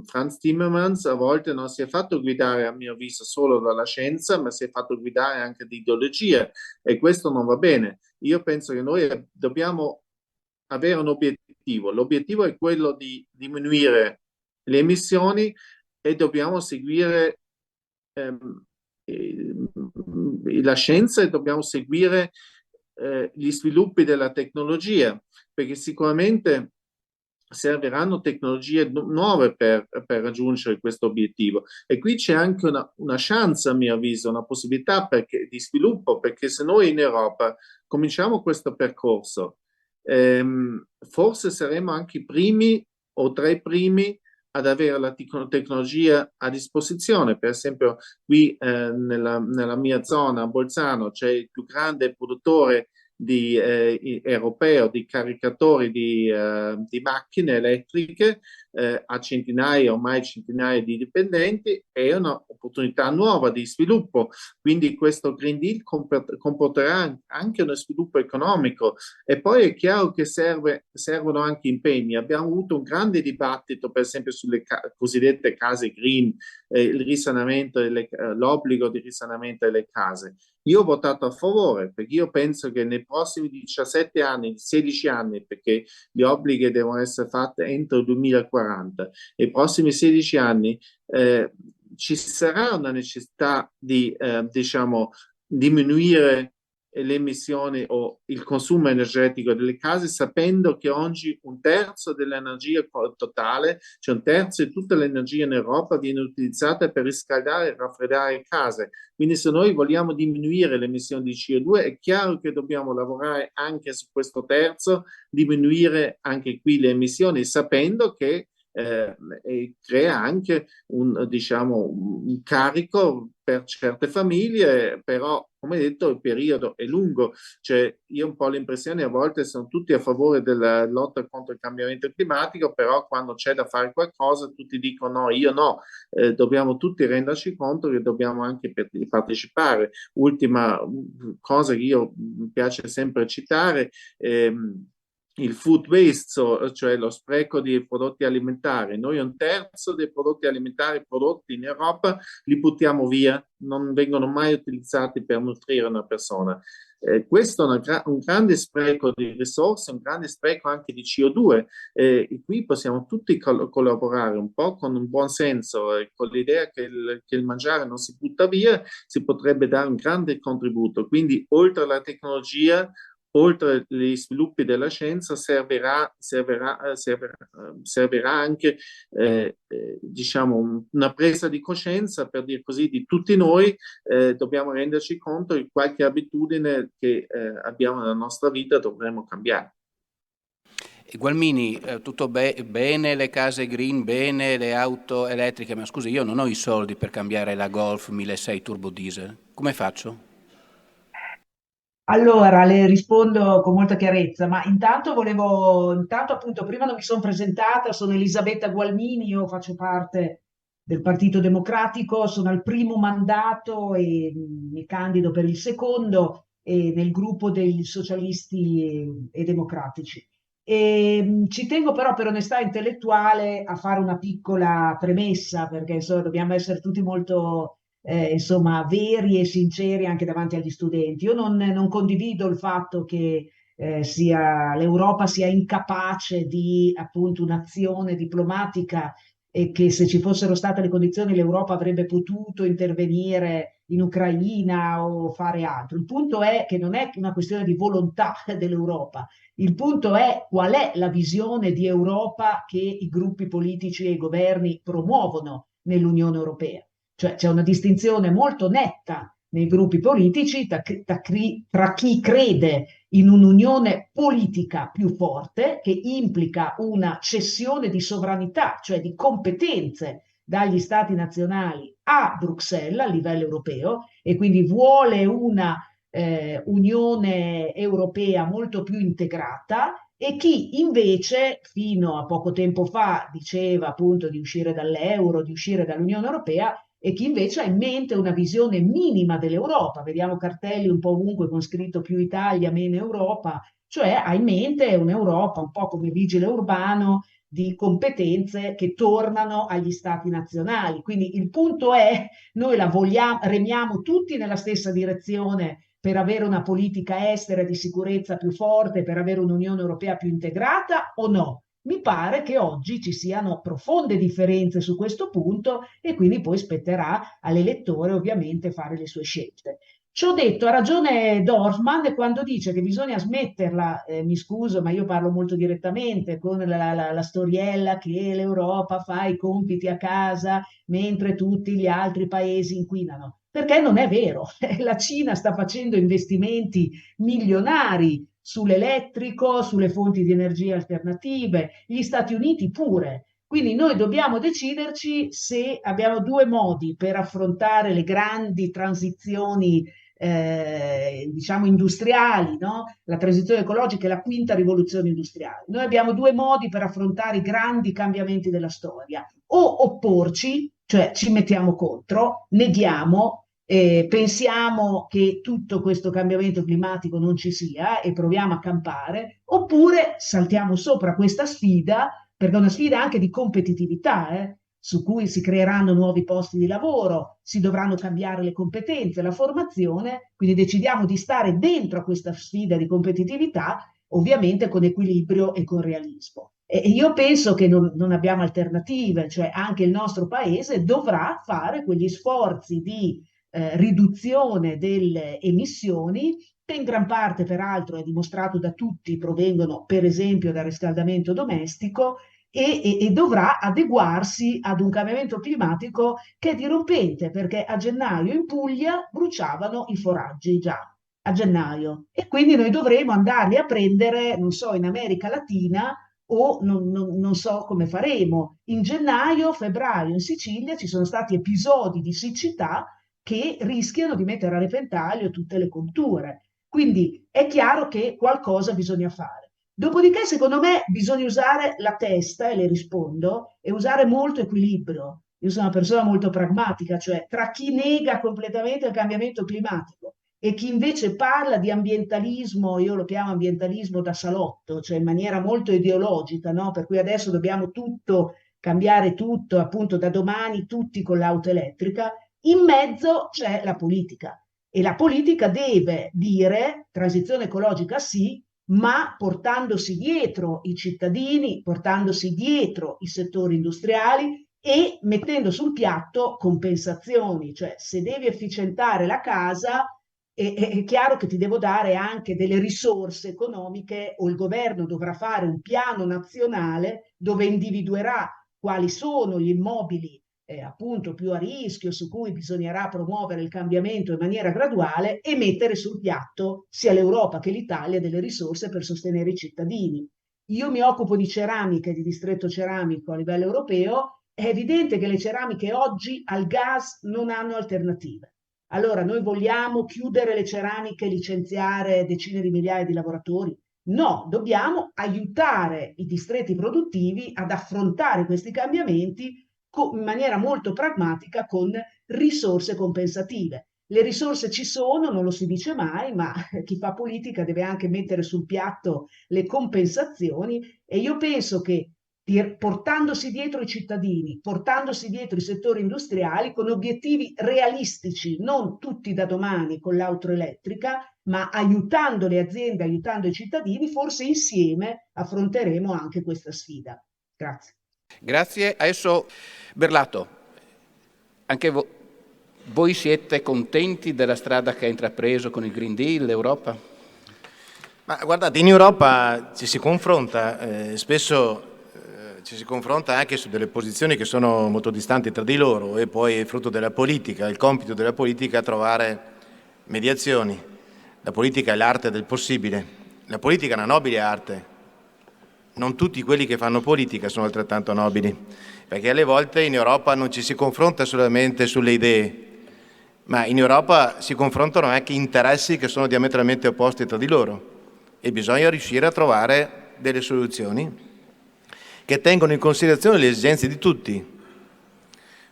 Frans Timmermans, a volte non si è fatto guidare, a mio avviso, solo dalla scienza, ma si è fatto guidare anche di ideologia, e questo non va bene. Io penso che noi dobbiamo avere un obiettivo. L'obiettivo è quello di diminuire le emissioni e dobbiamo seguire la scienza e dobbiamo seguire gli sviluppi della tecnologia, perché sicuramente serviranno tecnologie nuove per raggiungere questo obiettivo. E qui c'è anche una chance, a mio avviso, una possibilità di sviluppo, perché se noi in Europa cominciamo questo percorso, forse saremo anche i primi o tra i primi ad avere la tecnologia a disposizione. Per esempio, qui nella mia zona, a Bolzano, c'è il più grande produttore europeo di caricatori di macchine elettriche, a centinaia, ormai centinaia di dipendenti. È un'opportunità nuova di sviluppo, quindi questo Green Deal comporterà anche uno sviluppo economico. E poi è chiaro che servono anche impegni. Abbiamo avuto un grande dibattito, per esempio, sulle cosiddette case green, il risanamento, l'obbligo di risanamento delle case. Io ho votato a favore, perché io penso che nei prossimi 17 anni, 16 anni, perché gli obblighi devono essere fatti entro il 2040, nei prossimi 16 anni ci sarà una necessità di diciamo, diminuire le emissioni o il consumo energetico delle case, sapendo che oggi un terzo dell'energia totale, cioè un terzo di tutta l'energia in Europa, viene utilizzata per riscaldare e raffreddare case. Quindi se noi vogliamo diminuire le emissioni di CO2, è chiaro che dobbiamo lavorare anche su questo terzo, diminuire anche qui le emissioni, sapendo che crea anche diciamo, un carico per certe famiglie, però come detto il periodo è lungo, cioè io ho un po' l'impressione a volte sono tutti a favore della lotta contro il cambiamento climatico, però quando c'è da fare qualcosa tutti dicono no, io no, dobbiamo tutti renderci conto che dobbiamo anche partecipare. Ultima cosa che io mi piace sempre citare, il food waste, cioè lo spreco di prodotti alimentari. Noi un terzo dei prodotti alimentari prodotti in Europa li buttiamo via, non vengono mai utilizzati per nutrire una persona. Questo è un grande spreco di risorse, un grande spreco anche di CO2. E qui possiamo tutti collaborare un po' con un buon senso, con l'idea che il mangiare non si butta via, si potrebbe dare un grande contributo. Quindi oltre alla tecnologia, oltre agli sviluppi della scienza, servirà anche diciamo una presa di coscienza, per dire così, di tutti noi. Dobbiamo renderci conto di qualche abitudine che abbiamo nella nostra vita dovremmo cambiare. Gualmini, tutto bene le case green, bene le auto elettriche, ma scusi, io non ho i soldi per cambiare la Golf 1600 turbo diesel, come faccio? Allora, le rispondo con molta chiarezza, ma intanto appunto, prima non mi sono presentata, sono Elisabetta Gualmini, io faccio parte del Partito Democratico, sono al primo mandato e mi candido per il secondo nel gruppo dei socialisti e democratici. Ci tengo però per onestà intellettuale a fare una piccola premessa, perché insomma, dobbiamo essere tutti molto insomma, veri e sinceri anche davanti agli studenti. Io non condivido il fatto che l'Europa sia incapace di appunto un'azione diplomatica e che se ci fossero state le condizioni l'Europa avrebbe potuto intervenire in Ucraina o fare altro. Il punto è che non è una questione di volontà dell'Europa, il punto è qual è la visione di Europa che i gruppi politici e i governi promuovono nell'Unione Europea. Cioè c'è una distinzione molto netta nei gruppi politici tra chi crede in un'unione politica più forte che implica una cessione di sovranità, cioè di competenze dagli stati nazionali a Bruxelles a livello europeo e quindi vuole una Unione Europea molto più integrata, e chi invece fino a poco tempo fa diceva appunto di uscire dall'euro, di uscire dall'Unione Europea, e chi invece ha in mente una visione minima dell'Europa. Vediamo cartelli un po' ovunque con scritto più Italia, meno Europa, cioè ha in mente un'Europa un po' come vigile urbano di competenze che tornano agli stati nazionali. Quindi il punto è, noi remiamo tutti nella stessa direzione per avere una politica estera di sicurezza più forte, per avere un'Unione Europea più integrata o no? Mi pare che oggi ci siano profonde differenze su questo punto e quindi poi spetterà all'elettore ovviamente fare le sue scelte. Ciò detto, ha ragione Dorfman quando dice che bisogna smetterla, mi scuso ma io parlo molto direttamente, con la storiella che l'Europa fa i compiti a casa mentre tutti gli altri paesi inquinano, perché non è vero. La Cina sta facendo investimenti milionari sull'elettrico, sulle fonti di energia alternative, gli Stati Uniti pure. Quindi noi dobbiamo deciderci se abbiamo due modi per affrontare le grandi transizioni diciamo industriali, no? La transizione ecologica è la quinta rivoluzione industriale. Noi abbiamo due modi per affrontare i grandi cambiamenti della storia: o opporci, cioè ci mettiamo contro, neghiamo, pensiamo che tutto questo cambiamento climatico non ci sia e proviamo a campare, oppure saltiamo sopra questa sfida, perché è una sfida anche di competitività, su cui si creeranno nuovi posti di lavoro, si dovranno cambiare le competenze, la formazione, quindi decidiamo di stare dentro a questa sfida di competitività, ovviamente con equilibrio e con realismo. E io penso che non abbiamo alternative, cioè anche il nostro paese dovrà fare quegli sforzi di riduzione delle emissioni, che in gran parte peraltro è dimostrato da tutti provengono per esempio dal riscaldamento domestico, e dovrà adeguarsi ad un cambiamento climatico che è dirompente, perché a gennaio in Puglia bruciavano i foraggi già a gennaio, e quindi noi dovremo andarli a prendere, non so, in America Latina, o non so come faremo. In gennaio, febbraio in Sicilia ci sono stati episodi di siccità che rischiano di mettere a repentaglio tutte le colture. Quindi è chiaro che qualcosa bisogna fare. Dopodiché, secondo me, bisogna usare la testa, e le rispondo, e usare molto equilibrio. Io sono una persona molto pragmatica, cioè tra chi nega completamente il cambiamento climatico e chi invece parla di ambientalismo, io lo chiamo ambientalismo da salotto, cioè in maniera molto ideologica, no? Per cui adesso dobbiamo tutto, cambiare tutto, appunto da domani tutti con l'auto elettrica. In mezzo c'è la politica, e la politica deve dire transizione ecologica sì, ma portandosi dietro i cittadini, portandosi dietro i settori industriali e mettendo sul piatto compensazioni. Cioè, se devi efficientare la casa, è chiaro che ti devo dare anche delle risorse economiche, o il governo dovrà fare un piano nazionale dove individuerà quali sono gli immobili appunto più a rischio, su cui bisognerà promuovere il cambiamento in maniera graduale, e mettere sul piatto sia l'Europa che l'Italia delle risorse per sostenere i cittadini. Io mi occupo di ceramica e di distretto ceramico a livello europeo. È evidente che le ceramiche oggi al gas non hanno alternative. Allora, noi vogliamo chiudere le ceramiche e licenziare decine di migliaia di lavoratori? No, dobbiamo aiutare i distretti produttivi ad affrontare questi cambiamenti in maniera molto pragmatica, con risorse compensative. Le risorse ci sono, non lo si dice mai, ma chi fa politica deve anche mettere sul piatto le compensazioni, e io penso che portandosi dietro i cittadini, portandosi dietro i settori industriali, con obiettivi realistici, non tutti da domani con l'auto elettrica, ma aiutando le aziende, aiutando i cittadini, forse insieme affronteremo anche questa sfida. Grazie. Grazie. Adesso Berlato, anche voi siete contenti della strada che ha intrapreso con il Green Deal l'Europa? Ma guardate, in Europa ci si confronta, spesso ci si confronta anche su delle posizioni che sono molto distanti tra di loro, e poi è frutto della politica, il compito della politica è trovare mediazioni. La politica è l'arte del possibile, la politica è una nobile arte. Non tutti quelli che fanno politica sono altrettanto nobili, perché alle volte in Europa non ci si confronta solamente sulle idee, ma in Europa si confrontano anche interessi che sono diametralmente opposti tra di loro, e bisogna riuscire a trovare delle soluzioni che tengono in considerazione le esigenze di tutti,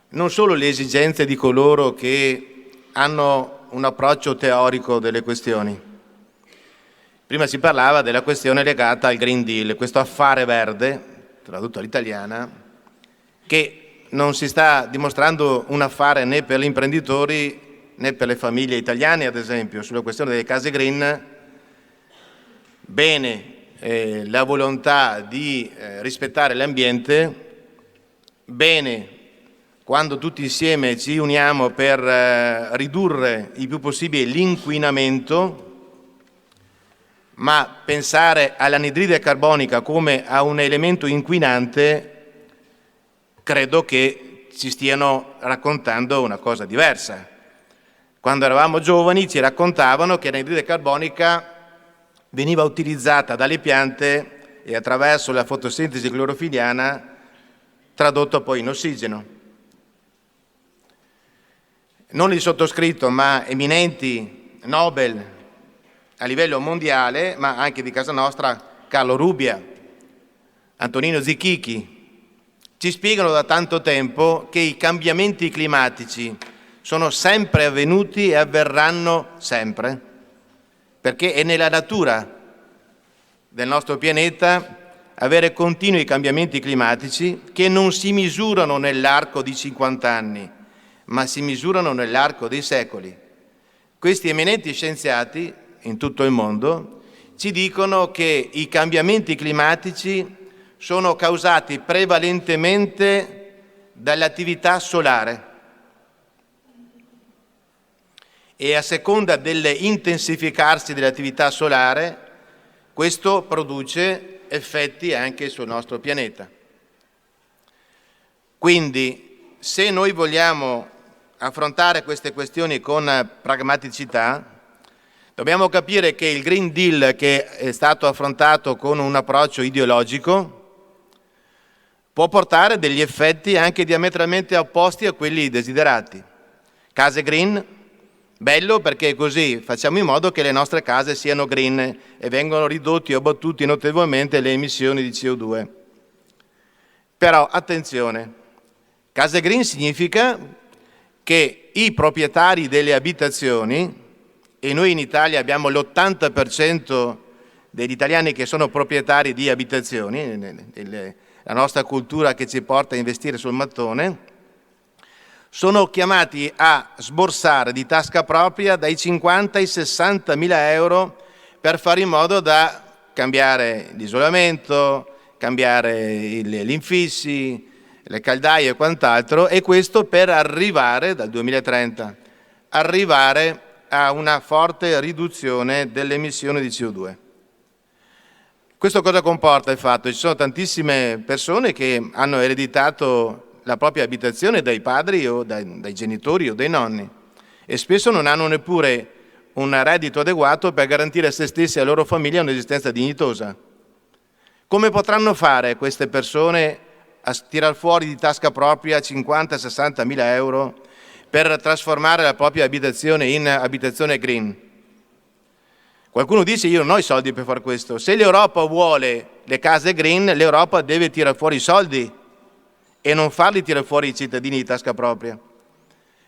non solo le esigenze di coloro che hanno un approccio teorico delle questioni. Prima si parlava della questione legata al Green Deal, questo affare verde, tradotto all'italiana, che non si sta dimostrando un affare né per gli imprenditori né per le famiglie italiane, ad esempio, sulla questione delle case green. Bene la volontà di rispettare l'ambiente, bene quando tutti insieme ci uniamo per ridurre il più possibile l'inquinamento, ma pensare all'anidride carbonica come a un elemento inquinante credo che ci stiano raccontando una cosa diversa. Quando eravamo giovani ci raccontavano che l'anidride carbonica veniva utilizzata dalle piante e attraverso la fotosintesi clorofiliana tradotto poi in ossigeno. Non il sottoscritto, ma eminenti Nobel a livello mondiale, ma anche di casa nostra, Carlo Rubbia, Antonino Zichichi, ci spiegano da tanto tempo che i cambiamenti climatici sono sempre avvenuti e avverranno sempre, perché è nella natura del nostro pianeta avere continui cambiamenti climatici che non si misurano nell'arco di 50 anni, ma si misurano nell'arco dei secoli. Questi eminenti scienziati in tutto il mondo ci dicono che i cambiamenti climatici sono causati prevalentemente dall'attività solare e a seconda dell'intensificarsi dell'attività solare questo produce effetti anche sul nostro pianeta. Quindi se noi vogliamo affrontare queste questioni con pragmaticità, dobbiamo capire che il Green Deal, che è stato affrontato con un approccio ideologico, può portare degli effetti anche diametralmente opposti a quelli desiderati. Case green, bello perché così facciamo in modo che le nostre case siano green e vengano ridotti o abbattuti notevolmente le emissioni di CO2. Però attenzione, case green significa che i proprietari delle abitazioni, e noi in Italia abbiamo l'80% degli italiani che sono proprietari di abitazioni, la nostra cultura che ci porta a investire sul mattone, sono chiamati a sborsare di tasca propria dai 50 ai 60 mila euro per fare in modo da cambiare l'isolamento, cambiare gli infissi, le caldaie e quant'altro, e questo per arrivare, dal 2030, arrivare a una forte riduzione delle emissioni di CO2. Questo cosa comporta il fatto? Ci sono tantissime persone che hanno ereditato la propria abitazione dai padri o dai genitori o dai nonni e spesso non hanno neppure un reddito adeguato per garantire a se stessi e alla loro famiglia un'esistenza dignitosa. Come potranno fare queste persone a tirar fuori di tasca propria 50-60 mila euro per trasformare la propria abitazione in abitazione green? Qualcuno dice io non ho i soldi per fare questo. Se l'Europa vuole le case green, l'Europa deve tirare fuori i soldi e non farli tirare fuori i cittadini di tasca propria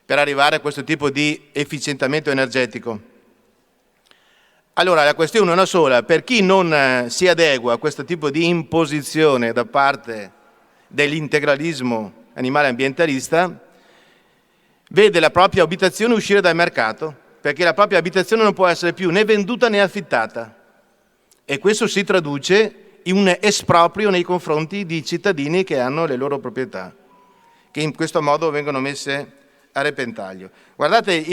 per arrivare a questo tipo di efficientamento energetico. Allora la questione è una sola: per chi non si adegua a questo tipo di imposizione da parte dell'integralismo animale ambientalista, vede la propria abitazione uscire dal mercato, perché la propria abitazione non può essere più né venduta né affittata, e questo si traduce in un esproprio nei confronti di cittadini che hanno le loro proprietà, che in questo modo vengono messe a repentaglio. Guardate,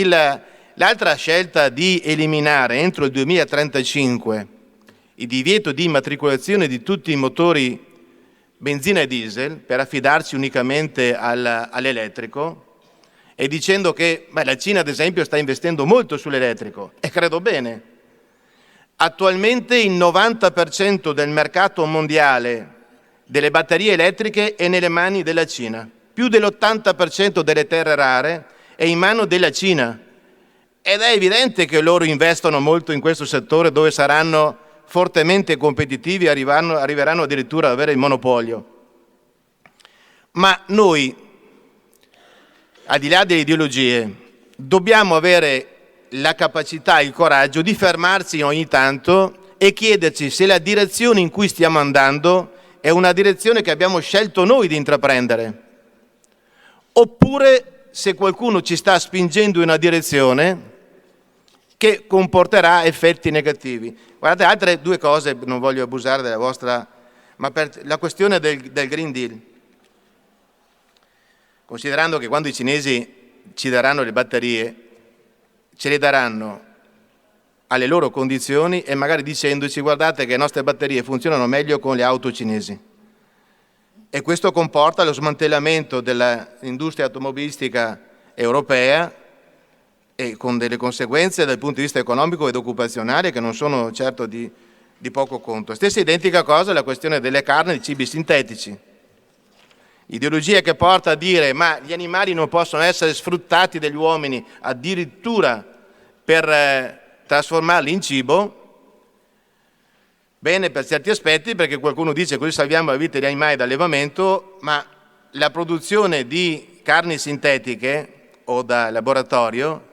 l'altra scelta di eliminare entro il 2035 il divieto di immatricolazione di tutti i motori benzina e diesel per affidarci unicamente all'elettrico, e dicendo che la Cina ad esempio sta investendo molto sull'elettrico, e credo bene. Attualmente il 90% del mercato mondiale delle batterie elettriche è nelle mani della Cina, più dell'80% delle terre rare è in mano della Cina, ed è evidente che loro investono molto in questo settore, dove saranno fortemente competitivi e arriveranno addirittura ad avere il monopolio. Ma noi, al di là delle ideologie, dobbiamo avere la capacità e il coraggio di fermarci ogni tanto e chiederci se la direzione in cui stiamo andando è una direzione che abbiamo scelto noi di intraprendere, oppure se qualcuno ci sta spingendo in una direzione che comporterà effetti negativi. Guardate, altre due cose, non voglio abusare della vostra, ma per la questione del Green Deal. Considerando che quando i cinesi ci daranno le batterie, ce le daranno alle loro condizioni e magari dicendoci: guardate che le nostre batterie funzionano meglio con le auto cinesi. E questo comporta lo smantellamento dell'industria automobilistica europea e con delle conseguenze dal punto di vista economico ed occupazionale che non sono certo di poco conto. Stessa identica cosa la questione delle carni e dei cibi sintetici. Ideologia che porta a dire: ma gli animali non possono essere sfruttati dagli uomini addirittura per trasformarli in cibo. Bene, per certi aspetti, perché qualcuno dice così salviamo la vita degli animali d'allevamento, ma la produzione di carni sintetiche o da laboratorio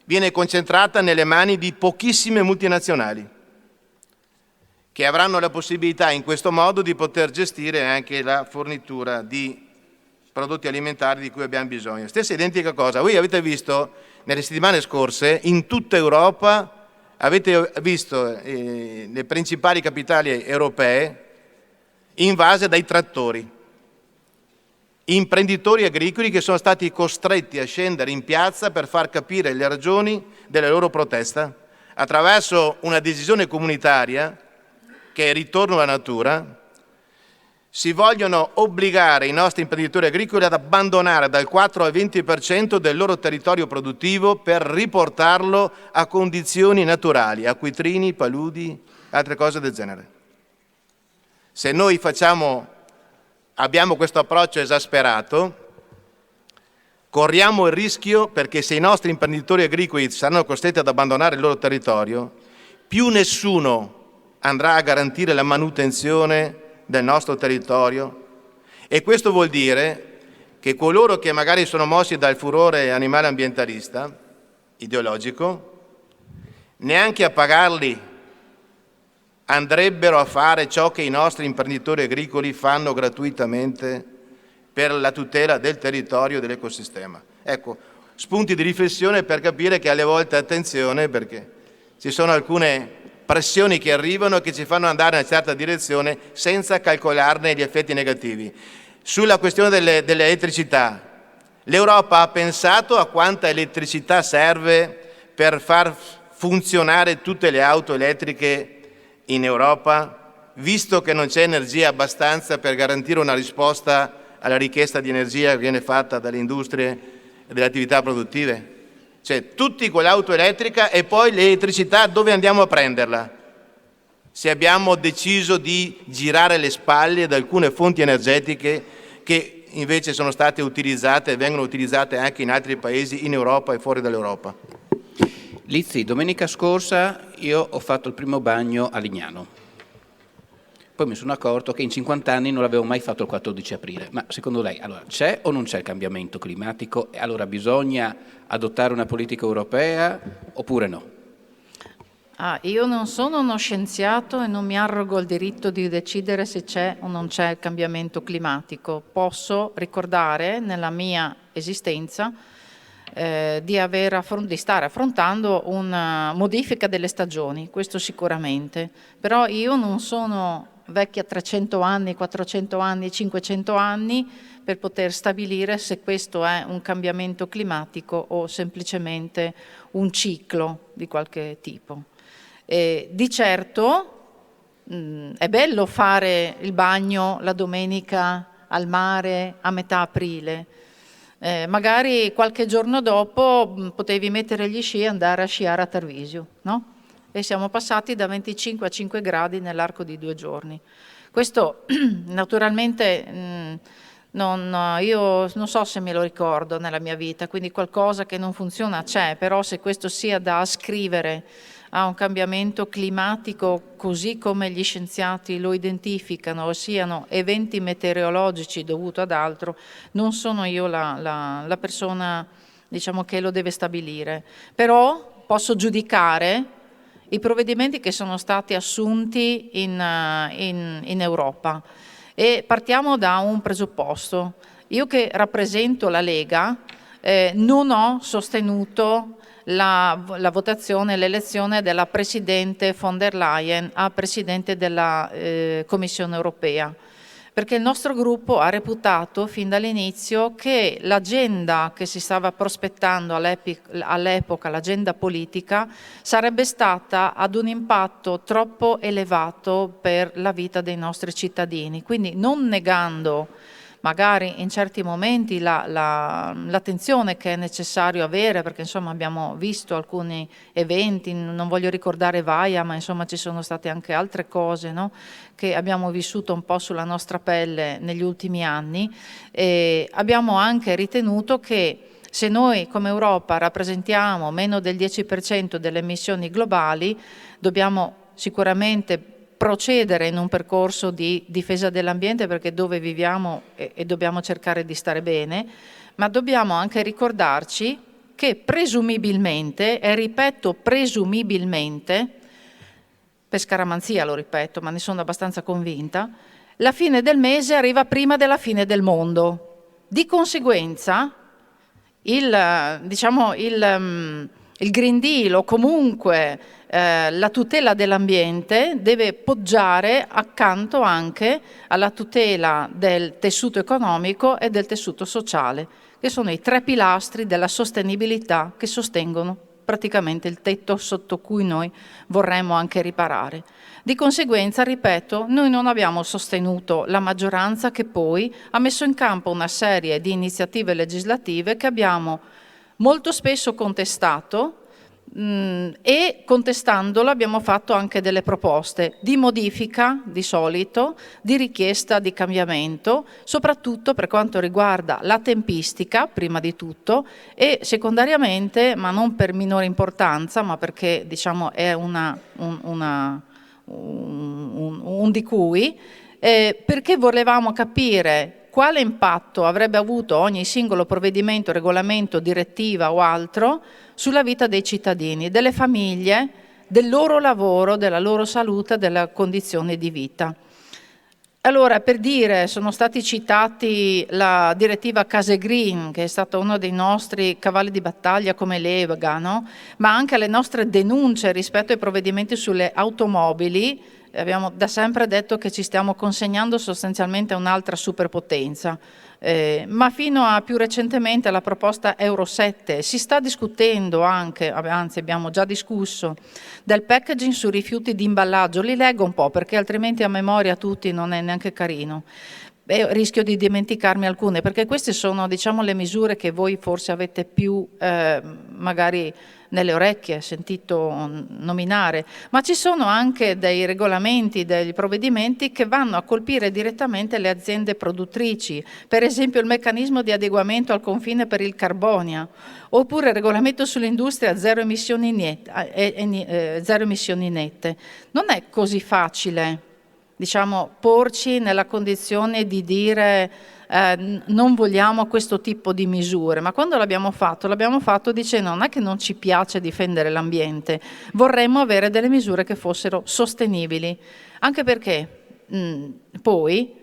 viene concentrata nelle mani di pochissime multinazionali che avranno la possibilità in questo modo di poter gestire anche la fornitura di prodotti alimentari di cui abbiamo bisogno. Stessa identica cosa, voi avete visto nelle settimane scorse in tutta Europa, avete visto le principali capitali europee invase dai trattori, imprenditori agricoli che sono stati costretti a scendere in piazza per far capire le ragioni della loro protesta attraverso una decisione comunitaria che è il ritorno alla natura. Si vogliono obbligare i nostri imprenditori agricoli ad abbandonare dal 4 al 20% del loro territorio produttivo per riportarlo a condizioni naturali, acquitrini, paludi, altre cose del genere. Se noi abbiamo questo approccio esasperato, corriamo il rischio, perché se i nostri imprenditori agricoli saranno costretti ad abbandonare il loro territorio, più nessuno andrà a garantire la manutenzione del nostro territorio, e questo vuol dire che coloro che magari sono mossi dal furore animale ambientalista, ideologico, neanche a pagarli andrebbero a fare ciò che i nostri imprenditori agricoli fanno gratuitamente per la tutela del territorio e dell'ecosistema. Ecco, spunti di riflessione per capire che alle volte attenzione, perché ci sono alcune pressioni che arrivano e che ci fanno andare in una certa direzione senza calcolarne gli effetti negativi. Sulla questione dell'elettricità, l'Europa ha pensato a quanta elettricità serve per far funzionare tutte le auto elettriche in Europa, visto che non c'è energia abbastanza per garantire una risposta alla richiesta di energia che viene fatta dalle industrie e dalle attività produttive? Cioè, tutti con l'auto elettrica, e poi l'elettricità dove andiamo a prenderla? Se abbiamo deciso di girare le spalle ad alcune fonti energetiche che invece sono state utilizzate e vengono utilizzate anche in altri paesi in Europa e fuori dall'Europa. Lizzi, domenica scorsa io ho fatto il primo bagno a Lignano. Poi mi sono accorto che in 50 anni non l'avevo mai fatto il 14 aprile. Ma secondo lei, allora, c'è o non c'è il cambiamento climatico? E allora bisogna adottare una politica europea oppure no? Io non sono uno scienziato e non mi arrogo il diritto di decidere se c'è o non c'è il cambiamento climatico. Posso ricordare nella mia esistenza di stare affrontando una modifica delle stagioni, questo sicuramente. Però io non sono vecchia 300 anni, 400 anni, 500 anni per poter stabilire se questo è un cambiamento climatico o semplicemente un ciclo di qualche tipo. Di certo è bello fare il bagno la domenica al mare a metà aprile. Magari qualche giorno dopo potevi mettere gli sci e andare a sciare a Tarvisio, no? E siamo passati da 25 a 5 gradi nell'arco di 2 giorni. Questo naturalmente io non so se me lo ricordo nella mia vita, quindi qualcosa che non funziona c'è, però se questo sia da ascrivere a un cambiamento climatico così come gli scienziati lo identificano, o siano eventi meteorologici dovuti ad altro, non sono io la persona, diciamo, che lo deve stabilire. Però posso giudicare i provvedimenti che sono stati assunti in Europa, e partiamo da un presupposto. Io che rappresento la Lega, non ho sostenuto la votazione, l'elezione della Presidente von der Leyen a Presidente della Commissione europea, perché il nostro gruppo ha reputato fin dall'inizio che l'agenda che si stava prospettando all'epoca, l'agenda politica, sarebbe stata ad un impatto troppo elevato per la vita dei nostri cittadini. Quindi non negando magari in certi momenti l'attenzione che è necessario avere, perché insomma abbiamo visto alcuni eventi, non voglio ricordare Vaia, ma insomma ci sono state anche altre cose, no? Che abbiamo vissuto un po' sulla nostra pelle negli ultimi anni, e abbiamo anche ritenuto che se noi come Europa rappresentiamo meno del 10% delle emissioni globali, dobbiamo sicuramente procedere in un percorso di difesa dell'ambiente, perché dove viviamo e dobbiamo cercare di stare bene, ma dobbiamo anche ricordarci che presumibilmente, e ripeto presumibilmente, per scaramanzia lo ripeto, ma ne sono abbastanza convinta, la fine del mese arriva prima della fine del mondo. Di conseguenza il Green Deal, o comunque la tutela dell'ambiente, deve poggiare accanto anche alla tutela del tessuto economico e del tessuto sociale, che sono i 3 pilastri della sostenibilità che sostengono praticamente il tetto sotto cui noi vorremmo anche riparare. Di conseguenza, ripeto, noi non abbiamo sostenuto la maggioranza che poi ha messo in campo una serie di iniziative legislative che abbiamo molto spesso contestato, e contestandolo abbiamo fatto anche delle proposte di modifica, di solito, di richiesta di cambiamento, soprattutto per quanto riguarda la tempistica, prima di tutto, e secondariamente, ma non per minore importanza, ma perché diciamo è un di cui, perché volevamo capire quale impatto avrebbe avuto ogni singolo provvedimento, regolamento, direttiva o altro sulla vita dei cittadini, delle famiglie, del loro lavoro, della loro salute, della condizione di vita. Allora, per dire, sono stati citati la direttiva Case Green, che è stata uno dei nostri cavalli di battaglia come Lega, no? Ma anche le nostre denunce rispetto ai provvedimenti sulle automobili. Abbiamo da sempre detto che ci stiamo consegnando sostanzialmente a un'altra superpotenza, ma fino a più recentemente la proposta Euro 7. Si sta discutendo anche, anzi abbiamo già discusso, del packaging su rifiuti di imballaggio. Li leggo un po' perché altrimenti a memoria tutti non è neanche carino. Rischio di dimenticarmi alcune, perché queste sono, diciamo, le misure che voi forse avete più magari nelle orecchie sentito nominare, ma ci sono anche dei regolamenti, dei provvedimenti che vanno a colpire direttamente le aziende produttrici, per esempio il meccanismo di adeguamento al confine per il carbonio, oppure il regolamento sull'industria zero emissioni nette. Non è così facile, diciamo, porci nella condizione di dire non vogliamo questo tipo di misure, ma quando l'abbiamo fatto dicendo non è che non ci piace difendere l'ambiente, vorremmo avere delle misure che fossero sostenibili, anche perché poi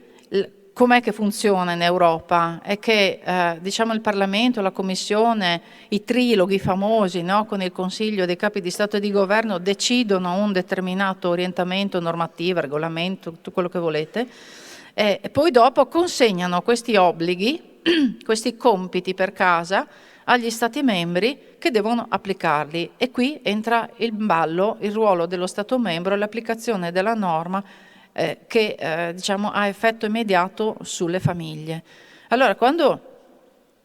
com'è che funziona in Europa? È che diciamo il Parlamento, la Commissione, i triloghi famosi, no? Con il Consiglio dei capi di Stato e di Governo decidono un determinato orientamento, normativa, regolamento, tutto quello che volete, e poi dopo consegnano questi obblighi, questi compiti per casa agli Stati membri che devono applicarli, e qui entra in ballo il ruolo dello Stato membro e l'applicazione della norma che diciamo, ha effetto immediato sulle famiglie. Allora, quando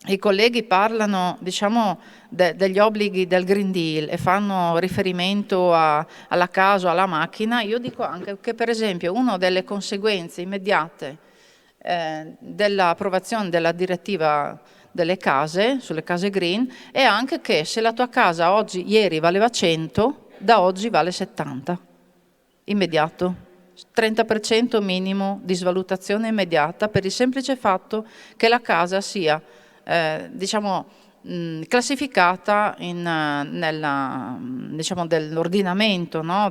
i colleghi parlano, diciamo, degli obblighi del Green Deal e fanno riferimento alla casa o alla macchina, io dico anche che, per esempio, una delle conseguenze immediate dell'approvazione della direttiva delle case, sulle case green, è anche che se la tua casa ieri valeva 100, da oggi vale 70, immediato. 30% minimo di svalutazione immediata, per il semplice fatto che la casa sia diciamo classificata diciamo, dell'ordinamento, no?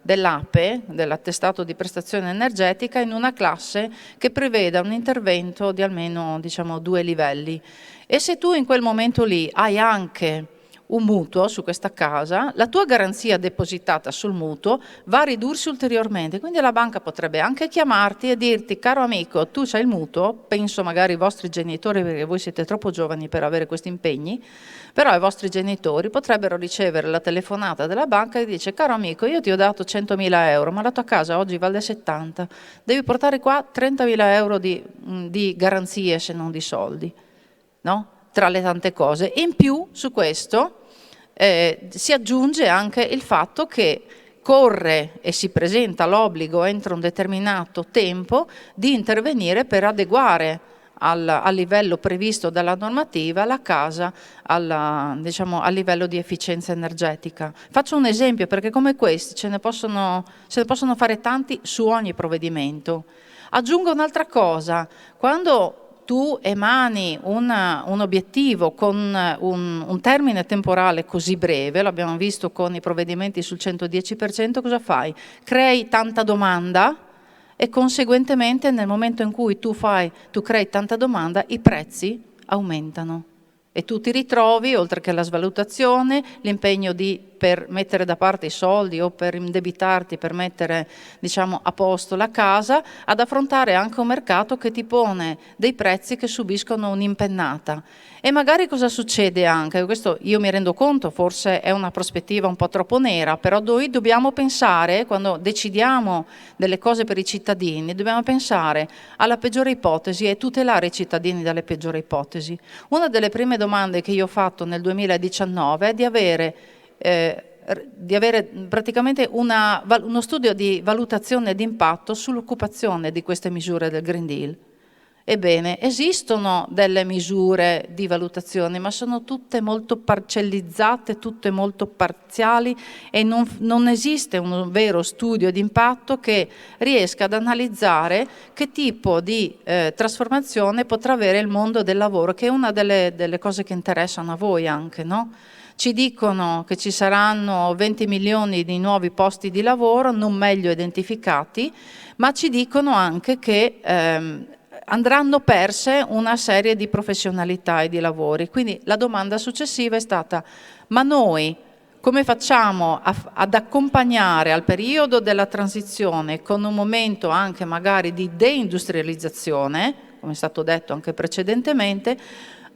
dell'APE, dell'attestato di prestazione energetica, in una classe che preveda un intervento di almeno, diciamo, 2 livelli. E se tu in quel momento lì hai anche un mutuo su questa casa, la tua garanzia depositata sul mutuo va a ridursi ulteriormente, quindi la banca potrebbe anche chiamarti e dirti: caro amico, tu c'hai il mutuo, penso magari ai vostri genitori, perché voi siete troppo giovani per avere questi impegni, però i vostri genitori potrebbero ricevere la telefonata della banca e dice: caro amico, io ti ho dato 100.000 euro, ma la tua casa oggi vale 70, devi portare qua 30.000 euro di garanzie, se non di soldi, no? Tra le tante cose. In più su questo si aggiunge anche il fatto che corre e si presenta l'obbligo entro un determinato tempo di intervenire per adeguare al livello previsto dalla normativa la casa diciamo, al livello di efficienza energetica. Faccio un esempio, perché come questi se ne possono fare tanti su ogni provvedimento. Aggiungo un'altra cosa: quando tu emani un obiettivo con un termine temporale così breve, l'abbiamo visto con i provvedimenti sul 110%, cosa fai? Crei tanta domanda e conseguentemente nel momento in cui tu crei tanta domanda, i prezzi aumentano. E tu ti ritrovi, oltre che la svalutazione, l'impegno per mettere da parte i soldi o per indebitarti, per mettere, diciamo, a posto la casa, ad affrontare anche un mercato che ti pone dei prezzi che subiscono un'impennata. E magari cosa succede anche? Questo io mi rendo conto, forse è una prospettiva un po' troppo nera, però noi dobbiamo pensare, quando decidiamo delle cose per i cittadini, dobbiamo pensare alla peggiore ipotesi e tutelare i cittadini dalle peggiori ipotesi. Una delle prime domande che io ho fatto nel 2019 è di avere praticamente uno studio di valutazione di impatto sull'occupazione di queste misure del Green Deal. Ebbene, esistono delle misure di valutazione, ma sono tutte molto parcellizzate, tutte molto parziali e non esiste un vero studio di impatto che riesca ad analizzare che tipo di trasformazione potrà avere il mondo del lavoro, che è una delle cose che interessano a voi anche, no? Ci dicono che ci saranno 20 milioni di nuovi posti di lavoro, non meglio identificati, ma ci dicono anche che andranno perse una serie di professionalità e di lavori. Quindi la domanda successiva è stata: ma noi come facciamo ad accompagnare al periodo della transizione, con un momento anche magari di deindustrializzazione, come è stato detto anche precedentemente,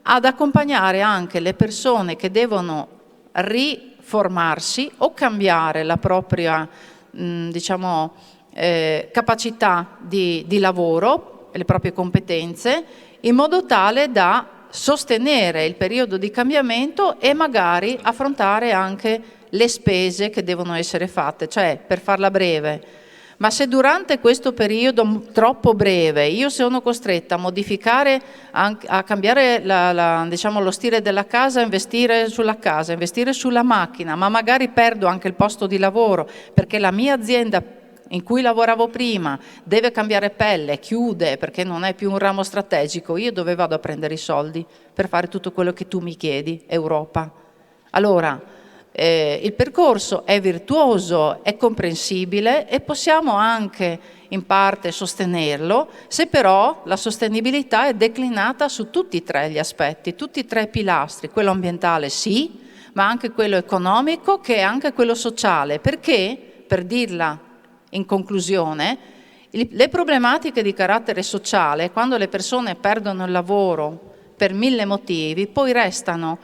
ad accompagnare anche le persone che devono riformarsi o cambiare la propria diciamo, capacità di lavoro, le proprie competenze, in modo tale da sostenere il periodo di cambiamento e magari affrontare anche le spese che devono essere fatte. Cioè, per farla breve, ma se durante questo periodo troppo breve io sono costretta a modificare, a cambiare diciamo, lo stile della casa, investire sulla macchina, ma magari perdo anche il posto di lavoro perché la mia azienda in cui lavoravo prima deve cambiare pelle, chiude perché non è più un ramo strategico, io dove vado a prendere i soldi per fare tutto quello che tu mi chiedi, Europa? Allora, il percorso è virtuoso, è comprensibile e possiamo anche in parte sostenerlo, se però la sostenibilità è declinata su tutti e tre gli aspetti, tutti e tre i pilastri, quello ambientale sì, ma anche quello economico che è anche quello sociale, perché, per dirla in conclusione, le problematiche di carattere sociale, quando le persone perdono il lavoro per 1000 motivi, poi restano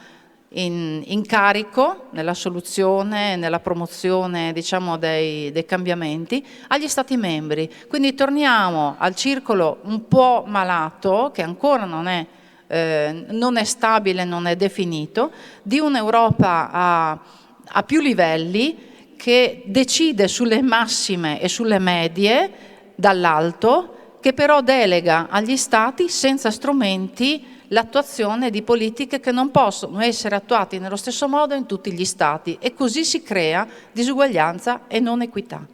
in carico nella soluzione, nella promozione, diciamo, dei cambiamenti agli Stati membri. Quindi torniamo al circolo un po' malato, che ancora non è stabile, non è definito, di un'Europa a più livelli, che decide sulle massime e sulle medie dall'alto, che però delega agli Stati senza strumenti l'attuazione di politiche che non possono essere attuate nello stesso modo in tutti gli Stati, e così si crea disuguaglianza e non equità.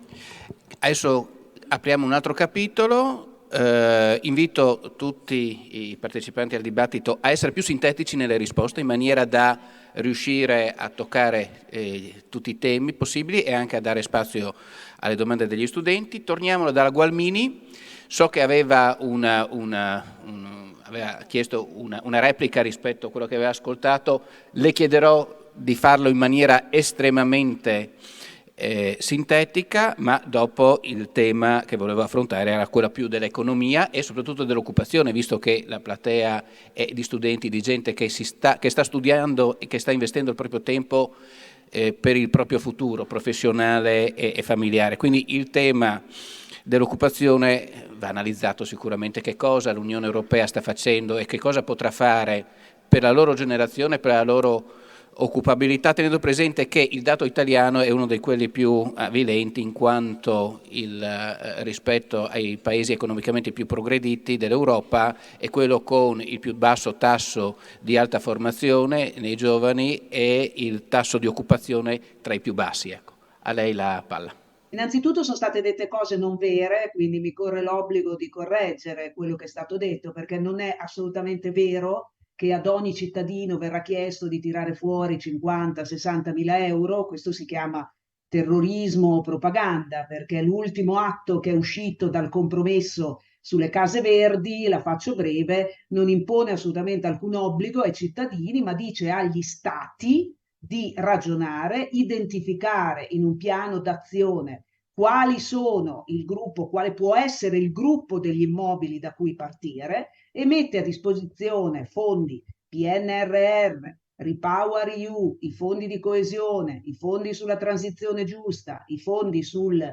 Adesso apriamo un altro capitolo, invito tutti i partecipanti al dibattito a essere più sintetici nelle risposte, in maniera da riuscire a toccare tutti i temi possibili e anche a dare spazio alle domande degli studenti. Torniamo dalla Gualmini. So che aveva aveva chiesto una replica rispetto a quello che aveva ascoltato. Le chiederò di farlo in maniera estremamente sintetica, ma dopo il tema che volevo affrontare era quello più dell'economia e soprattutto dell'occupazione, visto che la platea è di studenti, di gente che sta studiando e che sta investendo il proprio tempo per il proprio futuro professionale e familiare. Quindi il tema dell'occupazione va analizzato sicuramente, che cosa l'Unione Europea sta facendo e che cosa potrà fare per la loro generazione, per la loro occupabilità, tenendo presente che il dato italiano è uno di quelli più avvilenti, in quanto rispetto ai paesi economicamente più progrediti dell'Europa è quello con il più basso tasso di alta formazione nei giovani e il tasso di occupazione tra i più bassi. Ecco, a lei la palla. Innanzitutto sono state dette cose non vere, quindi mi corre l'obbligo di correggere quello che è stato detto, perché non è assolutamente vero che ad ogni cittadino verrà chiesto di tirare fuori 50-60 mila euro. Questo si chiama terrorismo o propaganda, perché l'ultimo atto che è uscito dal compromesso sulle case verdi, la faccio breve, non impone assolutamente alcun obbligo ai cittadini, ma dice agli stati di ragionare, identificare in un piano d'azione quali sono il gruppo, quale può essere il gruppo degli immobili da cui partire, e mette a disposizione fondi PNRR, Repower EU, i fondi di coesione, i fondi sulla transizione giusta, i fondi sul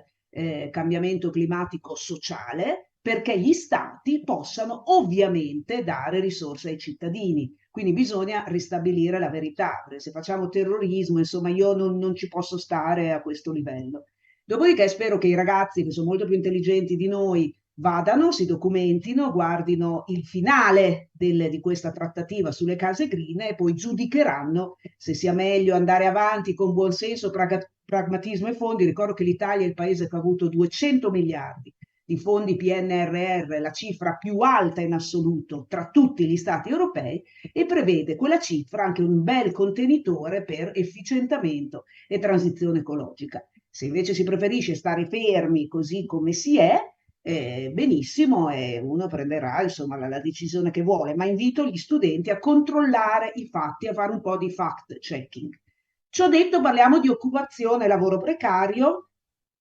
cambiamento climatico sociale, perché gli stati possano ovviamente dare risorse ai cittadini. Quindi bisogna ristabilire la verità, perché se facciamo terrorismo, insomma, io non ci posso stare a questo livello. Dopodiché spero che i ragazzi, che sono molto più intelligenti di noi, vadano, si documentino, guardino il finale di questa trattativa sulle case green e poi giudicheranno se sia meglio andare avanti con buonsenso, pragmatismo e fondi. Ricordo che l'Italia è il paese che ha avuto 200 miliardi di fondi PNRR, la cifra più alta in assoluto tra tutti gli stati europei, e prevede quella cifra anche un bel contenitore per efficientamento e transizione ecologica. Se invece si preferisce stare fermi così come si è, benissimo, e uno prenderà insomma la decisione che vuole, ma invito gli studenti a controllare i fatti, a fare un po' di fact checking. Ciò detto, parliamo di occupazione e lavoro precario.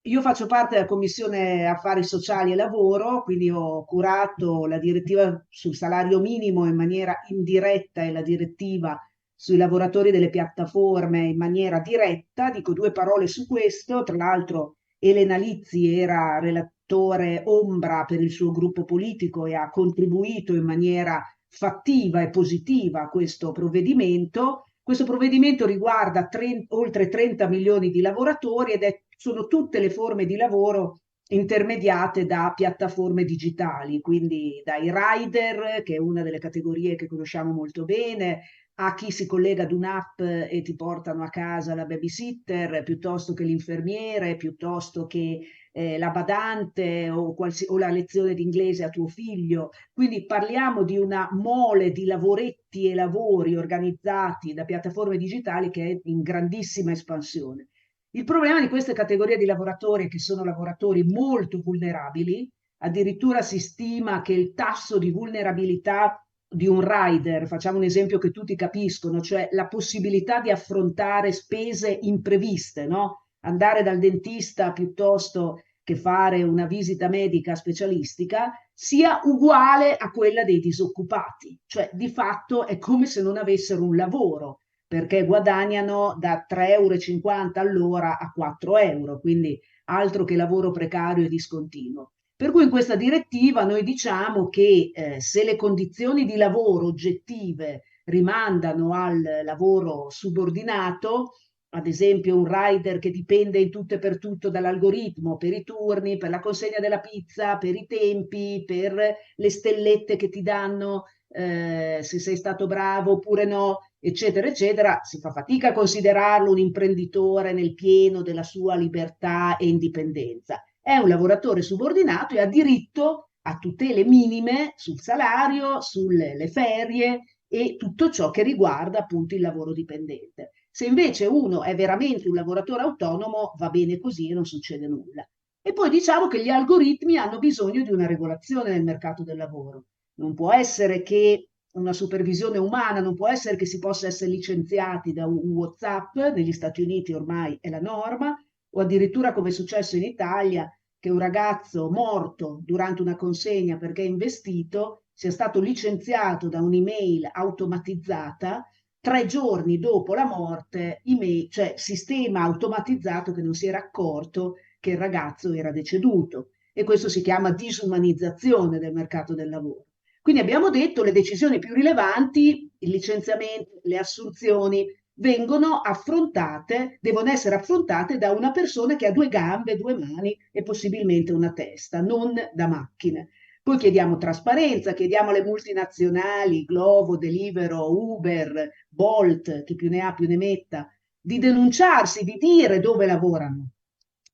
Io faccio parte della Commissione Affari Sociali e Lavoro, quindi ho curato la direttiva sul salario minimo in maniera indiretta e la direttiva sui lavoratori delle piattaforme in maniera diretta. Dico due parole su questo. Tra l'altro Elena Lizzi era relatore ombra per il suo gruppo politico e ha contribuito in maniera fattiva e positiva a questo provvedimento. Questo provvedimento riguarda oltre 30 milioni di lavoratori ed sono tutte le forme di lavoro intermediate da piattaforme digitali, quindi dai rider, che è una delle categorie che conosciamo molto bene, a chi si collega ad un'app e ti portano a casa la babysitter, piuttosto che l'infermiere, piuttosto che la badante o la lezione di inglese a tuo figlio. Quindi parliamo di una mole di lavoretti e lavori organizzati da piattaforme digitali che è in grandissima espansione. Il problema di queste categorie di lavoratori è che sono lavoratori molto vulnerabili, addirittura si stima che il tasso di vulnerabilità di un rider, facciamo un esempio che tutti capiscono, cioè la possibilità di affrontare spese impreviste, no? Andare dal dentista piuttosto che fare una visita medica specialistica, sia uguale a quella dei disoccupati, cioè di fatto è come se non avessero un lavoro, perché guadagnano da 3,50 € all'ora a 4 euro, quindi altro che lavoro precario e discontinuo. Per cui in questa direttiva noi diciamo che se le condizioni di lavoro oggettive rimandano al lavoro subordinato, ad esempio un rider che dipende in tutto e per tutto dall'algoritmo, per i turni, per la consegna della pizza, per i tempi, per le stellette che ti danno se sei stato bravo oppure no, eccetera, eccetera, si fa fatica a considerarlo un imprenditore nel pieno della sua libertà e indipendenza. È un lavoratore subordinato e ha diritto a tutele minime sul salario, sulle ferie e tutto ciò che riguarda appunto il lavoro dipendente. Se invece uno è veramente un lavoratore autonomo, va bene così e non succede nulla. E poi diciamo che gli algoritmi hanno bisogno di una regolazione nel mercato del lavoro. Non può essere che una supervisione umana, non può essere che si possa essere licenziati da un WhatsApp, negli Stati Uniti ormai è la norma, o addirittura come è successo in Italia, che un ragazzo morto durante una consegna perché è investito sia stato licenziato da un'email automatizzata 3 giorni dopo la morte, cioè sistema automatizzato che non si era accorto che il ragazzo era deceduto. E questo si chiama disumanizzazione del mercato del lavoro. Quindi abbiamo detto le decisioni più rilevanti, il licenziamento, le assunzioni, vengono affrontate, devono essere affrontate da una persona che ha 2 gambe, 2 mani e possibilmente una testa, non da macchine. Poi chiediamo trasparenza, chiediamo alle multinazionali, Glovo, Deliveroo, Uber, Bolt, chi più ne ha più ne metta, di denunciarsi, di dire dove lavorano,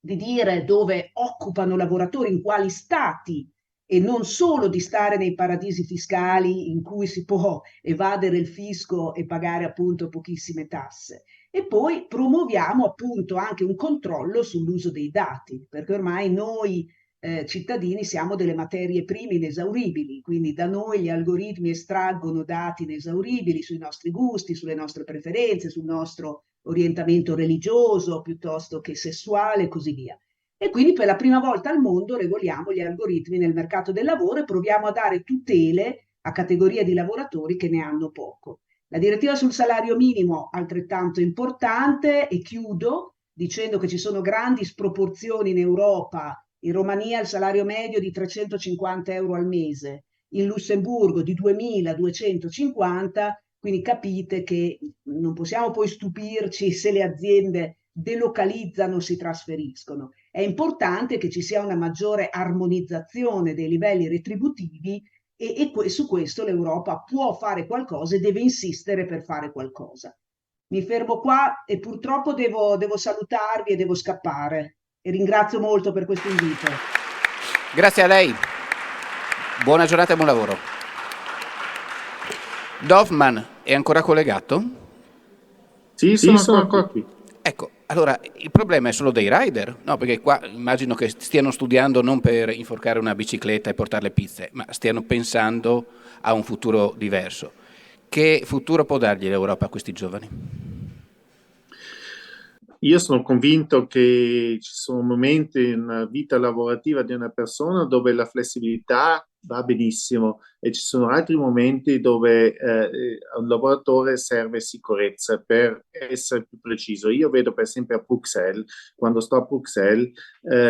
di dire dove occupano lavoratori, in quali stati, e non solo di stare nei paradisi fiscali in cui si può evadere il fisco e pagare appunto pochissime tasse. E poi promuoviamo appunto anche un controllo sull'uso dei dati, perché ormai noi cittadini siamo delle materie prime inesauribili, quindi da noi gli algoritmi estraggono dati inesauribili sui nostri gusti, sulle nostre preferenze, sul nostro orientamento religioso piuttosto che sessuale e così via. E quindi per la prima volta al mondo regoliamo gli algoritmi nel mercato del lavoro e proviamo a dare tutele a categorie di lavoratori che ne hanno poco. La direttiva sul salario minimo altrettanto importante, e chiudo dicendo che ci sono grandi sproporzioni in Europa. In Romania il salario medio è di 350 euro al mese, in Lussemburgo di 2250, quindi capite che non possiamo poi stupirci se le aziende delocalizzano o si trasferiscono. È importante che ci sia una maggiore armonizzazione dei livelli retributivi e su questo l'Europa può fare qualcosa e deve insistere per fare qualcosa. Mi fermo qua e purtroppo devo salutarvi e devo scappare. E ringrazio molto per questo invito. Grazie a lei. Buona giornata e buon lavoro. Dorfman è ancora collegato? Sì, sono ancora qui. Ecco, allora il problema è solo dei rider? No, perché qua immagino che stiano studiando non per inforcare una bicicletta e portare le pizze, ma stiano pensando a un futuro diverso. Che futuro può dargli l'Europa a questi giovani? Io sono convinto che ci sono momenti in vita lavorativa di una persona dove la flessibilità va benissimo e ci sono altri momenti dove a un lavoratore serve sicurezza. Per essere più preciso, io vedo per esempio a Bruxelles, quando sto a Bruxelles,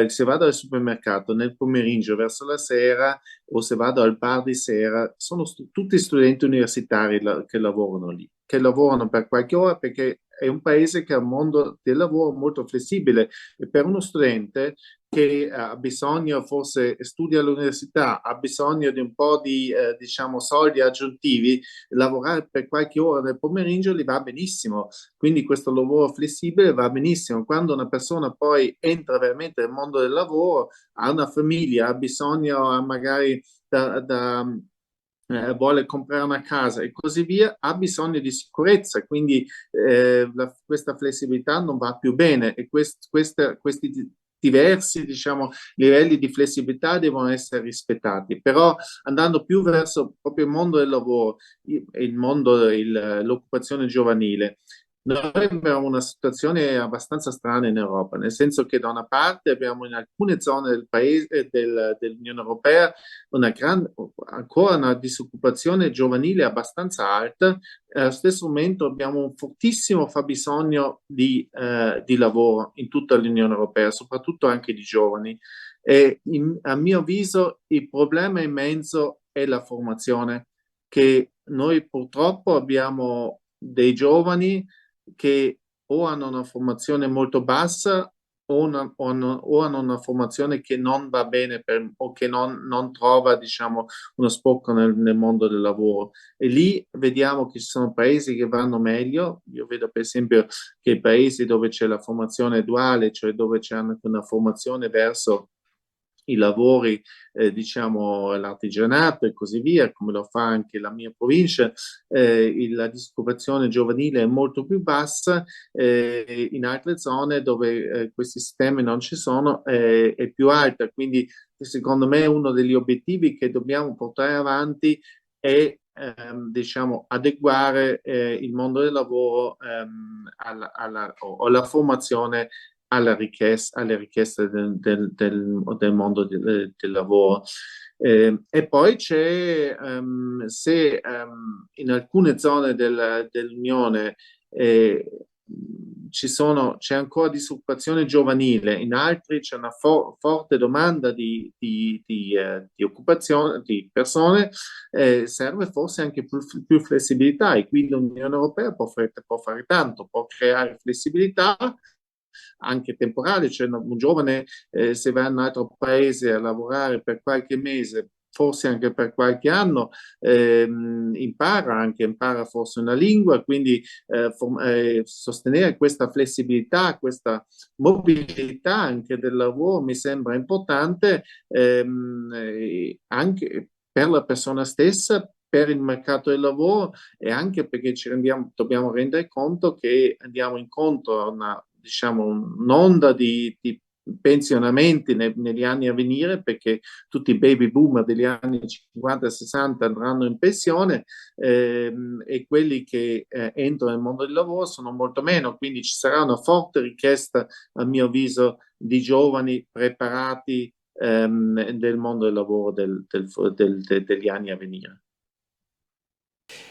se vado al supermercato nel pomeriggio verso la sera o se vado al bar di sera, sono tutti studenti universitari che lavorano lì, che lavorano per qualche ora perché è un paese che ha un mondo del lavoro molto flessibile e per uno studente che ha bisogno, forse studia all'università, ha bisogno di un po' di diciamo soldi aggiuntivi, lavorare per qualche ora nel pomeriggio gli va benissimo, quindi questo lavoro flessibile va benissimo. Quando una persona poi entra veramente nel mondo del lavoro, ha una famiglia, ha bisogno magari vuole comprare una casa e così via, ha bisogno di sicurezza, quindi questa flessibilità non va più bene e questi diversi, diciamo, livelli di flessibilità devono essere rispettati. Però andando più verso proprio il mondo del lavoro, l'occupazione giovanile, noi abbiamo una situazione abbastanza strana in Europa, nel senso che da una parte abbiamo in alcune zone del paese, dell'Unione Europea ancora una disoccupazione giovanile abbastanza alta, allo stesso momento abbiamo un fortissimo fabbisogno di lavoro in tutta l'Unione Europea, soprattutto anche di giovani. E a mio avviso il problema immenso è la formazione, che noi purtroppo abbiamo dei giovani che o hanno una formazione molto bassa o hanno una formazione che non va bene o che non trova, diciamo, uno sbocco nel mondo del lavoro. E lì vediamo che ci sono paesi che vanno meglio. Io vedo per esempio che i paesi dove c'è la formazione duale, cioè dove c'è anche una formazione verso i lavori, diciamo, l'artigianato e così via, come lo fa anche la mia provincia, la disoccupazione giovanile è molto più bassa, in altre zone dove questi sistemi non ci sono è più alta, quindi secondo me uno degli obiettivi che dobbiamo portare avanti è diciamo, adeguare il mondo del lavoro alla formazione alle richieste del mondo del lavoro. E poi c'è, se in alcune zone dell'Unione c'è ancora disoccupazione giovanile, in altri c'è una forte domanda di occupazione di persone, serve forse anche più flessibilità, e qui l'Unione Europea può fare tanto, può creare flessibilità anche temporale, cioè un giovane se va in un altro paese a lavorare per qualche mese, forse anche per qualche anno, impara forse una lingua, quindi sostenere questa flessibilità, questa mobilità anche del lavoro mi sembra importante, anche per la persona stessa, per il mercato del lavoro, e anche perché dobbiamo rendere conto che andiamo incontro a un'onda di pensionamenti negli anni a venire, perché tutti i baby boomer degli anni 50 e 60 andranno in pensione, e quelli che entrano nel mondo del lavoro sono molto meno, quindi ci sarà una forte richiesta, a mio avviso, di giovani preparati del mondo del lavoro degli anni a venire.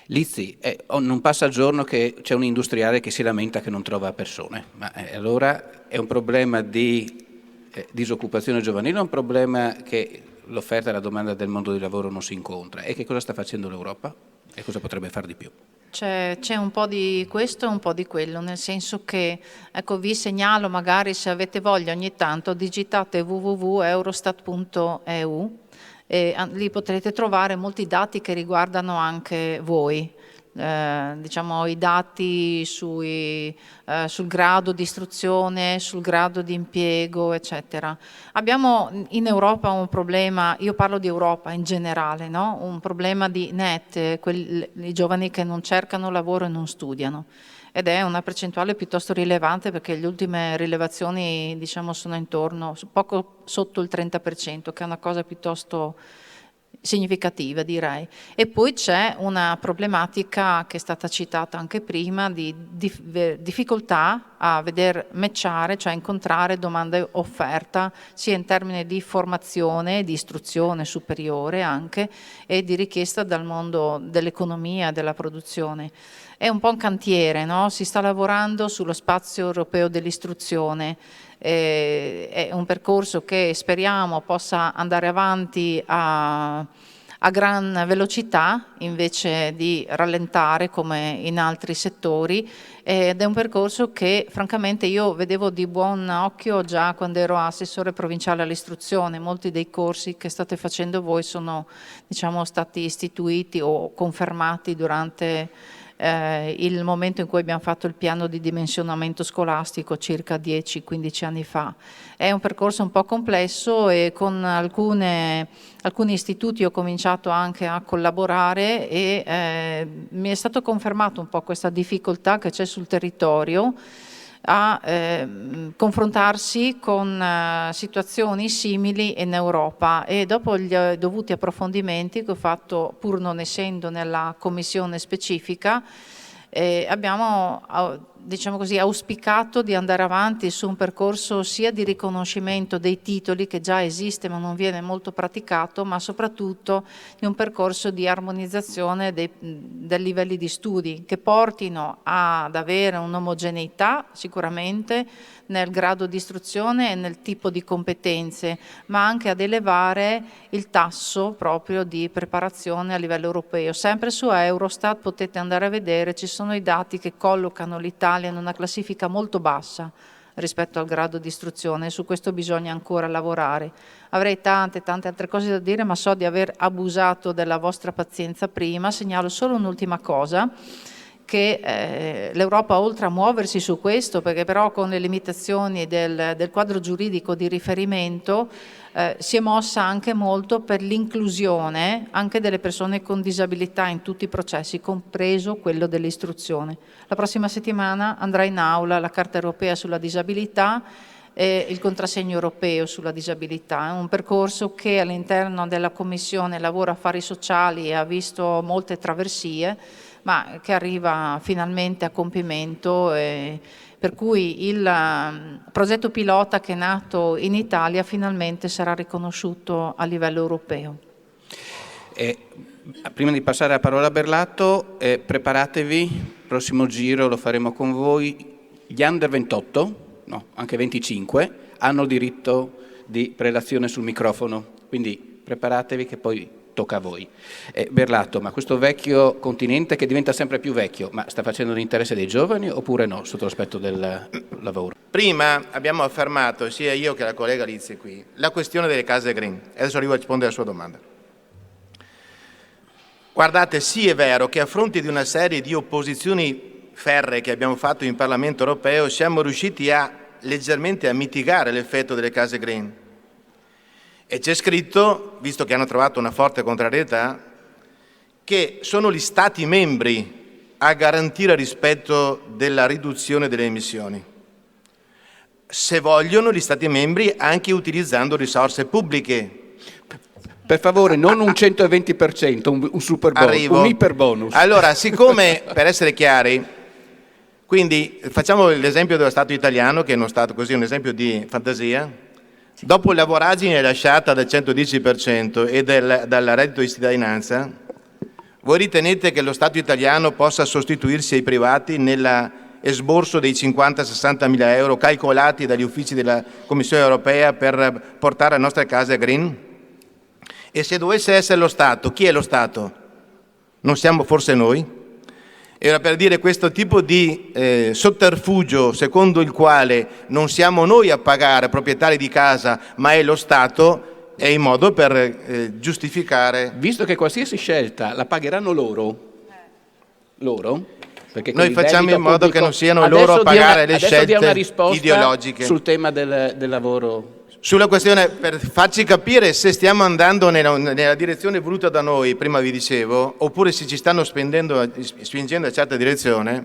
Lizzi, non passa il giorno che c'è un industriale che si lamenta che non trova persone, ma allora è un problema di disoccupazione giovanile, è un problema che l'offerta e la domanda del mondo del lavoro non si incontra. E che cosa sta facendo l'Europa? E cosa potrebbe fare di più? C'è un po' di questo e un po' di quello, nel senso che, ecco, vi segnalo, magari se avete voglia ogni tanto, digitate www.eurostat.eu e lì potrete trovare molti dati che riguardano anche voi. Diciamo i dati sul grado di istruzione, sul grado di impiego, eccetera. Abbiamo in Europa un problema, io parlo di Europa in generale, no? Un problema di NEET, i giovani che non cercano lavoro e non studiano, ed è una percentuale piuttosto rilevante, perché le ultime rilevazioni, diciamo, sono intorno, poco sotto il 30%, che è una cosa piuttosto significativa, direi. E poi c'è una problematica che è stata citata anche prima di difficoltà a veder matchare, cioè incontrare domanda e offerta, sia in termini di formazione, di istruzione superiore anche, e di richiesta dal mondo dell'economia e della produzione. È un po' un cantiere, no? Si sta lavorando sullo spazio europeo dell'istruzione. È un percorso che speriamo possa andare avanti a gran velocità, invece di rallentare come in altri settori, ed è un percorso che francamente io vedevo di buon occhio già quando ero assessore provinciale all'istruzione. Molti dei corsi che state facendo voi sono, diciamo, stati istituiti o confermati durante il momento in cui abbiamo fatto il piano di dimensionamento scolastico circa 10-15 anni fa. È un percorso un po' complesso, e con alcuni istituti ho cominciato anche a collaborare, e mi è stato confermato un po' questa difficoltà che c'è sul territorio a confrontarsi con situazioni simili in Europa, e dopo gli dovuti approfondimenti che ho fatto, pur non essendo nella commissione specifica, abbiamo, diciamo così, auspicato di andare avanti su un percorso sia di riconoscimento dei titoli, che già esiste ma non viene molto praticato, ma soprattutto di un percorso di armonizzazione dei livelli di studi, che portino ad avere un'omogeneità sicuramente nel grado di istruzione e nel tipo di competenze, ma anche ad elevare il tasso proprio di preparazione a livello europeo. Sempre su Eurostat potete andare a vedere, ci sono i dati che collocano l'Italia in una classifica molto bassa rispetto al grado di istruzione. Su questo bisogna ancora lavorare. Avrei tante altre cose da dire, ma so di aver abusato della vostra pazienza prima. Segnalo solo un'ultima cosa, che l'Europa, oltre a muoversi su questo, perché però con le limitazioni del quadro giuridico di riferimento, si è mossa anche molto per l'inclusione anche delle persone con disabilità in tutti i processi, compreso quello dell'istruzione. La prossima settimana andrà in aula la Carta europea sulla disabilità e il contrassegno europeo sulla disabilità. È un percorso che all'interno della Commissione Lavoro e Affari Sociali ha visto molte traversie, ma che arriva finalmente a compimento, per cui il progetto pilota che è nato in Italia finalmente sarà riconosciuto a livello europeo. Prima di passare la parola a Berlato, preparatevi, il prossimo giro lo faremo con voi, gli under 28, no, anche 25, hanno diritto di prelazione sul microfono, quindi preparatevi che poi tocca a voi. Berlato, ma questo vecchio continente che diventa sempre più vecchio, ma sta facendo l'interesse dei giovani oppure no, sotto l'aspetto del lavoro? Prima abbiamo affermato, sia io che la collega Lizzi qui, la questione delle case green. Adesso arrivo a rispondere alla sua domanda. Guardate, sì è vero che a fronte di una serie di opposizioni ferree che abbiamo fatto in Parlamento europeo siamo riusciti leggermente a mitigare l'effetto delle case green. E c'è scritto, visto che hanno trovato una forte contrarietà, che sono gli Stati membri a garantire il rispetto della riduzione delle emissioni. Se vogliono, gli Stati membri anche utilizzando risorse pubbliche. Per favore, non un 120%, un super bonus, Arrivo. un iperbonus. Allora, siccome, per essere chiari, quindi facciamo l'esempio dello Stato italiano, che è uno Stato così, un esempio di fantasia. Dopo la voragine lasciata del 110% e dal reddito di cittadinanza, voi ritenete che lo Stato italiano possa sostituirsi ai privati nell'esborso dei 50-60 mila euro calcolati dagli uffici della Commissione europea per portare le nostre case green? E se dovesse essere lo Stato, chi è lo Stato? Non siamo forse noi? Era per dire questo tipo di sotterfugio secondo il quale non siamo noi a pagare proprietari di casa, ma è lo Stato, è il modo per giustificare. Visto che qualsiasi scelta la pagheranno loro, perché noi facciamo in modo che non siano loro a pagare le scelte ideologiche. Sul tema del lavoro. Sulla questione, per farci capire se stiamo andando nella direzione voluta da noi, prima vi dicevo, oppure se ci stanno spingendo in certa direzione,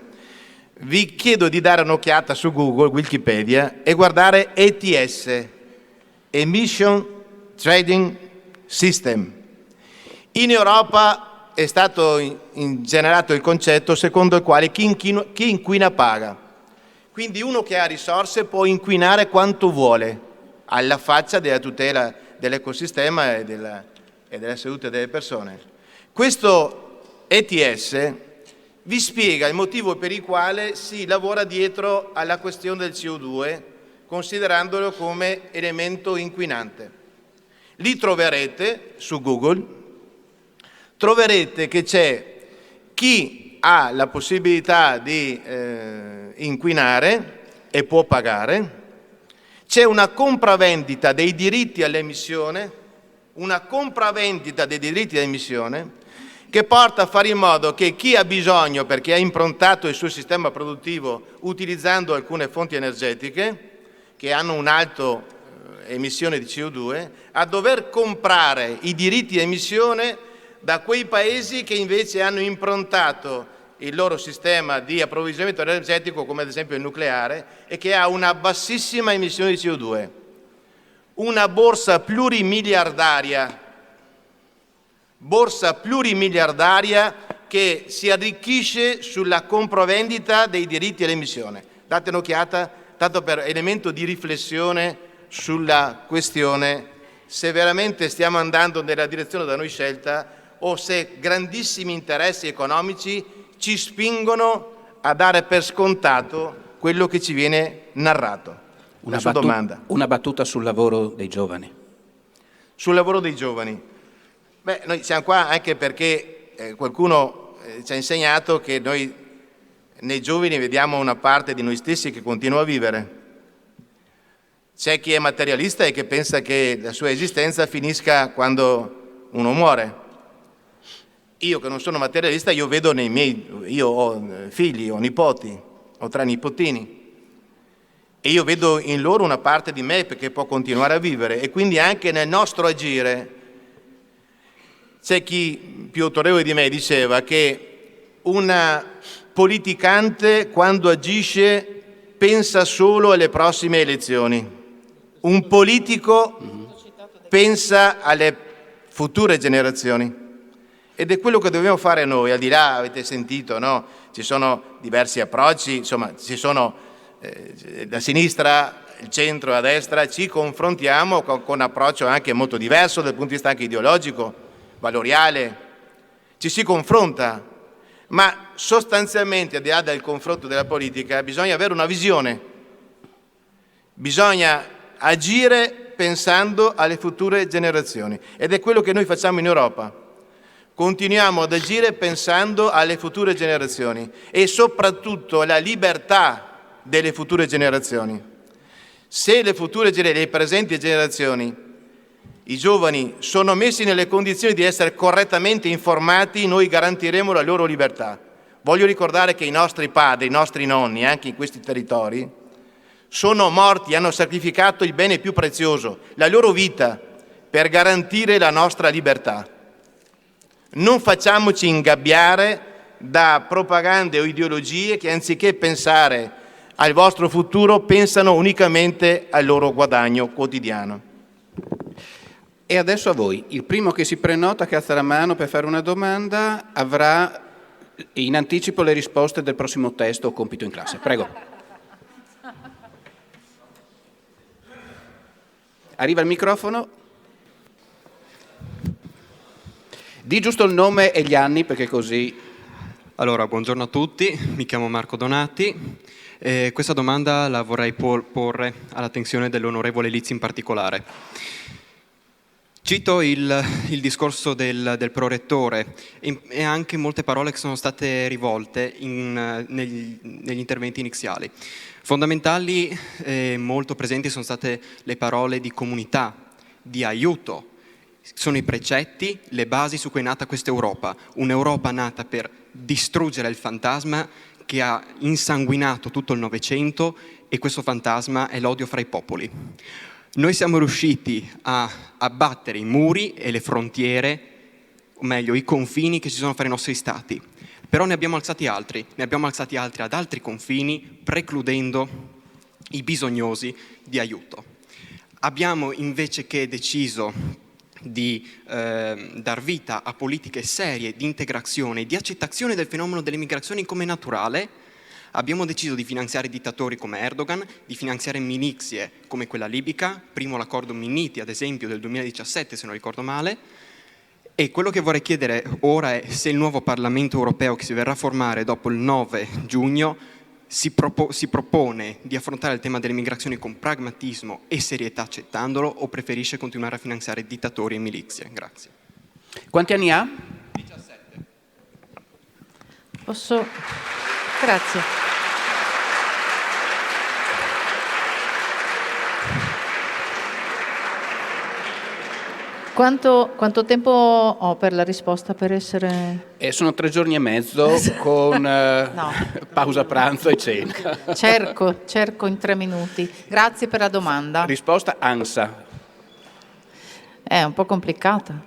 vi chiedo di dare un'occhiata su Google, Wikipedia, e guardare ETS, Emission Trading System. In Europa è stato generato il concetto secondo il quale chi inquina paga. Quindi uno che ha risorse può inquinare quanto vuole, alla faccia della tutela dell'ecosistema e della salute delle persone. Questo ETS vi spiega il motivo per il quale si lavora dietro alla questione del CO2, considerandolo come elemento inquinante. Lì troverete, su Google, troverete che c'è chi ha la possibilità di inquinare e può pagare. C'è una compravendita dei diritti all'emissione, che porta a fare in modo che chi ha bisogno, perché ha improntato il suo sistema produttivo utilizzando alcune fonti energetiche che hanno un'alta emissione di CO2, a dover comprare i diritti di emissione da quei paesi che invece hanno improntato il loro sistema di approvvigionamento energetico, come ad esempio il nucleare, e che ha una bassissima emissione di CO2. Una borsa plurimiliardaria che si arricchisce sulla compravendita dei diritti all'emissione. Date un'occhiata, tanto per elemento di riflessione sulla questione, se veramente stiamo andando nella direzione da noi scelta o se grandissimi interessi economici ci spingono a dare per scontato quello che ci viene narrato. Una battuta sul lavoro dei giovani. Sul lavoro dei giovani. Beh, noi siamo qua anche perché qualcuno ci ha insegnato che noi nei giovani vediamo una parte di noi stessi che continua a vivere. C'è chi è materialista e che pensa che la sua esistenza finisca quando uno muore. io che non sono materialista, io vedo io ho figli, ho nipoti, ho 3 nipotini, e io vedo in loro una parte di me perché può continuare a vivere, e quindi anche nel nostro agire. C'è chi più autorevole di me diceva che una politicante quando agisce pensa solo alle prossime elezioni, un politico pensa alle future generazioni, ed è quello che dobbiamo fare noi. Al di là, avete sentito, no? Ci sono diversi approcci, insomma, ci sono da sinistra, il centro e a destra, ci confrontiamo con un approccio anche molto diverso dal punto di vista anche ideologico, valoriale, ci si confronta, ma sostanzialmente, al di là del confronto della politica, bisogna avere una visione, bisogna agire pensando alle future generazioni, ed è quello che noi facciamo in Europa. Continuiamo ad agire pensando alle future generazioni e soprattutto alla libertà delle future generazioni. Se le presenti generazioni, i giovani, sono messi nelle condizioni di essere correttamente informati, noi garantiremo la loro libertà. Voglio ricordare che i nostri padri, i nostri nonni, anche in questi territori, sono morti, hanno sacrificato il bene più prezioso, la loro vita, per garantire la nostra libertà. Non facciamoci ingabbiare da propagande o ideologie che, anziché pensare al vostro futuro, pensano unicamente al loro guadagno quotidiano. E adesso a voi. Il primo che si prenota, che alza la mano per fare una domanda, avrà in anticipo le risposte del prossimo testo o compito in classe. Prego. Arriva il microfono. Di giusto il nome e gli anni, perché così... Allora, buongiorno a tutti, mi chiamo Marco Donati. Questa domanda la vorrei porre all'attenzione dell'onorevole Lizzi in particolare. Cito il discorso del prorettore e anche molte parole che sono state rivolte negli interventi iniziali. Fondamentali e molto presenti sono state le parole di comunità, di aiuto. Sono i precetti, le basi su cui è nata questa Europa. Un'Europa nata per distruggere il fantasma che ha insanguinato tutto il Novecento, e questo fantasma è l'odio fra i popoli. Noi siamo riusciti a abbattere i muri e le frontiere, o meglio i confini che ci sono fra i nostri stati, però ne abbiamo alzati altri ad altri confini, precludendo i bisognosi di aiuto. Abbiamo invece che deciso di dar vita a politiche serie di integrazione, di accettazione del fenomeno delle migrazioni come naturale. Abbiamo deciso di finanziare dittatori come Erdogan, di finanziare milizie come quella libica, primo l'accordo Minniti ad esempio del 2017 se non ricordo male, e quello che vorrei chiedere ora è se il nuovo Parlamento europeo che si verrà a formare dopo il 9 giugno si propone di affrontare il tema delle migrazioni con pragmatismo e serietà accettandolo, o preferisce continuare a finanziare dittatori e milizie. Grazie. Quanti anni ha? 17. Posso? Grazie. Quanto tempo ho per la risposta per essere... Sono 3 giorni e mezzo con No. pausa pranzo e cena. Cerco in 3 minuti. Grazie per la domanda. Risposta ANSA. È un po' complicata.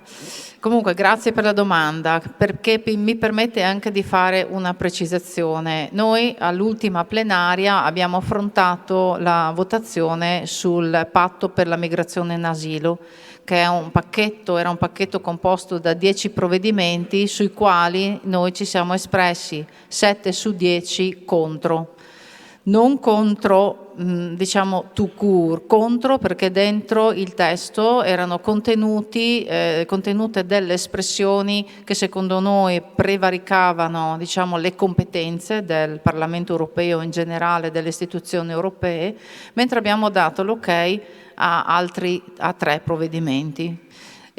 Comunque, grazie per la domanda, perché mi permette anche di fare una precisazione. Noi all'ultima plenaria abbiamo affrontato la votazione sul patto per la migrazione in asilo, che era un pacchetto composto da 10 provvedimenti sui quali noi ci siamo espressi 7 su 10 contro. Non contro, diciamo, tout court, contro perché dentro il testo erano contenute delle espressioni che secondo noi prevaricavano, diciamo, le competenze del Parlamento europeo in generale, delle istituzioni europee, mentre abbiamo dato l'ok a 3 provvedimenti.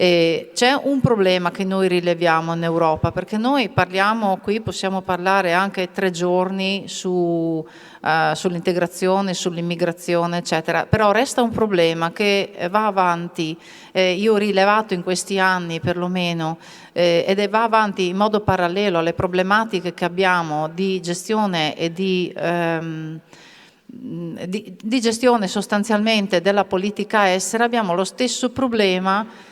C'è un problema che noi rileviamo in Europa, perché noi parliamo qui, possiamo parlare anche 3 giorni sull'integrazione, sull'immigrazione, eccetera, però resta un problema che va avanti, io ho rilevato in questi anni perlomeno, ed va avanti in modo parallelo alle problematiche che abbiamo di gestione e di gestione sostanzialmente della politica estera. Abbiamo lo stesso problema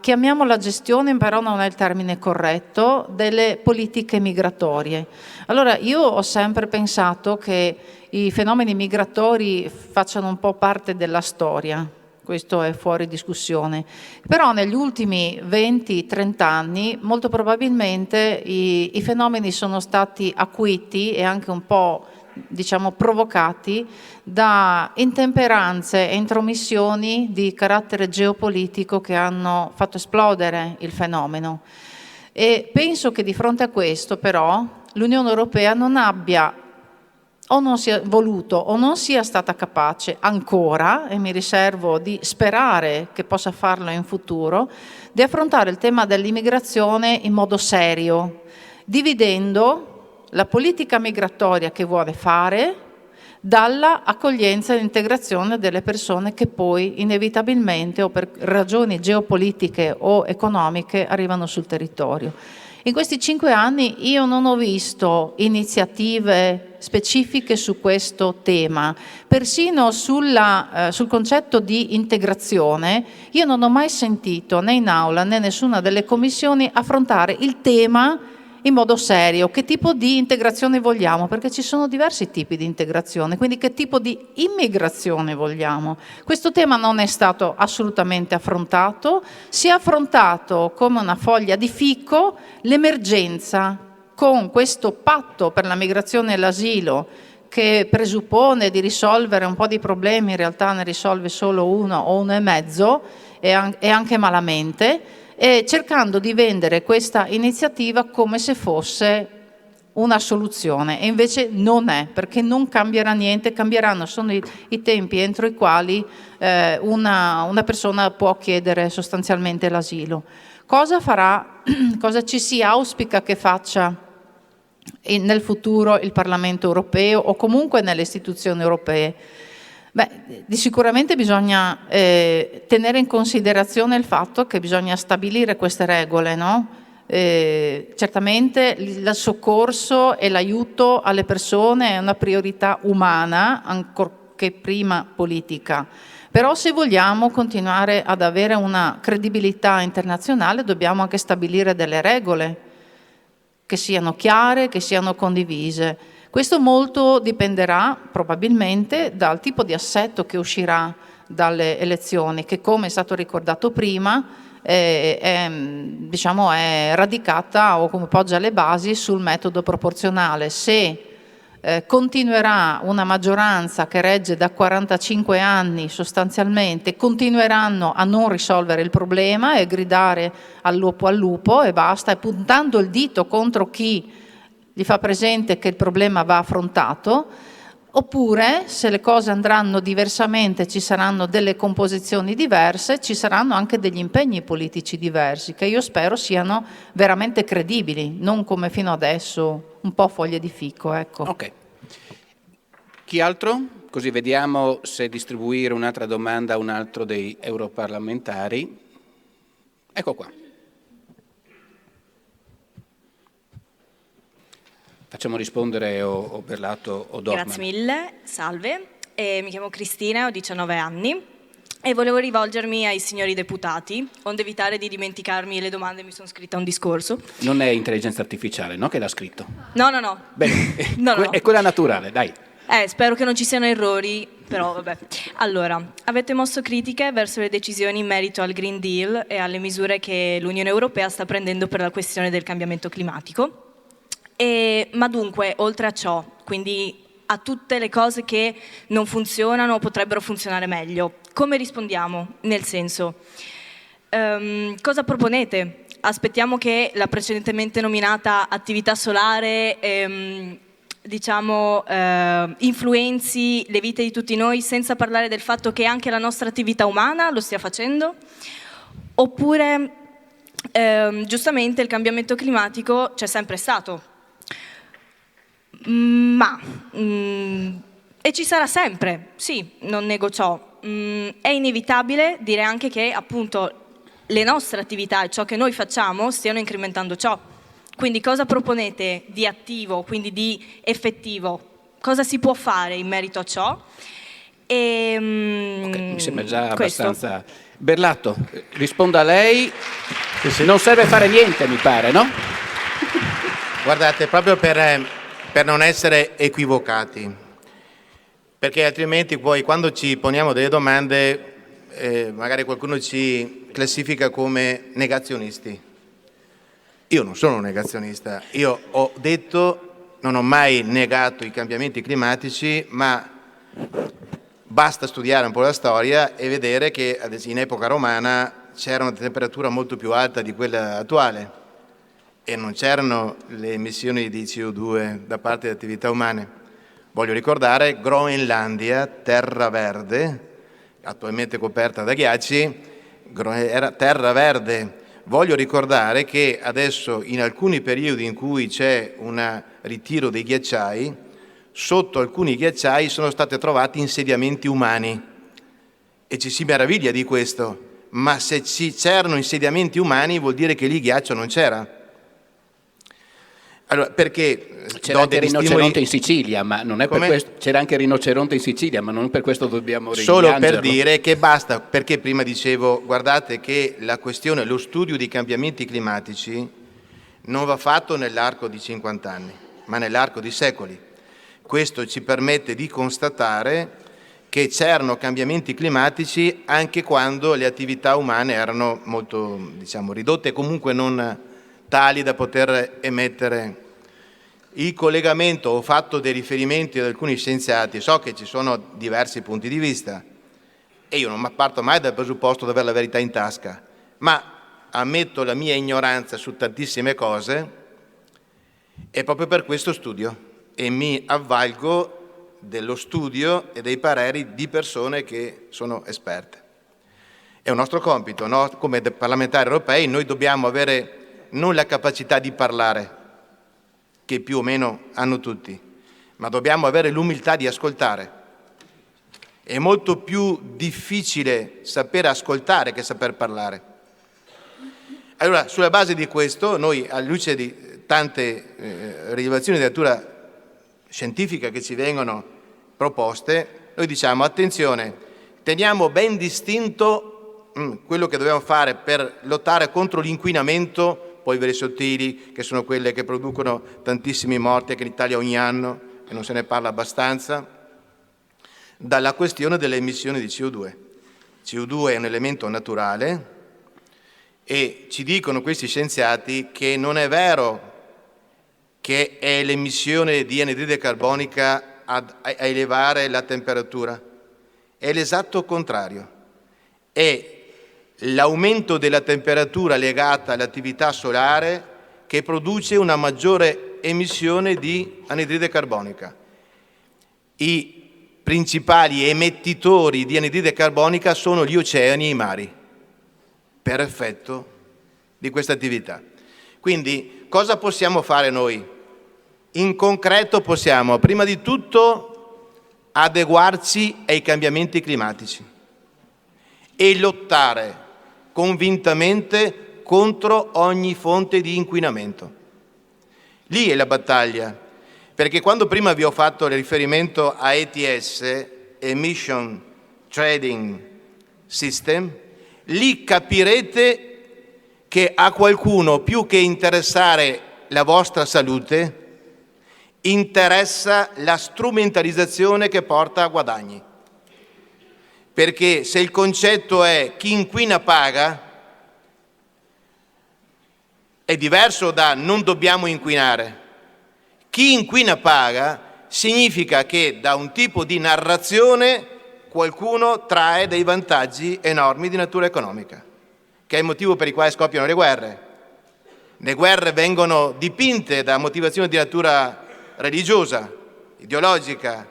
chiamiamola gestione, però non è il termine corretto, delle politiche migratorie. Allora, io ho sempre pensato che i fenomeni migratori facciano un po' parte della storia, questo è fuori discussione, però negli ultimi 20-30 anni molto probabilmente i fenomeni sono stati acuiti e anche un po', diciamo, provocati da intemperanze e intromissioni di carattere geopolitico che hanno fatto esplodere il fenomeno. E penso che di fronte a questo però l'Unione Europea non abbia o non sia voluto o non sia stata capace ancora, e mi riservo di sperare che possa farlo in futuro, di affrontare il tema dell'immigrazione in modo serio, dividendo la politica migratoria che vuole fare dalla accoglienza e integrazione delle persone che poi inevitabilmente o per ragioni geopolitiche o economiche arrivano sul territorio. In questi 5 anni io non ho visto iniziative specifiche su questo tema, persino sul concetto di integrazione io non ho mai sentito né in aula né nessuna delle commissioni affrontare il tema in modo serio. Che tipo di integrazione vogliamo? Perché ci sono diversi tipi di integrazione, quindi che tipo di immigrazione vogliamo? Questo tema non è stato assolutamente affrontato, si è affrontato come una foglia di fico l'emergenza con questo patto per la migrazione e l'asilo che presuppone di risolvere un po' di problemi, in realtà ne risolve solo uno o uno e mezzo e anche malamente, e cercando di vendere questa iniziativa come se fosse una soluzione, e invece non è, perché non cambierà niente, cambieranno solo i tempi entro i quali una persona può chiedere sostanzialmente l'asilo. Cosa ci si auspica che faccia nel futuro il Parlamento europeo o comunque nelle istituzioni europee? Di sicuramente bisogna tenere in considerazione il fatto che bisogna stabilire queste regole, no? Certamente il soccorso e l'aiuto alle persone è una priorità umana, ancorché prima politica. Però se vogliamo continuare ad avere una credibilità internazionale dobbiamo anche stabilire delle regole che siano chiare, che siano condivise. Questo molto dipenderà probabilmente dal tipo di assetto che uscirà dalle elezioni, che come è stato ricordato prima è radicata o come poggia le basi sul metodo proporzionale. Se continuerà una maggioranza che regge da 45 anni sostanzialmente, continueranno a non risolvere il problema e gridare al lupo e basta, e puntando il dito contro chi gli fa presente che il problema va affrontato, oppure se le cose andranno diversamente, ci saranno delle composizioni diverse, ci saranno anche degli impegni politici diversi, che io spero siano veramente credibili, non come fino adesso, un po' foglie di fico, ecco. Ok. Chi altro? Così vediamo se distribuire un'altra domanda a un altro dei europarlamentari. Ecco qua. Facciamo rispondere o Berlato o Dorman. Grazie mille, salve. Mi chiamo Cristina, ho 19 anni e volevo rivolgermi ai signori deputati, onde evitare di dimenticarmi le domande, mi sono scritta un discorso. Non è intelligenza artificiale, no? Che l'ha scritto? No. Bene, No. È quella naturale, dai. Spero che non ci siano errori, però vabbè. Allora, avete mosso critiche verso le decisioni in merito al Green Deal e alle misure che l'Unione Europea sta prendendo per la questione del cambiamento climatico. Ma dunque, oltre a ciò, quindi a tutte le cose che non funzionano o potrebbero funzionare meglio, come rispondiamo? Nel senso, cosa proponete? Aspettiamo che la precedentemente nominata attività solare influenzi le vite di tutti noi, senza parlare del fatto che anche la nostra attività umana lo stia facendo? Oppure, giustamente, il cambiamento climatico c'è sempre stato, e ci sarà sempre, sì, non nego ciò. È inevitabile dire anche che appunto le nostre attività e ciò che noi facciamo stiano incrementando ciò. Quindi cosa proponete di attivo, quindi di effettivo? Cosa si può fare in merito a ciò? Mi sembra già questo. abbastanza. Berlatto, risponda a lei. Non serve fare niente, mi pare, no? Guardate, proprio per non essere equivocati, perché altrimenti poi quando ci poniamo delle domande magari qualcuno ci classifica come negazionisti. Io non sono un negazionista, io ho detto, non ho mai negato i cambiamenti climatici, ma basta studiare un po' la storia e vedere che in epoca romana c'era una temperatura molto più alta di quella attuale e non c'erano le emissioni di CO2 da parte delle attività umane. Voglio ricordare Groenlandia, terra verde, attualmente coperta da ghiacci, era terra verde. Voglio ricordare che adesso in alcuni periodi in cui c'è un ritiro dei ghiacciai, sotto alcuni ghiacciai sono stati trovati insediamenti umani e ci si meraviglia di questo, ma se c'erano insediamenti umani vuol dire che lì ghiaccio non c'era. Allora, perché c'era anche il rinoceronte in Sicilia, ma non è per questo. C'era anche il rinoceronte in Sicilia, ma non per questo dobbiamo rimpiangerlo. Solo per dire che basta, perché prima dicevo, guardate che la questione, lo studio di cambiamenti climatici non va fatto nell'arco di 50 anni, ma nell'arco di secoli. Questo ci permette di constatare che c'erano cambiamenti climatici anche quando le attività umane erano molto, ridotte e comunque non tali da poter emettere. Il collegamento, ho fatto dei riferimenti ad alcuni scienziati, so che ci sono diversi punti di vista e io non parto mai dal presupposto di avere la verità in tasca, ma ammetto la mia ignoranza su tantissime cose e proprio per questo studio e mi avvalgo dello studio e dei pareri di persone che sono esperte. È un nostro compito, no? Come parlamentari europei noi dobbiamo avere non la capacità di parlare, che più o meno hanno tutti, ma dobbiamo avere l'umiltà di ascoltare. È molto più difficile sapere ascoltare che saper parlare. Allora, sulla base di questo, noi, alla luce di tante rilevazioni di natura scientifica che ci vengono proposte, noi diciamo, attenzione, teniamo ben distinto quello che dobbiamo fare per lottare contro l'inquinamento, polveri sottili, che sono quelle che producono tantissimi morti anche in Italia ogni anno, e non se ne parla abbastanza, dalla questione delle emissioni di CO2. CO2 è un elemento naturale e ci dicono questi scienziati che non è vero che è l'emissione di anidride carbonica a elevare la temperatura, è l'esatto contrario. È l'aumento della temperatura legata all'attività solare che produce una maggiore emissione di anidride carbonica. I principali emettitori di anidride carbonica sono gli oceani e i mari, per effetto di questa attività. Quindi cosa possiamo fare noi? In concreto possiamo, prima di tutto, adeguarci ai cambiamenti climatici e lottare convintamente contro ogni fonte di inquinamento. Lì è la battaglia, perché quando prima vi ho fatto il riferimento a ETS, Emission Trading System, lì capirete che a qualcuno, più che interessare la vostra salute, interessa la strumentalizzazione che porta a guadagni. Perché se il concetto è chi inquina paga, è diverso da non dobbiamo inquinare. Chi inquina paga significa che da un tipo di narrazione qualcuno trae dei vantaggi enormi di natura economica, che è il motivo per il quale scoppiano le guerre. Le guerre vengono dipinte da motivazioni di natura religiosa, ideologica,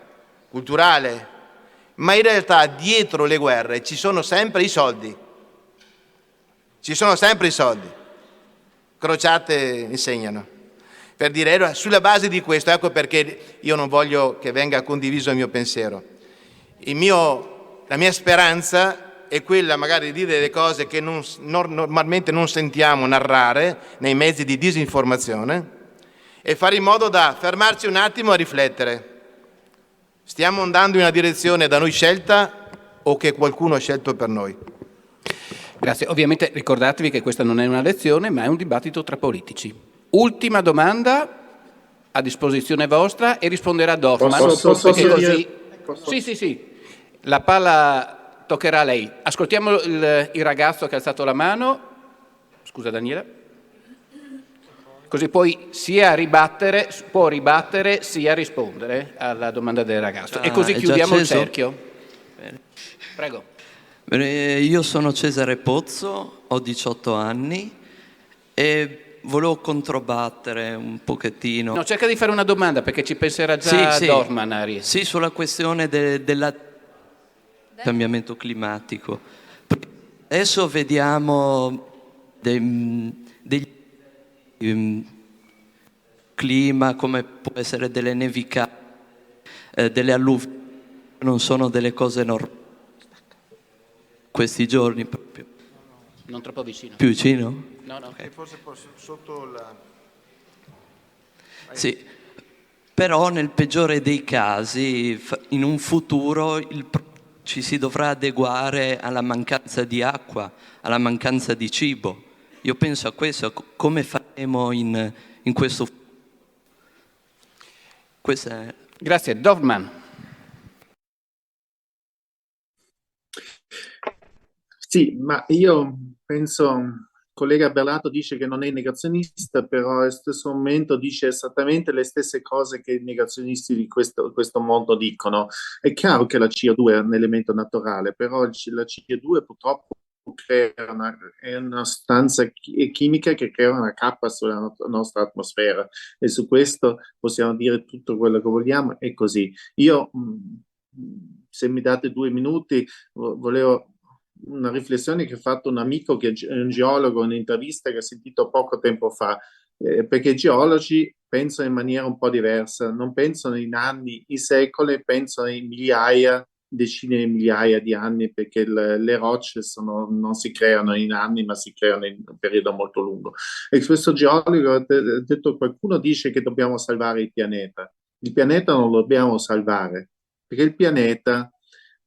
culturale, ma in realtà dietro le guerre ci sono sempre i soldi. Ci sono sempre i soldi. Crociate insegnano. Per dire, sulla base di questo, ecco perché io non voglio che venga condiviso il mio pensiero. La mia speranza è quella magari di dire delle cose che normalmente non sentiamo narrare nei mezzi di disinformazione e fare in modo da fermarci un attimo a riflettere. Stiamo andando in una direzione da noi scelta o che qualcuno ha scelto per noi? Grazie. Ovviamente ricordatevi che questa non è una lezione, ma è un dibattito tra politici. Ultima domanda a disposizione vostra e risponderà Dorfman. Posso così... Sì. La palla toccherà a lei. Ascoltiamo il ragazzo che ha alzato la mano. Scusa Daniela. Così poi può ribattere sia rispondere alla domanda del ragazzo. E così chiudiamo il cerchio. Bene. Prego. Bene, io sono Cesare Pozzo, ho 18 anni e volevo controbattere un pochettino. No, cerca di fare una domanda perché ci penserà già Dorfman, Ari. Sì, sulla questione del cambiamento climatico. Adesso vediamo degli clima, come può essere delle nevicate, delle alluvioni, non sono delle cose normali. Questi giorni proprio. Non troppo vicino. Più vicino? No. Okay. Forse sotto la... Sì, però nel peggiore dei casi, in un futuro ci si dovrà adeguare alla mancanza di acqua, alla mancanza di cibo. Io penso a questo, come faremo in questo futuro. Grazie. Dorfman. Sì, ma io penso, il collega Berlato dice che non è negazionista, però allo stesso momento dice esattamente le stesse cose che i negazionisti di questo mondo dicono. È chiaro che la CO2 è un elemento naturale, però la CO2 purtroppo è una sostanza chimica che crea una cappa sulla nostra atmosfera e su questo possiamo dire tutto quello che vogliamo, è così. Io, se mi date 2 minuti, volevo una riflessione che ha fatto un amico che è un geologo, un'intervista che ho sentito poco tempo fa, perché i geologi pensano in maniera un po' diversa, non pensano in anni, in secoli, pensano in migliaia, decine di migliaia di anni, perché le rocce non si creano in anni, ma si creano in un periodo molto lungo. E questo geologo ha detto: qualcuno dice che dobbiamo salvare il pianeta. Il pianeta non lo dobbiamo salvare, perché il pianeta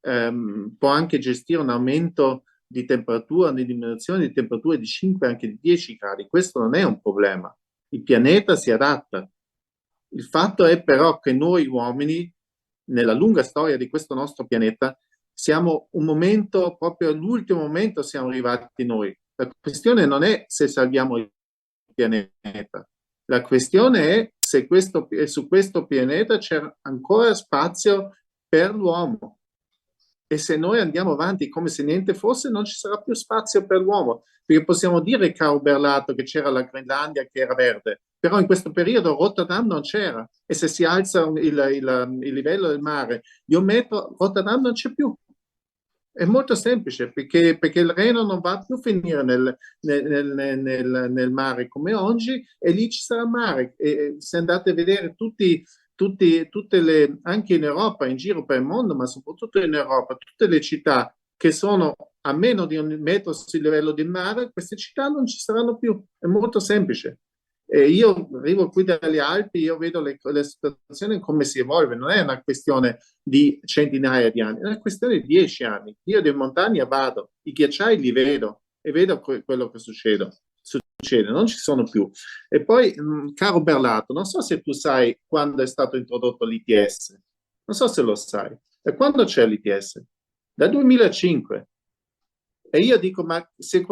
può anche gestire un aumento di temperatura, una diminuzione di temperatura di 5, anche di 10 gradi. Questo non è un problema. Il pianeta si adatta. Il fatto è però che noi uomini, nella lunga storia di questo nostro pianeta, siamo un momento, proprio all'ultimo momento siamo arrivati noi. La questione non è se salviamo il pianeta. La questione è se su questo pianeta c'è ancora spazio per l'uomo. E se noi andiamo avanti come se niente fosse, non ci sarà più spazio per l'uomo. Perché possiamo dire, caro Berlato, che c'era la Groenlandia che era verde, però in questo periodo Rotterdam non c'era. E se si alza il livello del mare di 1 metro, Rotterdam non c'è più. È molto semplice, perché il Reno non va più a finire nel mare come oggi, e lì ci sarà mare. E se andate a vedere anche in Europa, in giro per il mondo, ma soprattutto in Europa, tutte le città che sono a meno di 1 metro sul livello del mare, queste città non ci saranno più. È molto semplice. Io arrivo qui dalle Alpi, io vedo le situazioni come si evolve, non è una questione di centinaia di anni, è una questione di 10 anni. Io in montagna vado, i ghiacciai li vedo e vedo quello che succede, non ci sono più. E poi, caro Berlato, non so se tu sai quando è stato introdotto l'ITS, non so se lo sai. E quando c'è l'ITS? Dal 2005. E io dico, ma se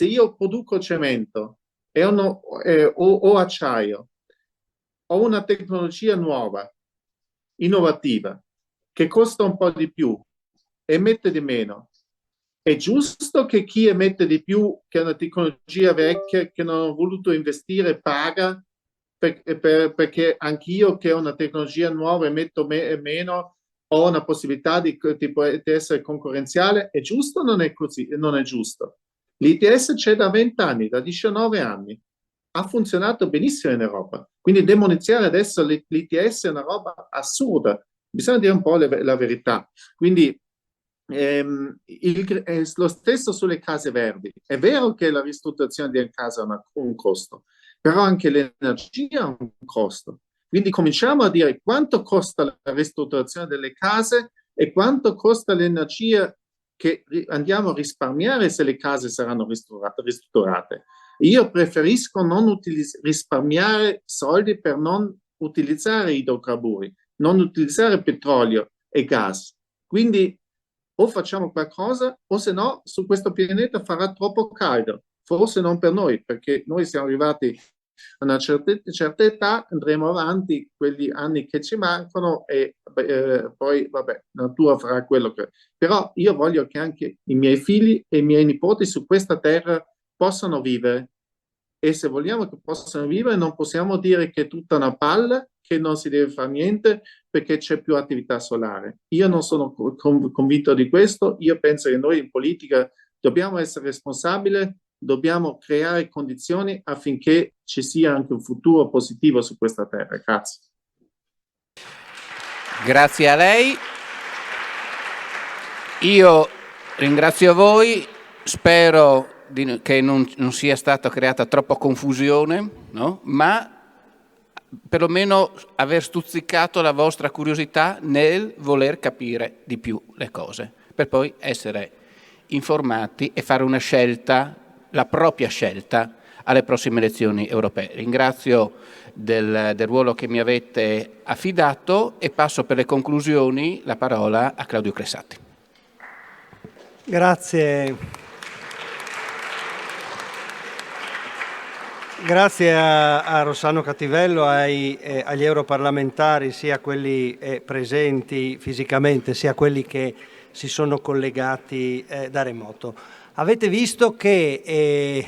io produco cemento o acciaio, ho una tecnologia nuova, innovativa, che costa un po' di più, emette di meno, è giusto che chi emette di più, che è una tecnologia vecchia, che non ho voluto investire, paga, perché anch'io che ho una tecnologia nuova, emetto meno, ho una possibilità di essere concorrenziale? È giusto o non è così? Non è giusto. L'ITS c'è da 20 anni, da 19 anni. Ha funzionato benissimo in Europa. Quindi demonizzare adesso l'ITS è una roba assurda. Bisogna dire un po' la verità. Quindi è lo stesso sulle case verdi. È vero che la ristrutturazione di casa ha un costo, però anche l'energia ha un costo. Quindi cominciamo a dire quanto costa la ristrutturazione delle case e quanto costa l'energia che andiamo a risparmiare se le case saranno ristrutturate. Io preferisco non risparmiare soldi per non utilizzare idrocarburi, non utilizzare petrolio e gas. Quindi o facciamo qualcosa o se no su questo pianeta farà troppo caldo, forse non per noi, perché noi siamo arrivati a una certa età, andremo avanti quegli anni che ci mancano e poi vabbè, la natura farà quello che... Però io voglio che anche i miei figli e i miei nipoti su questa terra possano vivere, e se vogliamo che possano vivere non possiamo dire che è tutta una palla, che non si deve fare niente perché c'è più attività solare. Io non sono convinto di questo. Io penso che noi in politica dobbiamo essere responsabili, dobbiamo creare condizioni affinché ci sia anche un futuro positivo su questa terra. Grazie. Grazie a lei. Io ringrazio voi, spero che non sia stata creata troppa confusione, no? Ma perlomeno aver stuzzicato la vostra curiosità nel voler capire di più le cose, per poi essere informati e fare una scelta, la propria scelta, alle prossime elezioni europee. Ringrazio del ruolo che mi avete affidato e passo per le conclusioni la parola a Claudio Cresati. Grazie. Grazie a Rossano Cattivello, agli europarlamentari, sia quelli presenti fisicamente, sia quelli che si sono collegati da remoto. Avete visto che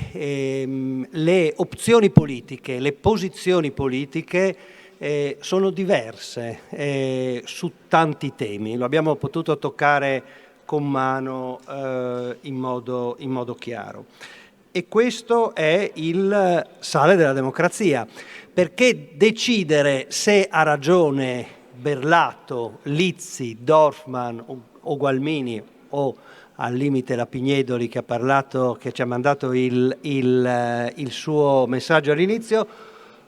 le opzioni politiche, le posizioni politiche sono diverse su tanti temi. Lo abbiamo potuto toccare con mano in modo chiaro. E questo è il sale della democrazia, perché decidere se ha ragione Berlato, Lizzi, Dorfman o Gualmini o al limite la Pignedoli che ha parlato, che ci ha mandato il suo messaggio all'inizio,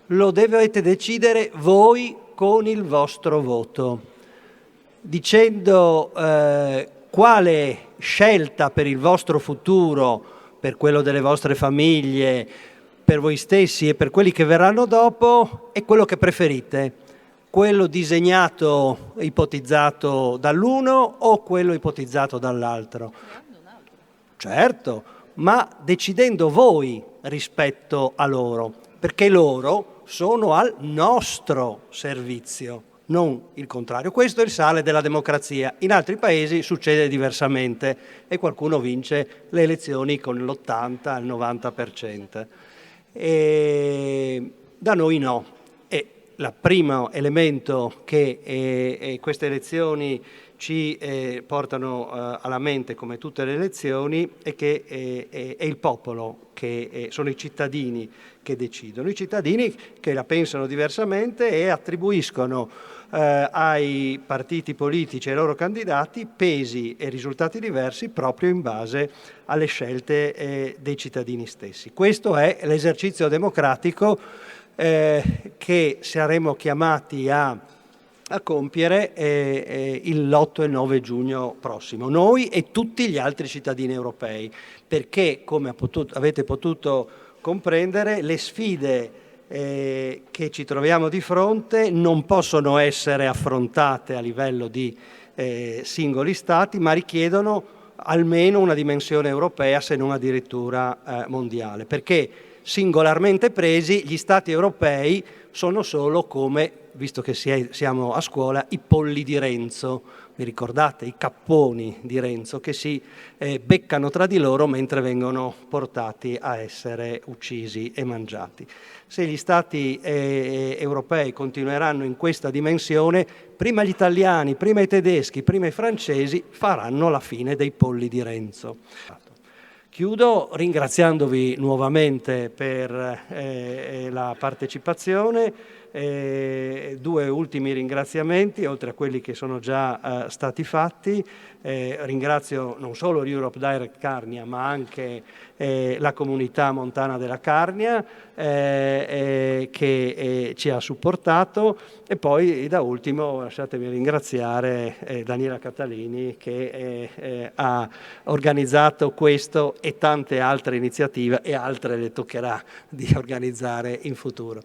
lo dovete decidere voi con il vostro voto, dicendo quale scelta per il vostro futuro, per quello delle vostre famiglie, per voi stessi e per quelli che verranno dopo, è quello che preferite. Quello disegnato, ipotizzato dall'uno o quello ipotizzato dall'altro? Certo, ma decidendo voi rispetto a loro, perché loro sono al nostro servizio, non il contrario. Questo è il sale della democrazia. In altri paesi succede diversamente e qualcuno vince le elezioni con l'80 al 90%. E da noi no. E il primo elemento che queste elezioni ci portano alla mente, come tutte le elezioni, è che è il popolo, che sono i cittadini che decidono. I cittadini che la pensano diversamente e attribuiscono ai partiti politici e ai loro candidati pesi e risultati diversi proprio in base alle scelte dei cittadini stessi. Questo è l'esercizio democratico che saremo chiamati a compiere l'8 e il 9 giugno prossimo, noi e tutti gli altri cittadini europei, perché come avete potuto comprendere le sfide che ci troviamo di fronte non possono essere affrontate a livello di singoli stati, ma richiedono almeno una dimensione europea, se non addirittura mondiale, perché singolarmente presi gli stati europei sono solo come, visto che siamo a scuola, i polli di Renzo. Vi ricordate? I capponi di Renzo che si beccano tra di loro mentre vengono portati a essere uccisi e mangiati. Se gli stati europei continueranno in questa dimensione, prima gli italiani, prima i tedeschi, prima i francesi faranno la fine dei polli di Renzo. Chiudo ringraziandovi nuovamente per la partecipazione. Due ultimi ringraziamenti, oltre a quelli che sono già stati fatti. Ringrazio non solo Europe Direct Carnia, ma anche la comunità montana della Carnia che ci ha supportato, e poi da ultimo lasciatemi ringraziare Daniela Catalini che ha organizzato questo e tante altre iniziative, e altre le toccherà di organizzare in futuro.